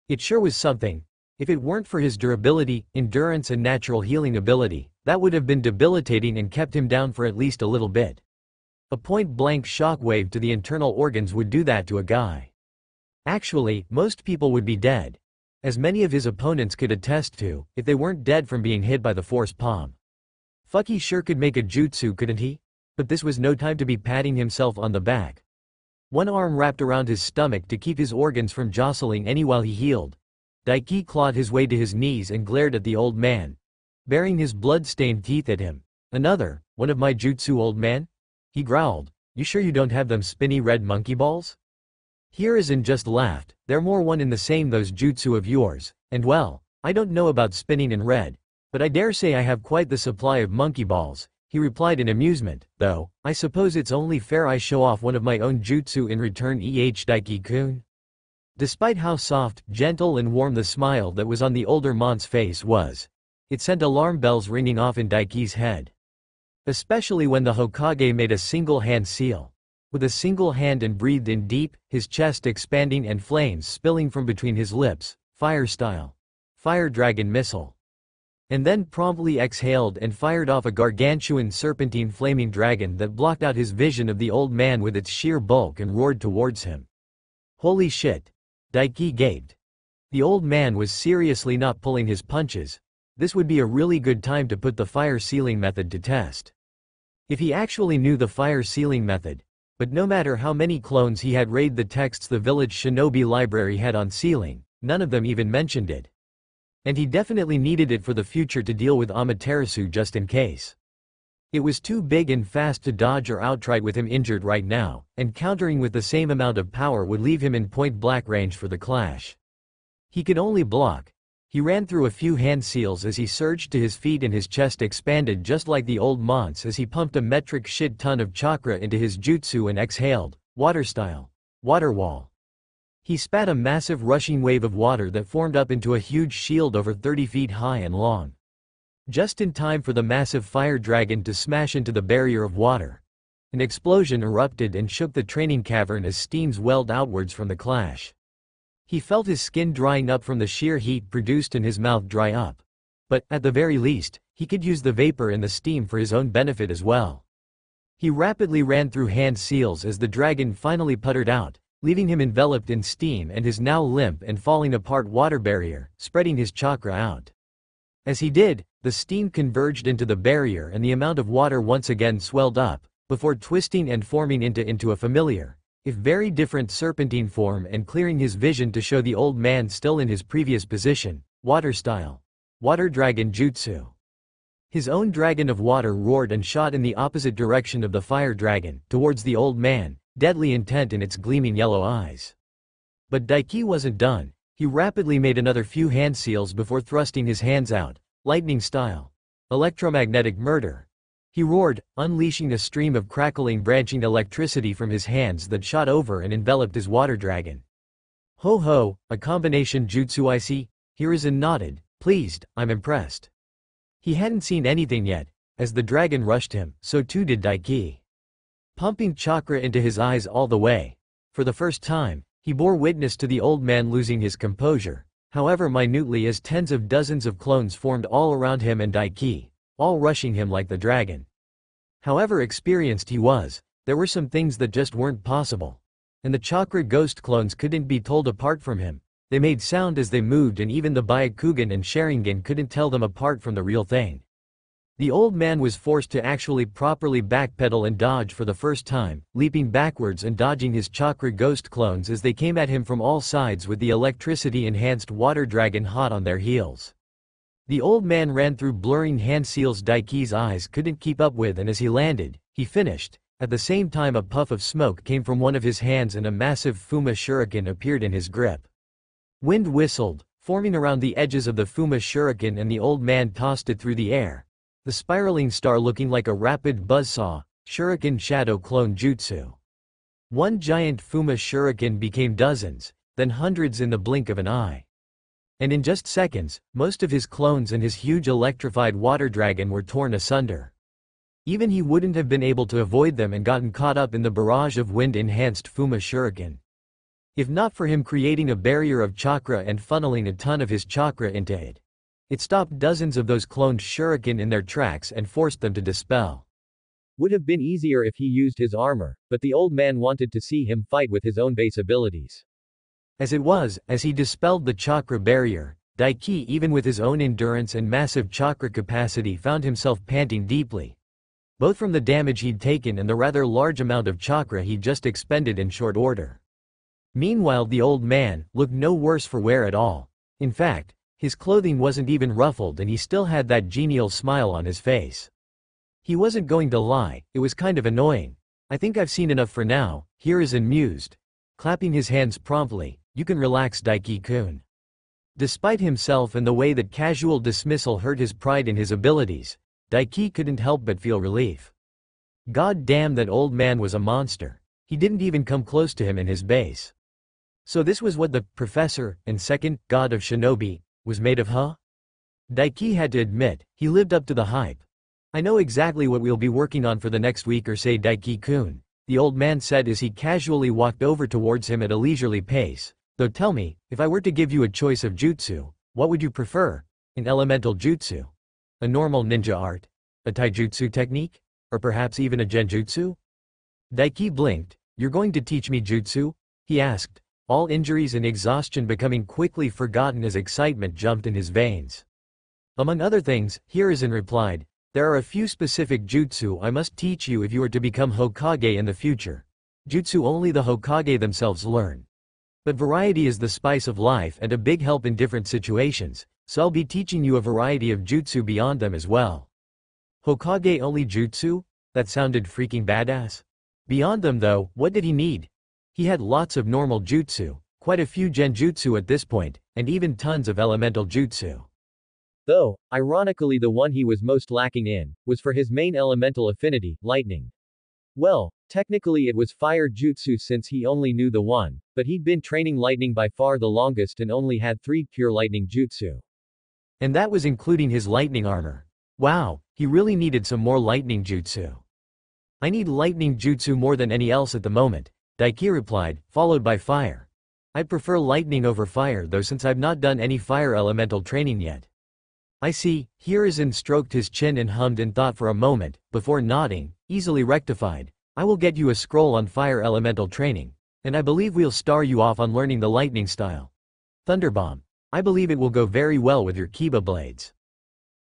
It sure was something. If it weren't for his durability, endurance and natural healing ability, that would have been debilitating and kept him down for at least a little bit. A point-blank shockwave to the internal organs would do that to a guy. Actually, most people would be dead. As many of his opponents could attest to, if they weren't dead from being hit by the force palm. Fuck, he sure could make a jutsu, couldn't he? But this was no time to be patting himself on the back. One arm wrapped around his stomach to keep his organs from jostling any while he healed. Daiki clawed his way to his knees and glared at the old man, baring his blood-stained teeth at him. Another, one of my jutsu, old man? He growled. You sure you don't have them spinny red monkey balls? Hiruzen just laughed. They're more one in the same, those jutsu of yours, and well, I don't know about spinning in red, but I dare say I have quite the supply of monkey balls, he replied in amusement, though, I suppose it's only fair I show off one of my own jutsu in return, Daiki-kun. Despite how soft, gentle and warm the smile that was on the older man's face was, it sent alarm bells ringing off in Daiki's head. Especially when the Hokage made a single hand seal. With a single hand and breathed in deep, his chest expanding and flames spilling from between his lips, fire style. Fire dragon missile. And then promptly exhaled and fired off a gargantuan serpentine flaming dragon that blocked out his vision of the old man with its sheer bulk and roared towards him. Holy shit. Daiki gaped. The old man was seriously not pulling his punches. This would be a really good time to put the fire sealing method to test. If he actually knew the fire sealing method. But no matter how many clones he had read the texts the village Shinobi library had on sealing, none of them even mentioned it. And he definitely needed it for the future to deal with Amaterasu just in case. It was too big and fast to dodge or outright with him injured right now, and countering with the same amount of power would leave him in point-blank range for the clash. He could only block. He ran through a few hand seals as he surged to his feet and his chest expanded just like the old man's as he pumped a metric shit ton of chakra into his jutsu and exhaled, water style. Water wall. He spat a massive rushing wave of water that formed up into a huge shield over 30 feet high and long. Just in time for the massive fire dragon to smash into the barrier of water. An explosion erupted and shook the training cavern as steams welled outwards from the clash. He felt his skin drying up from the sheer heat produced and his mouth dry up. But, at the very least, he could use the vapor and the steam for his own benefit as well. He rapidly ran through hand seals as the dragon finally puttered out, leaving him enveloped in steam and his now limp and falling apart water barrier, spreading his chakra out. As he did, the steam converged into the barrier and the amount of water once again swelled up, before twisting and forming into a familiar, if very different serpentine form and clearing his vision to show the old man still in his previous position, water style. Water dragon jutsu. His own dragon of water roared and shot in the opposite direction of the fire dragon, towards the old man, deadly intent in its gleaming yellow eyes. But Daiki wasn't done. He rapidly made another few hand seals before thrusting his hands out, lightning style. Electromagnetic murder. He roared, unleashing a stream of crackling branching electricity from his hands that shot over and enveloped his water dragon. Ho ho, a combination jutsu I see? Hiruzen nodded, pleased, I'm impressed. He hadn't seen anything yet, As the dragon rushed him, so too did Daiki. Pumping chakra into his eyes all the way. For the first time, he bore witness to the old man losing his composure, however minutely, as tens of dozens of clones formed all around him and Daiki, all rushing him like the dragon. However experienced he was, there were some things that just weren't possible. And the chakra ghost clones couldn't be told apart from him. They made sound as they moved, and even the Byakugan and Sharingan couldn't tell them apart from the real thing. The old man was forced to actually properly backpedal and dodge for the first time, leaping backwards and dodging his chakra ghost clones as they came at him from all sides with the electricity-enhanced water dragon hot on their heels. The old man ran through blurring hand seals Daiki's eyes couldn't keep up with, and as he landed, he finished. At the same time, a puff of smoke came from one of his hands and a massive Fuma shuriken appeared in his grip. Wind whistled, forming around the edges of the Fuma shuriken, and the old man tossed it through the air. The spiraling star looking like a rapid buzzsaw, shuriken shadow clone jutsu. One giant Fuma shuriken became dozens, then hundreds in the blink of an eye. And in just seconds, most of his clones and his huge electrified water dragon were torn asunder. Even he wouldn't have been able to avoid them and gotten caught up in the barrage of wind-enhanced Fuma shuriken. If not for him creating a barrier of chakra and funneling a ton of his chakra into it. It stopped dozens of those cloned shuriken in their tracks and forced them to dispel. Would have been easier if he used his armor, but the old man wanted to see him fight with his own base abilities. As it was, as he dispelled the chakra barrier, Daiki, even with his own endurance and massive chakra capacity, found himself panting deeply. Both from the damage he'd taken and the rather large amount of chakra he'd just expended in short order. Meanwhile, the old man looked no worse for wear at all. In fact, his clothing wasn't even ruffled and he still had that genial smile on his face. He wasn't going to lie, it was kind of annoying. I think I've seen enough for now, Hiruzen mused. Clapping his hands promptly, you can relax, Daiki-kun. Despite himself and the way that casual dismissal hurt his pride in his abilities, Daiki couldn't help but feel relief. God damn, that old man was a monster. He didn't even come close to him in his base. So this was what the professor, and second god of Shinobi, was made of, huh? Daiki had to admit, he lived up to the hype. I know exactly what we'll be working on for the next week or say, Daiki-kun, the old man said as he casually walked over towards him at a leisurely pace. Though tell me, if I were to give you a choice of jutsu, what would you prefer? An elemental jutsu? A normal ninja art? A taijutsu technique? Or perhaps even a genjutsu? Daiki blinked. You're going to teach me jutsu? He asked, all injuries and exhaustion becoming quickly forgotten as excitement jumped in his veins. Among other things, Hiruzen replied, there are a few specific jutsu I must teach you if you are to become Hokage in the future. Jutsu only the Hokage themselves learn. But variety is the spice of life and a big help in different situations, so I'll be teaching you a variety of jutsu beyond them as well. Hokage only jutsu? That sounded freaking badass. Beyond them though, what did he need? He had lots of normal jutsu, quite a few genjutsu at this point, and even tons of elemental jutsu. Though, ironically, the one he was most lacking in was for his main elemental affinity, lightning. Well, technically it was fire jutsu since he only knew the one, but he'd been training lightning by far the longest and only had 3 pure lightning jutsu. And that was including his lightning armor. Wow, he really needed some more lightning jutsu. I need lightning jutsu more than any else at the moment, Daiki replied, followed by fire. I'd prefer lightning over fire though since I've not done any fire elemental training yet. I see, Hiruzen stroked his chin and hummed in thought for a moment, before nodding, easily rectified. I will get you a scroll on fire elemental training, and I believe we'll star you off on learning the lightning style. Thunderbomb. I believe it will go very well with your Kiba blades.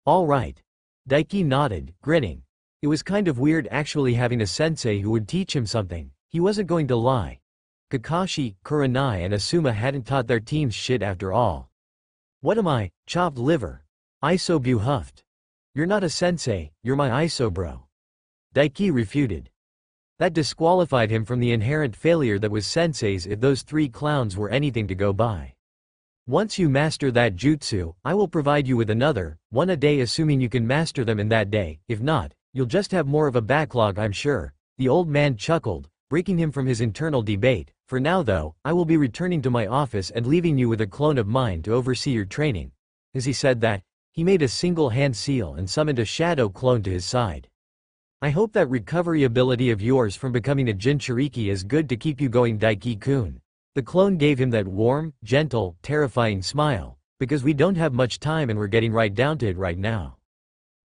All right. Daiki nodded, grinning. It was kind of weird actually having a sensei who would teach him something. He wasn't going to lie. Kakashi, Kurenai and Asuma hadn't taught their teams shit after all. What am I, chopped liver? Isobu huffed. You're not a sensei, you're my iso bro. Daiki refuted. That disqualified him from the inherent failure that was senseis if those 3 clowns were anything to go by. Once you master that jutsu, I will provide you with another, one a day assuming you can master them in that day, if not, you'll just have more of a backlog I'm sure. The old man chuckled, breaking him from his internal debate. For now though, I will be returning to my office and leaving you with a clone of mine to oversee your training. As he said that, He made a single hand seal and summoned a shadow clone to his side. I hope that recovery ability of yours from becoming a Jinchuriki is good to keep you going, Daiki-kun. The clone gave him that warm, gentle, terrifying smile, because we don't have much time and we're getting right down to it right now.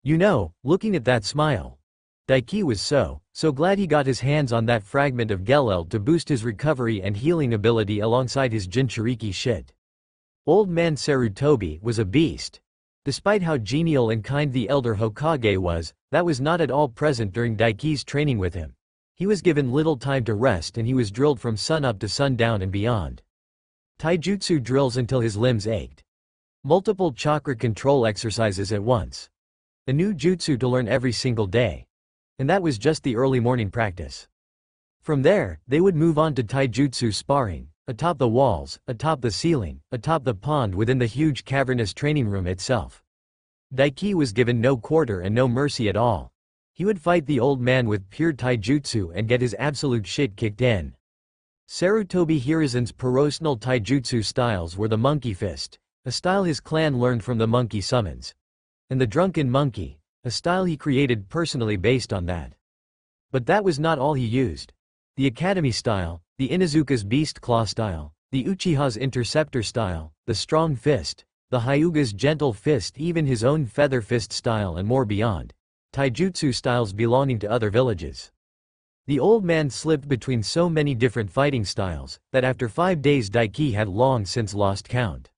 You know, looking at that smile, Daiki was so glad he got his hands on that fragment of Gelel to boost his recovery and healing ability alongside his Jinchuriki shit. Old man Sarutobi was a beast. Despite how genial and kind the elder Hokage was, that was not at all present during Daiki's training with him. He was given little time to rest and he was drilled from sunup to sundown and beyond. Taijutsu drills until his limbs ached. Multiple chakra control exercises at once. A new jutsu to learn every single day. And that was just the early morning practice. From there, they would move on to taijutsu sparring, atop the walls, atop the ceiling, atop the pond within the huge cavernous training room itself. Daiki was given no quarter and no mercy at all. He would fight the old man with pure taijutsu and get his absolute shit kicked in. Sarutobi Hiruzen's personal taijutsu styles were the monkey fist, a style his clan learned from the monkey summons, and the drunken monkey, a style he created personally based on that. But that was not all he used. The academy style, the Inuzuka's beast claw style, the Uchiha's interceptor style, the strong fist, the Hyuga's gentle fist, even his own feather fist style and more beyond. Taijutsu styles belonging to other villages. The old man slipped between so many different fighting styles, that after 5 days Daiki had long since lost count.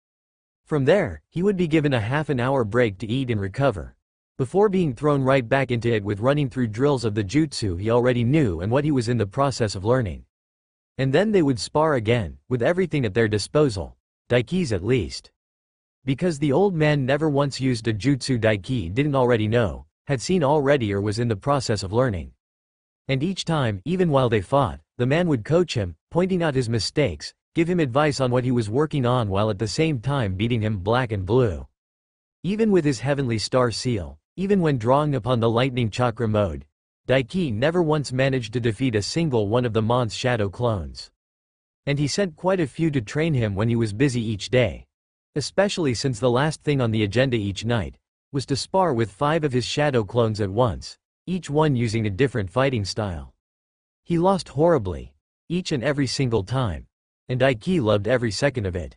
From there, he would be given a half-an-hour break to eat and recover, before being thrown right back into it with running through drills of the jutsu he already knew and what he was in the process of learning. And then they would spar again, with everything at their disposal. Daiki's at least. Because the old man never once used a jutsu Daiki didn't already know, had seen already or was in the process of learning. And each time, even while they fought, the man would coach him, pointing out his mistakes, give him advice on what he was working on while at the same time beating him black and blue. Even with his heavenly star seal, even when drawing upon the lightning chakra mode, Daiki never once managed to defeat a single one of the Mon's shadow clones. And he sent quite a few to train him when he was busy each day. Especially since the last thing on the agenda each night was to spar with 5 of his shadow clones at once, each one using a different fighting style. He lost horribly, each and every single time, and Daiki loved every second of it.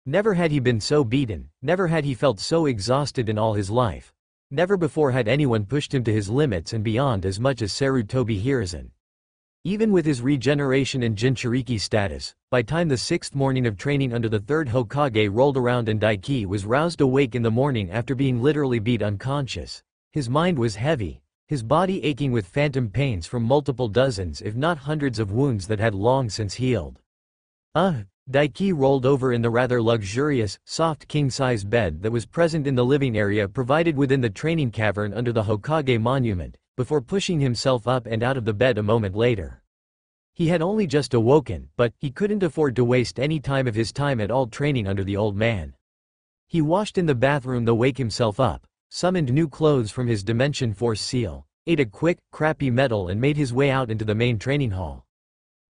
Never had he been so beaten, never had he felt so exhausted in all his life. Never before had anyone pushed him to his limits and beyond as much as Sarutobi Hiruzen. Even with his regeneration and Jinchuriki status, by time the 6th morning of training under the 3rd Hokage rolled around and Daiki was roused awake in the morning after being literally beat unconscious, his mind was heavy, his body aching with phantom pains from multiple dozens if not hundreds of wounds that had long since healed. Daiki rolled over in the rather luxurious, soft king-size bed that was present in the living area provided within the training cavern under the Hokage monument, before pushing himself up and out of the bed a moment later. He had only just awoken, but he couldn't afford to waste any time of his time at all training under the old man. He washed in the bathroom to wake himself up, summoned new clothes from his Dimension Force seal, ate a quick, crappy meal and made his way out into the main training hall.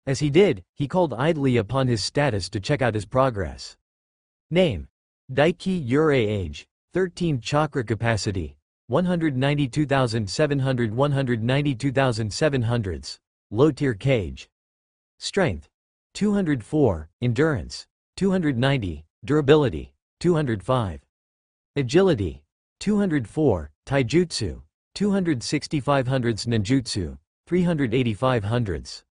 As he did, he called idly upon his status to check out his progress. Name: Daiki Yurei. Age: 13. Chakra capacity: 192,700 192,700. Low tier cage. Strength: 204, endurance: 290, durability: 205. Agility: 204, taijutsu: 265 ninjutsu: 385.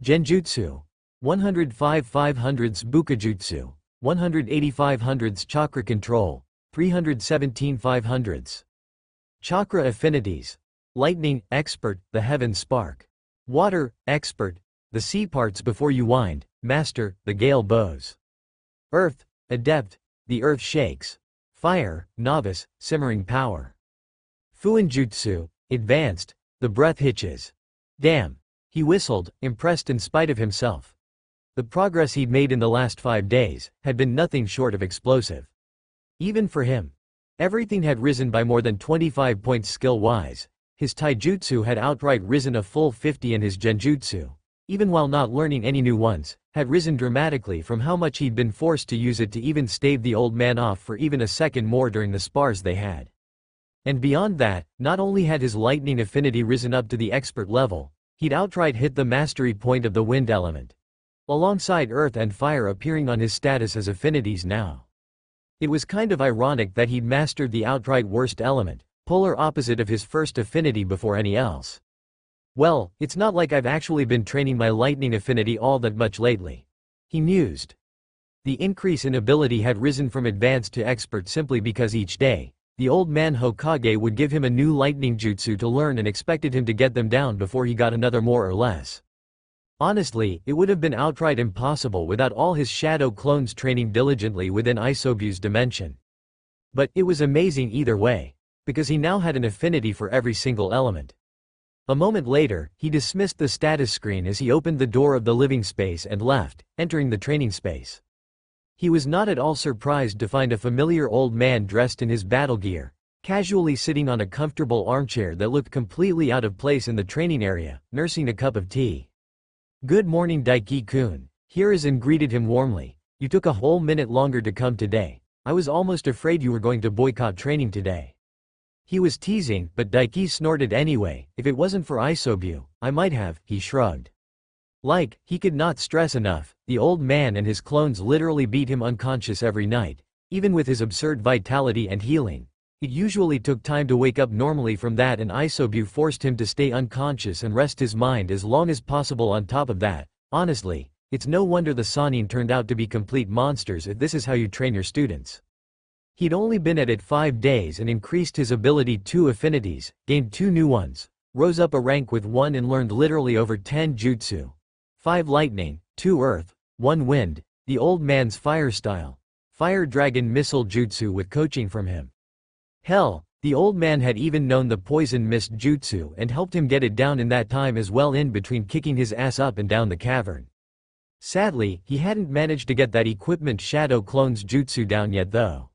Genjutsu: 105 500, Bukajutsu: 185 chakra control: 317 500. Chakra affinities: lightning, expert, the heaven spark; water, expert, the sea parts before you wind, master, the gale bows; earth, adept, the earth shakes; fire, novice, simmering power; Fuinjutsu, advanced, the breath hitches. Damn. He whistled, impressed in spite of himself. The progress he'd made in the last 5 days had been nothing short of explosive. Even for him. Everything had risen by more than 25 points skill-wise. His taijutsu had outright risen a full 50 and his genjutsu, even while not learning any new ones, had risen dramatically from how much he'd been forced to use it to even stave the old man off for even a second more during the spars they had. And beyond that, not only had his lightning affinity risen up to the expert level, he'd outright hit the mastery point of the wind element, alongside earth and fire appearing on his status as affinities now. It was kind of ironic that he'd mastered the outright worst element, polar opposite of his first affinity before any else. Well, it's not like I've actually been training my lightning affinity all that much lately, he mused. The increase in ability had risen from advanced to expert simply because each day, the old man Hokage would give him a new lightning jutsu to learn and expected him to get them down before he got another more or less. Honestly, it would have been outright impossible without all his shadow clones training diligently within Isobu's dimension. But it was amazing either way, because he now had an affinity for every single element. A moment later, he dismissed the status screen as he opened the door of the living space and left, entering the training space. He was not at all surprised to find a familiar old man dressed in his battle gear, casually sitting on a comfortable armchair that looked completely out of place in the training area, nursing a cup of tea. "Good morning, Daiki-kun," Hiruzen greeted him warmly. "You took a whole minute longer to come today. I was almost afraid you were going to boycott training today." He was teasing, but Daiki snorted anyway. "If it wasn't for Isobu, I might have," he shrugged. Like, he could not stress enough, the old man and his clones literally beat him unconscious every night. Even with his absurd vitality and healing, it usually took time to wake up normally from that, and Isobu forced him to stay unconscious and rest his mind as long as possible. On top of that, honestly, it's no wonder the Sannin turned out to be complete monsters if this is how you train your students. He'd only been at it 5 days and increased his ability 2 affinities, gained 2 new ones, rose up a rank with 1 and learned literally over 10 jutsu. 5 lightning, 2 earth, 1 wind, the old man's fire style, fire dragon missile jutsu with coaching from him. Hell, the old man had even known the poison mist jutsu and helped him get it down in that time as well, in between kicking his ass up and down the cavern. Sadly, he hadn't managed to get that equipment shadow clones jutsu down yet though.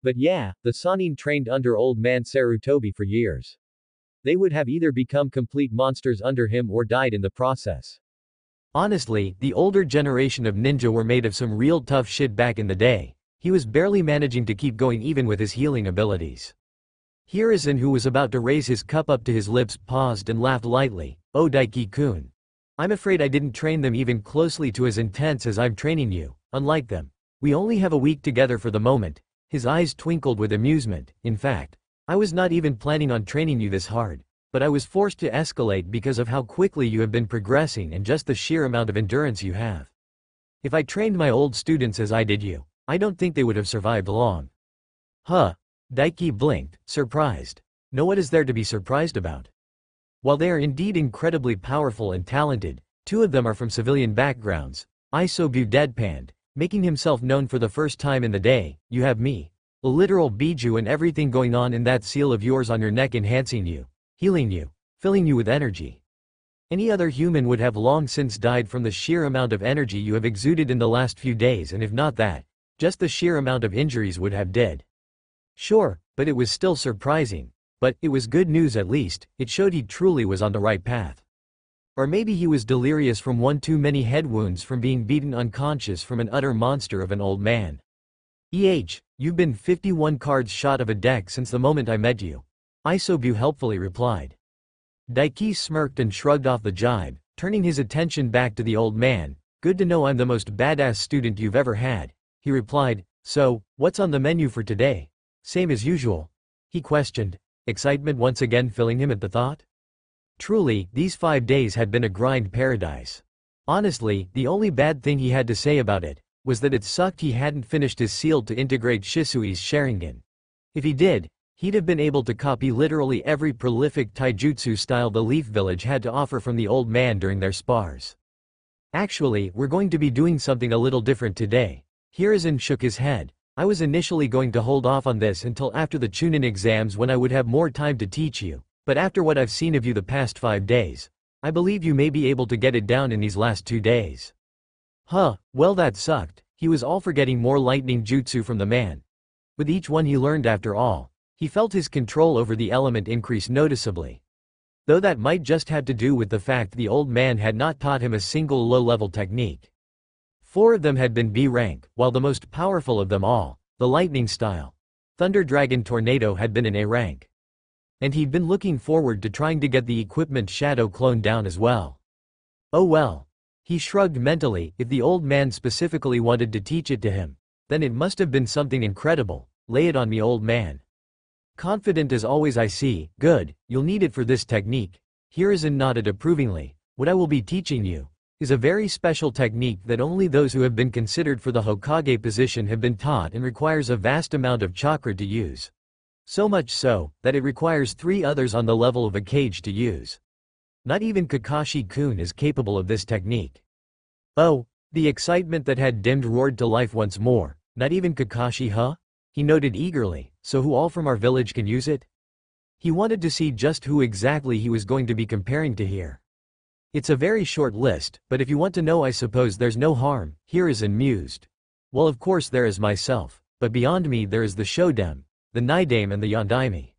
But yeah, the Sannin trained under old man Sarutobi for years. They would have either become complete monsters under him or died in the process. Honestly, the older generation of ninja were made of some real tough shit back in the day. He was barely managing to keep going even with his healing abilities. Hiruzen, who was about to raise his cup up to his lips, paused and laughed lightly. "Oh Daiki-kun. I'm afraid I didn't train them even closely to as intense as I'm training you. Unlike them, we only have a week together for the moment." His eyes twinkled with amusement. "In fact, I was not even planning on training you this hard. But I was forced to escalate because of how quickly you have been progressing and just the sheer amount of endurance you have. If I trained my old students as I did you, I don't think they would have survived long." Huh? Daiki blinked, surprised. No, what is there to be surprised about? While they are indeed incredibly powerful and talented, 2 of them are from civilian backgrounds. Isobu deadpanned, making himself known for the first time in the day. "You have me, a literal biju, and everything going on in that seal of yours on your neck, enhancing you, healing you, filling you with energy. Any other human would have long since died from the sheer amount of energy you have exuded in the last few days, and if not that, just the sheer amount of injuries would have dead." Sure, but it was still surprising. But it was good news at least. It showed he truly was on the right path. Or maybe he was delirious from one too many head wounds from being beaten unconscious from an utter monster of an old man. You've been 51 cards short of a deck since the moment I met you," Isobu helpfully replied. Daiki smirked and shrugged off the jibe, turning his attention back to the old man. "Good to know I'm the most badass student you've ever had," he replied. "So, what's on the menu for today? Same as usual?" he questioned, excitement once again filling him at the thought. Truly, these 5 days had been a grind paradise. Honestly, the only bad thing he had to say about it was that it sucked he hadn't finished his seal to integrate Shisui's Sharingan. If he did, he'd have been able to copy literally every prolific taijutsu style the Leaf Village had to offer from the old man during their spars. "Actually, we're going to be doing something a little different today." Hiruzen shook his head. "I was initially going to hold off on this until after the Chunin exams when I would have more time to teach you, but after what I've seen of you the past 5 days, I believe you may be able to get it down in these last 2 days. Huh, well that sucked. He was all for getting more lightning jutsu from the man. With each one he learned after all, he felt his control over the element increase noticeably. Though that might just have to do with the fact the old man had not taught him a single low-level technique. 4 of them had been B rank, while the most powerful of them all, the lightning style, Thunder Dragon Tornado, had been in A rank. And he'd been looking forward to trying to get the equipment Shadow Clone down as well. Oh well. He shrugged mentally. If the old man specifically wanted to teach it to him, then it must have been something incredible. Lay it on me, old man. Confident as always. I see. Good, you'll need it for this technique. Hiruzen nodded approvingly. What I will be teaching you is a very special technique that only those who have been considered for the Hokage position have been taught, and requires a vast amount of chakra to use. So much so, that it requires 3 others on the level of a cage to use. Not even Kakashi-kun is capable of this technique. Oh, the excitement that had dimmed roared to life once more. Not even Kakashi, huh? He noted eagerly. So who all from our village can use it? He wanted to see just who exactly he was going to be comparing to here. It's a very short list, but if you want to know, I suppose there's no harm. Hiruzen mused. Well, of course there is myself, but beyond me there is the Shodem, the Nidaime and the Yondaime.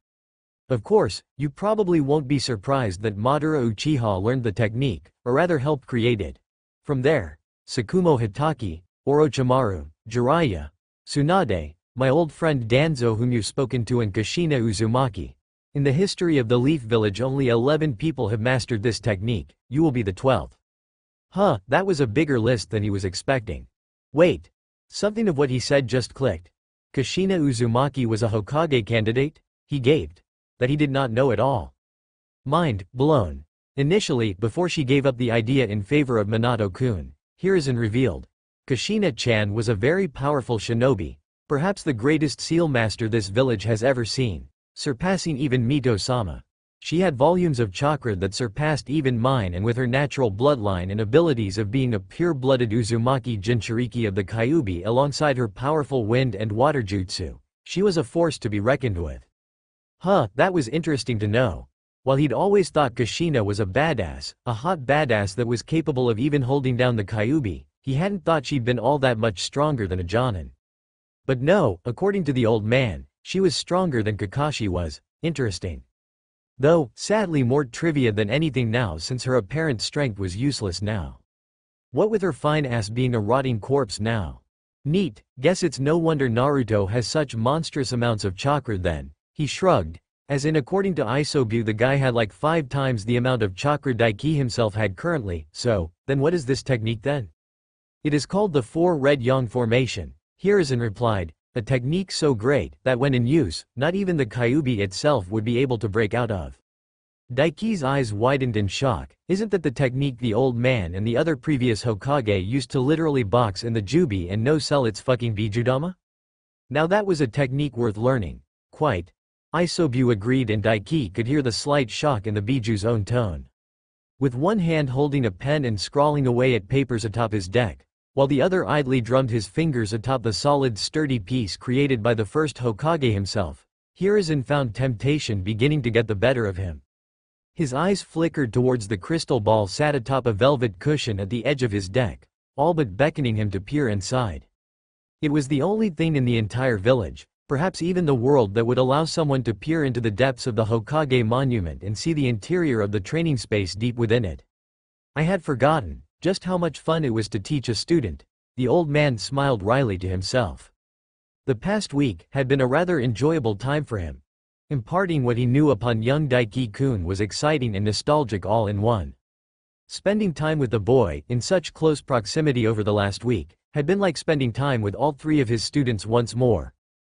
Of course, you probably won't be surprised that Madara Uchiha learned the technique, or rather helped create it. From there, Tsukumo Hitaki, Orochimaru, Jiraiya, Tsunade, my old friend Danzo whom you've spoken to, and Kushina Uzumaki. In the history of the Leaf Village only 11 people have mastered this technique. You will be the 12th. Huh, that was a bigger list than he was expecting. Wait. Something of what he said just clicked. Kushina Uzumaki was a Hokage candidate? He gaped. That he did not know at all. Mind blown. Initially, before she gave up the idea in favor of Minato-kun, Hiruzen revealed. Kushina-chan was a very powerful shinobi, perhaps the greatest seal master this village has ever seen, surpassing even Mito-sama. She had volumes of chakra that surpassed even mine, and with her natural bloodline and abilities of being a pure-blooded Uzumaki Jinchuriki of the Kyuubi alongside her powerful wind and water jutsu, she was a force to be reckoned with. Huh, that was interesting to know. While he'd always thought Kushina was a badass, a hot badass that was capable of even holding down the Kyuubi, he hadn't thought she'd been all that much stronger than a Jonin. But no, according to the old man, she was stronger than Kakashi was. Interesting. Though, sadly more trivia than anything now, since her apparent strength was useless now. What with her fine ass being a rotting corpse now. Neat, guess it's no wonder Naruto has such monstrous amounts of chakra then. He shrugged. As in, according to Isobu, the guy had like 5 times the amount of chakra Daiki himself had currently, so, then what is this technique then? It is called the 4 Red Yang Formation, Hiruzen replied, a technique so great, that when in use, not even the Kyuubi itself would be able to break out of. Daiki's eyes widened in shock. Isn't that the technique the old man and the other previous Hokage used to literally box in the Jubi and no sell its fucking Bijudama? Now that was a technique worth learning. Quite. Isobu agreed, and Daiki could hear the slight shock in the Biju's own tone. With one hand holding a pen and scrawling away at papers atop his deck, while the other idly drummed his fingers atop the solid sturdy piece created by the first Hokage himself, Hiruzen found temptation beginning to get the better of him. His eyes flickered towards the crystal ball sat atop a velvet cushion at the edge of his deck, all but beckoning him to peer inside. It was the only thing in the entire village, perhaps even the world, that would allow someone to peer into the depths of the Hokage monument and see the interior of the training space deep within it. I had forgotten just how much fun it was to teach a student. The old man smiled wryly to himself. The past week had been a rather enjoyable time for him. Imparting what he knew upon young Daiki-kun was exciting and nostalgic all in one. Spending time with the boy, in such close proximity over the last week, had been like spending time with all 3 of his students once more.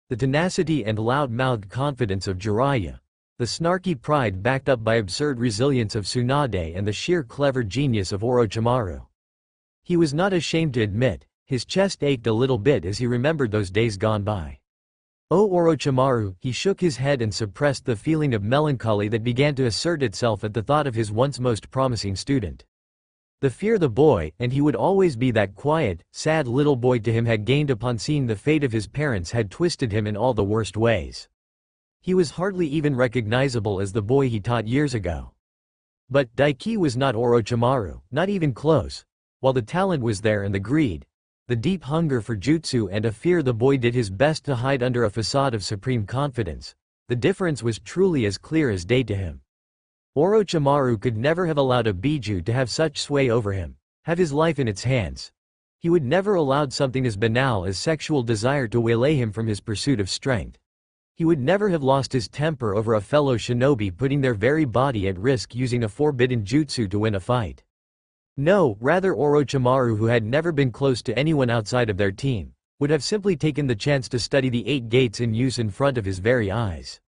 The tenacity and loud-mouthed confidence of Jiraiya, the snarky pride backed up by absurd resilience of Tsunade, and the sheer clever genius of Orochimaru. He was not ashamed to admit, his chest ached a little bit as he remembered those days gone by. Oh Orochimaru, he shook his head and suppressed the feeling of melancholy that began to assert itself at the thought of his once most promising student. The fear the boy, and he would always be that quiet, sad little boy to him, had gained upon seeing the fate of his parents had twisted him in all the worst ways. He was hardly even recognizable as the boy he taught years ago. But Daiki was not Orochimaru, not even close. While the talent was there and the greed, the deep hunger for jutsu and a fear the boy did his best to hide under a facade of supreme confidence, the difference was truly as clear as day to him. Orochimaru could never have allowed a Biju to have such sway over him, have his life in its hands. He would never allowed something as banal as sexual desire to waylay him from his pursuit of strength. He would never have lost his temper over a fellow shinobi putting their very body at risk using a forbidden jutsu to win a fight. No, rather Orochimaru, who had never been close to anyone outside of their team, would have simply taken the chance to study the 8 gates in use in front of his very eyes.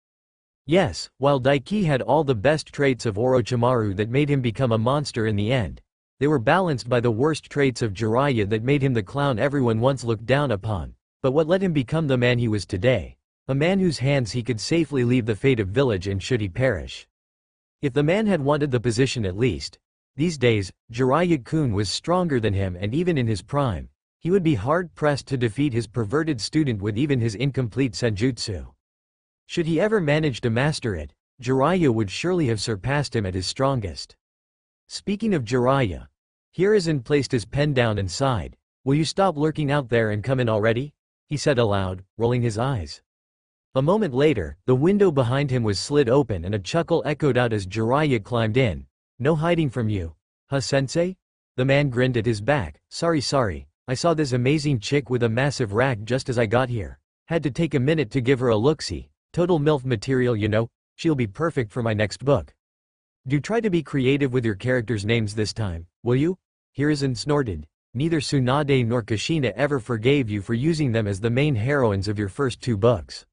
Yes, while Daiki had all the best traits of Orochimaru that made him become a monster in the end, they were balanced by the worst traits of Jiraiya that made him the clown everyone once looked down upon, but what let him become the man he was today, a man whose hands he could safely leave the fate of village and should he perish. If the man had wanted the position at least, these days, Jiraiya-kun was stronger than him, and even in his prime, he would be hard-pressed to defeat his perverted student with even his incomplete senjutsu. Should he ever manage to master it, Jiraiya would surely have surpassed him at his strongest. Speaking of Jiraiya, Hiruzen placed his pen down and sighed. "Will you stop lurking out there and come in already?" he said aloud, rolling his eyes. A moment later, the window behind him was slid open and a chuckle echoed out as Jiraiya climbed in. "No hiding from you, huh, sensei?" The man grinned at his back. Sorry, I saw this amazing chick with a massive rack just as I got here. Had to take a minute to give her a look-see. Total MILF material, you know. She'll be perfect for my next book." "Do try to be creative with your characters' names this time, will you?" Hiruzen snorted. "Neither Tsunade nor Kushina ever forgave you for using them as the main heroines of your first 2 books.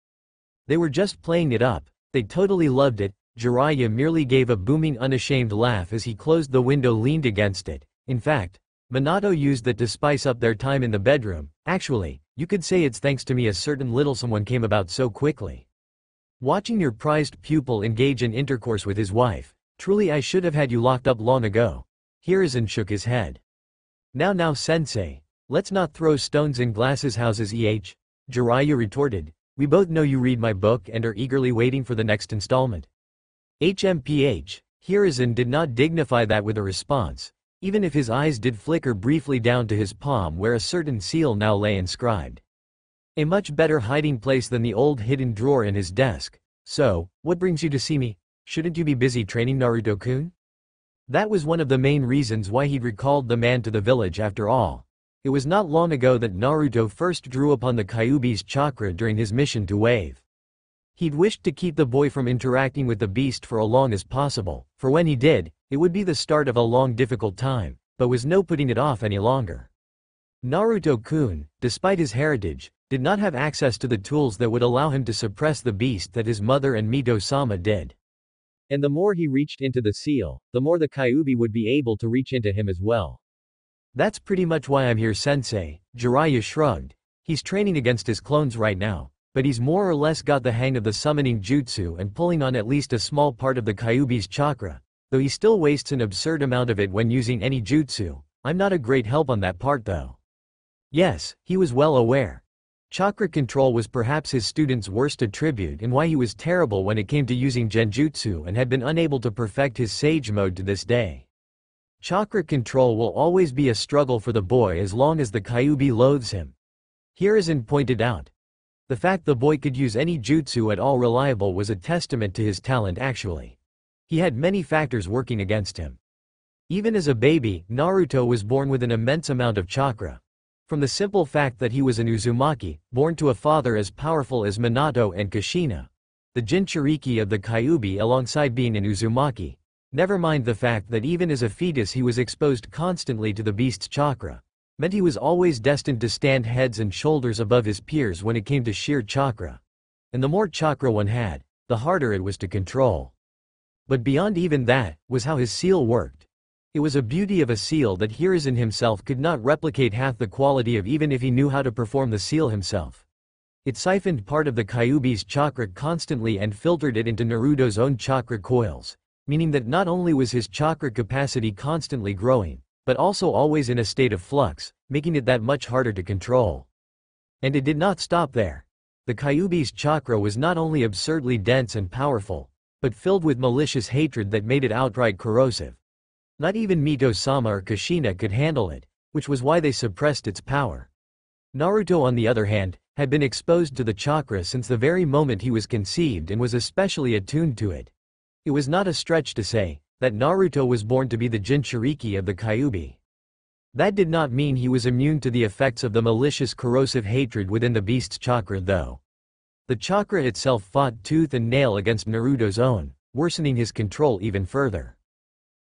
They were just playing it up, they totally loved it." Jiraiya merely gave a booming unashamed laugh as he closed the window, leaned against it. "In fact, Minato used that to spice up their time in the bedroom. Actually, you could say it's thanks to me a certain little someone came about so quickly. Watching your prized pupil engage in intercourse with his wife, truly I should have had you locked up long ago." Hiruzen shook his head. Now sensei, let's not throw stones in glasses houses, Jiraiya retorted. "We both know you read my book and are eagerly waiting for the next installment." HMPH, Hiruzen did not dignify that with a response, even if his eyes did flicker briefly down to his palm where a certain seal now lay inscribed. A much better hiding place than the old hidden drawer in his desk. "So, what brings you to see me? Shouldn't you be busy training Naruto-kun?" That was one of the main reasons why he'd recalled the man to the village after all. It was not long ago that Naruto first drew upon the Kyuubi's chakra during his mission to Wave. He'd wished to keep the boy from interacting with the beast for as long as possible, for when he did, it would be the start of a long difficult time, but was no putting it off any longer. Naruto-kun, despite his heritage, did not have access to the tools that would allow him to suppress the beast that his mother and Mito-sama did. And the more he reached into the seal, the more the Kyuubi would be able to reach into him as well. "That's pretty much why I'm here, sensei," Jiraiya shrugged. "He's training against his clones right now, but he's more or less got the hang of the summoning jutsu and pulling on at least a small part of the Kyuubi's chakra, though he still wastes an absurd amount of it when using any jutsu. I'm not a great help on that part though." Yes, he was well aware. Chakra control was perhaps his student's worst attribute and why he was terrible when it came to using genjutsu and had been unable to perfect his sage mode to this day. Chakra control will always be a struggle for the boy as long as the Kyuubi loathes him. Hiruzen pointed out. The fact the boy could use any jutsu at all reliable was a testament to his talent actually. He had many factors working against him. Even as a baby, Naruto was born with an immense amount of chakra. From the simple fact that he was an Uzumaki, born to a father as powerful as Minato and Kushina, the Jinchuriki of the Kyuubi alongside being an Uzumaki. Never mind the fact that even as a fetus he was exposed constantly to the beast's chakra, meant he was always destined to stand heads and shoulders above his peers when it came to sheer chakra. And the more chakra one had, the harder it was to control. But beyond even that, was how his seal worked. It was a beauty of a seal that Hiruzen himself could not replicate half the quality of even if he knew how to perform the seal himself. It siphoned part of the Kyuubi's chakra constantly and filtered it into Naruto's own chakra coils, meaning that not only was his chakra capacity constantly growing, but also always in a state of flux, making it that much harder to control. And it did not stop there. The Kyuubi's chakra was not only absurdly dense and powerful, but filled with malicious hatred that made it outright corrosive. Not even Mito-sama or Kushina could handle it, which was why they suppressed its power. Naruto, on the other hand, had been exposed to the chakra since the very moment he was conceived and was especially attuned to it. It was not a stretch to say that Naruto was born to be the Jinchuriki of the Kyuubi. That did not mean he was immune to the effects of the malicious corrosive hatred within the beast's chakra though. The chakra itself fought tooth and nail against Naruto's own, worsening his control even further.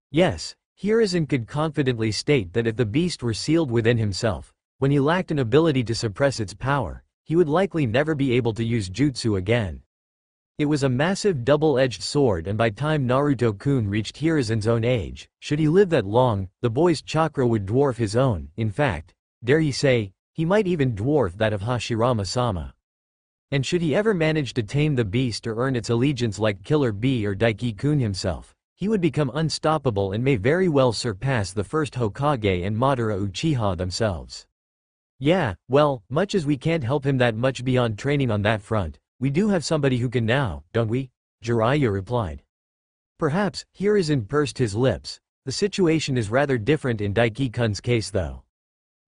Yes, Hiruzen could confidently state that if the beast were sealed within himself, when he lacked an ability to suppress its power, he would likely never be able to use jutsu again. It was a massive double-edged sword, and by time Naruto-kun reached Hiruzen's own age, should he live that long, the boy's chakra would dwarf his own. In fact, dare he say, he might even dwarf that of Hashirama-sama. And should he ever manage to tame the beast or earn its allegiance like Killer Bee or Daiki-kun himself, he would become unstoppable and may very well surpass the first Hokage and Madara Uchiha themselves. Yeah, well, much as we can't help him that much beyond training on that front, we do have somebody who can now, don't we? Jiraiya replied. Perhaps. Hiruzen pursed his lips. The situation is rather different in Daiki-kun's case though.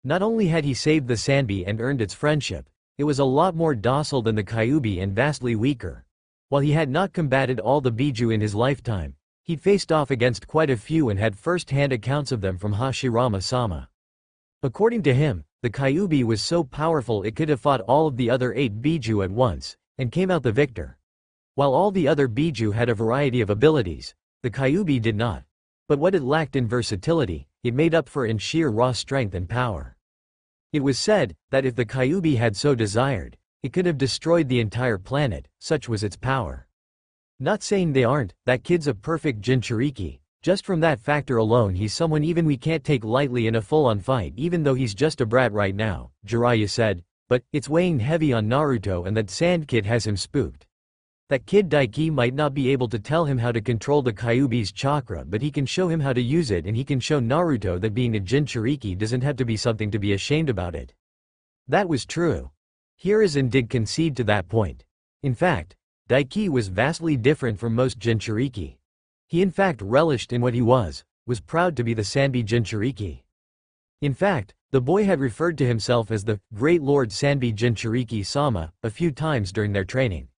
Not only had he saved the Sanbi and earned its friendship, it was a lot more docile than the Kyuubi and vastly weaker. While he had not combated all the Biju in his lifetime, he'd faced off against quite a few and had first-hand accounts of them from Hashirama-sama. According to him, the Kyuubi was so powerful it could have fought all of the other 8 Biju at once, and came out the victor. While all the other Biju had a variety of abilities, the Kyuubi did not. But what it lacked in versatility, it made up for in sheer raw strength and power. It was said that if the Kyuubi had so desired, it could have destroyed the entire planet, such was its power. Not saying they aren't, that kid's a perfect Jinchuriki. Just from that factor alone he's someone even we can't take lightly in a full-on fight even though he's just a brat right now, Jiraiya said. But it's weighing heavy on Naruto and that Sand Kid has him spooked. That kid Daiki might not be able to tell him how to control the Kyuubi's chakra, but he can show him how to use it, and he can show Naruto that being a Jinchuriki doesn't have to be something to be ashamed about it. That was true. Hiruzen did concede to that point. In fact, Daiki was vastly different from most Jinchuriki. He in fact relished in what he was proud to be the Sanbi Jinchuriki. In fact, the boy had referred to himself as the Great Lord Sanbi Jinchuriki-sama a few times during their training.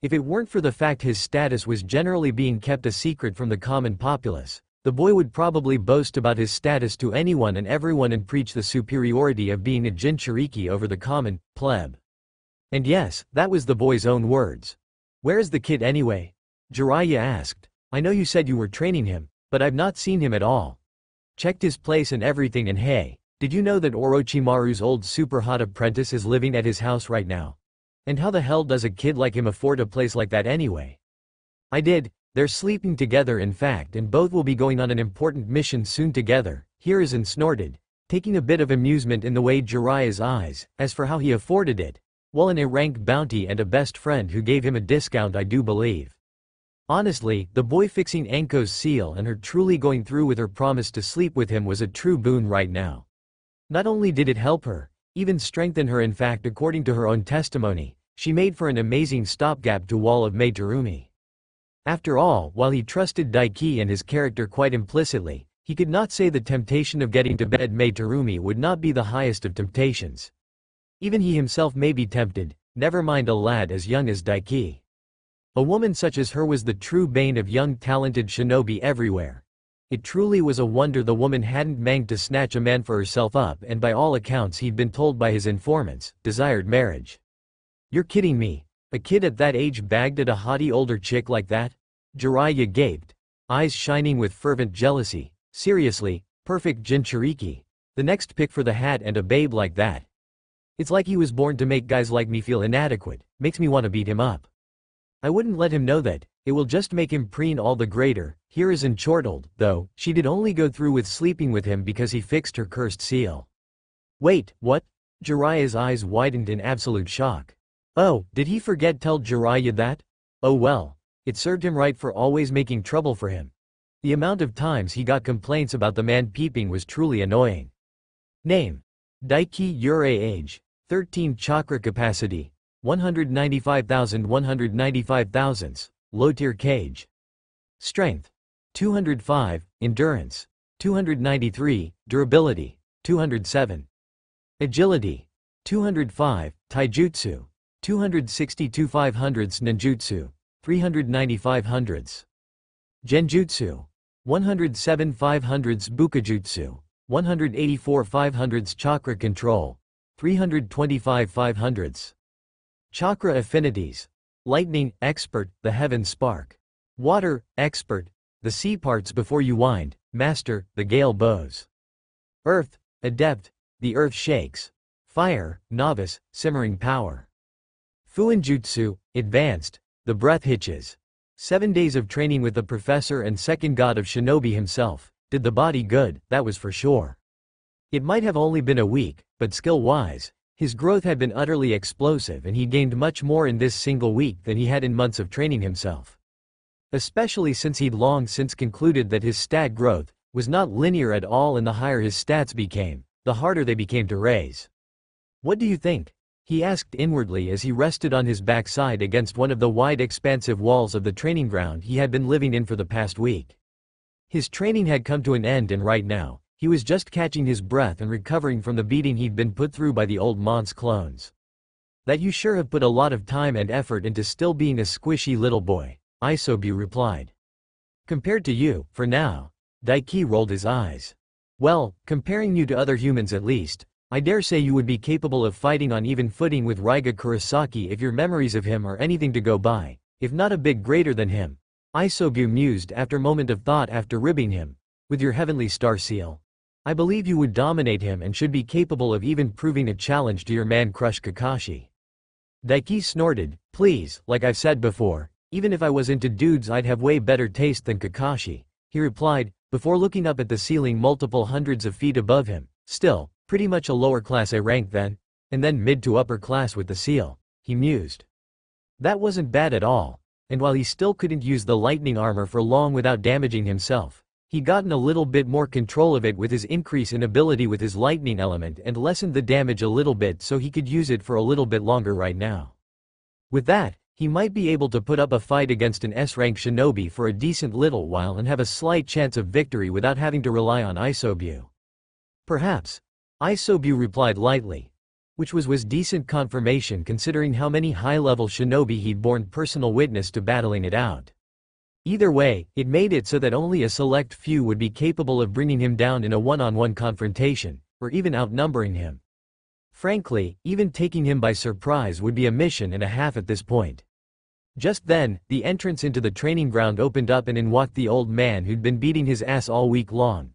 If it weren't for the fact his status was generally being kept a secret from the common populace, the boy would probably boast about his status to anyone and everyone and preach the superiority of being a Jinchuriki over the common pleb. And yes, that was the boy's own words. "Where's the kid anyway?" Jiraiya asked. "I know you said you were training him, but I've not seen him at all. Checked his place and everything, and hey, did you know that Orochimaru's old super hot apprentice is living at his house right now? And how the hell does a kid like him afford a place like that anyway?" "I did. They're sleeping together in fact, and both will be going on an important mission soon together," Hiruzen snorted, taking a bit of amusement in the way Jiraiya's eyes. "As for how he afforded it, well, an A-rank bounty and a best friend who gave him a discount, I do believe." Honestly, the boy fixing Anko's seal and her truly going through with her promise to sleep with him was a true boon right now. Not only did it help her, even strengthen her. In fact, according to her own testimony, she made for an amazing stopgap to Wall of Meiterumi. After all, while he trusted Daiki and his character quite implicitly, he could not say the temptation of getting to bed Meiterumi would not be the highest of temptations. Even he himself may be tempted, never mind a lad as young as Daiki. A woman such as her was the true bane of young talented shinobi everywhere. It truly was a wonder the woman hadn't managed to snatch a man for herself up, and by all accounts he'd been told by his informants, desired marriage. "You're kidding me? A kid at that age bagged at a haughty older chick like that?" Jiraiya gaped, eyes shining with fervent jealousy. "Seriously, perfect Jinchuriki. The next pick for the hat, and a babe like that. It's like he was born to make guys like me feel inadequate, makes me want to beat him up. I wouldn't let him know that, it will just make him preen all the greater." Hiruzen chortled, though, she did only go through with sleeping with him because he fixed her cursed seal. "Wait, what?" Jiraiya's eyes widened in absolute shock. Oh, did he forget tell Jiraiya that? Oh well, it served him right for always making trouble for him. The amount of times he got complaints about the man peeping was truly annoying. Name: Daiki Yurei. Age: 13. Chakra capacity: 195,195 low tier cage. Strength: 205, endurance: 293, durability: 207. Agility: 205, taijutsu: 262 500s ninjutsu: 395 hundreds. Genjutsu. 107 500s Bukajutsu. 184 500s Chakra Control. 325 500s. Chakra Affinities. Lightning, expert, the heaven spark. Water, expert, the sea parts before you wind, master, the gale bows. Earth, adept, the earth shakes. Fire, novice, simmering power. Fuinjutsu, advanced, the breath hitches. 7 days of training with the professor and second god of Shinobi himself, did the body good, that was for sure. It might have only been a week, but skill-wise, his growth had been utterly explosive and he gained much more in this single week than he had in months of training himself. Especially since he'd long since concluded that his stat growth was not linear at all, and the higher his stats became, the harder they became to raise. "What do you think?" he asked inwardly as he rested on his backside against one of the wide expansive walls of the training ground he had been living in for the past week. His training had come to an end and right now, he was just catching his breath and recovering from the beating he'd been put through by the old Mons clones. "That you sure have put a lot of time and effort into still being a squishy little boy," Isobu replied. "Compared to you, for now." Daiki rolled his eyes. "Well, comparing you to other humans at least, I dare say you would be capable of fighting on even footing with Raiga Kurosaki if your memories of him are anything to go by, if not a bit greater than him." Isobu mused after a moment of thought after ribbing him. "With your heavenly star seal, I believe you would dominate him and should be capable of even proving a challenge to your man-crush Kakashi." Daiki snorted. "Please, like I've said before, even if I was into dudes I'd have way better taste than Kakashi," he replied, before looking up at the ceiling multiple hundreds of feet above him. "Still, pretty much a lower class A rank then, and then mid to upper class with the seal," he mused. That wasn't bad at all, and while he still couldn't use the lightning armor for long without damaging himself, he'd gotten a little bit more control of it with his increase in ability with his lightning element and lessened the damage a little bit so he could use it for a little bit longer right now. With that, he might be able to put up a fight against an S-rank shinobi for a decent little while and have a slight chance of victory without having to rely on Isobu. "Perhaps," Isobu replied lightly, which was decent confirmation considering how many high-level shinobi he'd borne personal witness to battling it out. Either way, it made it so that only a select few would be capable of bringing him down in a one-on-one confrontation, or even outnumbering him. Frankly, even taking him by surprise would be a mission and a half at this point. Just then, the entrance into the training ground opened up and in walked the old man who'd been beating his ass all week long.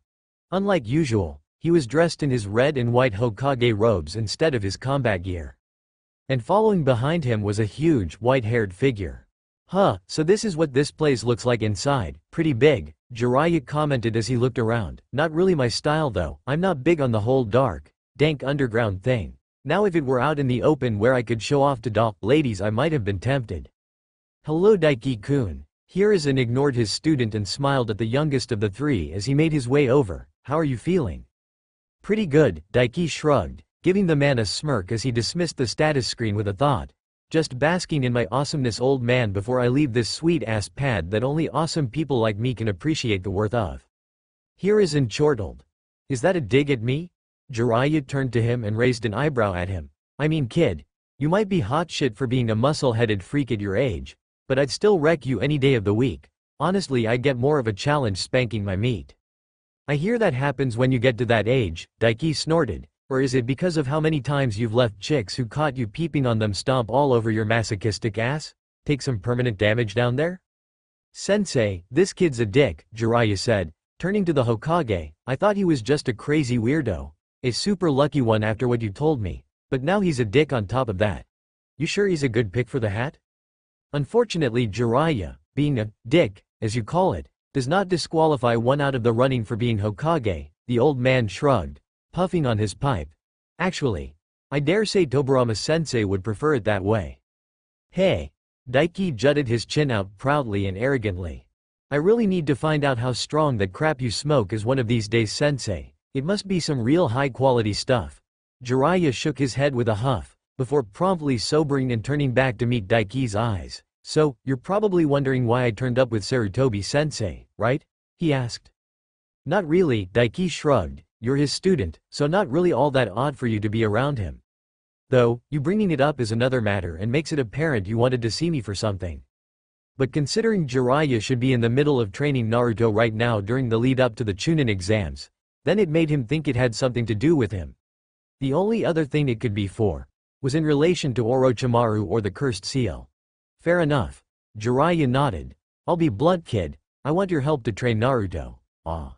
Unlike usual, he was dressed in his red and white Hokage robes instead of his combat gear. And following behind him was a huge, white-haired figure. "Huh, so this is what this place looks like inside, pretty big," Jiraiya commented as he looked around. "Not really my style though, I'm not big on the whole dark, dank underground thing. Now if it were out in the open where I could show off to doll ladies I might have been tempted." "Hello Daiki-kun." Hiruzen ignored his student and smiled at the youngest of the three as he made his way over. "How are you feeling?" "Pretty good," Daiki shrugged, giving the man a smirk as he dismissed the status screen with a thought. "Just basking in my awesomeness, old man, before I leave this sweet-ass pad that only awesome people like me can appreciate the worth of." Hiruzen chortled. "Is that a dig at me?" Jiraiya turned to him and raised an eyebrow at him. "I mean kid, you might be hot shit for being a muscle-headed freak at your age, but I'd still wreck you any day of the week. Honestly, I get more of a challenge spanking my meat." "I hear that happens when you get to that age," Daiki snorted. "Or is it because of how many times you've left chicks who caught you peeping on them stomp all over your masochistic ass? Take some permanent damage down there?" "Sensei, this kid's a dick," Jiraiya said, turning to the Hokage. "I thought he was just a crazy weirdo. A super lucky one after what you told me, but now he's a dick on top of that. You sure he's a good pick for the hat?" "Unfortunately, Jiraiya, being a dick, as you call it, does not disqualify one out of the running for being Hokage," the old man shrugged, puffing on his pipe. "Actually, I dare say Tobirama-sensei would prefer it that way." "Hey." Daiki jutted his chin out proudly and arrogantly. "I really need to find out how strong that crap you smoke is one of these days, sensei. It must be some real high-quality stuff." Jiraiya shook his head with a huff, before promptly sobering and turning back to meet Daiki's eyes. "So, you're probably wondering why I turned up with Sarutobi-sensei, right?" he asked. "Not really," Daiki shrugged. "You're his student, so not really all that odd for you to be around him. Though, you bringing it up is another matter and makes it apparent you wanted to see me for something." But considering Jiraiya should be in the middle of training Naruto right now during the lead up to the Chunin exams, then it made him think it had something to do with him. The only other thing it could be for was in relation to Orochimaru or the cursed seal. Fair enough. Jiraiya nodded. I'll be blunt, kid. I want your help to train Naruto. Ah.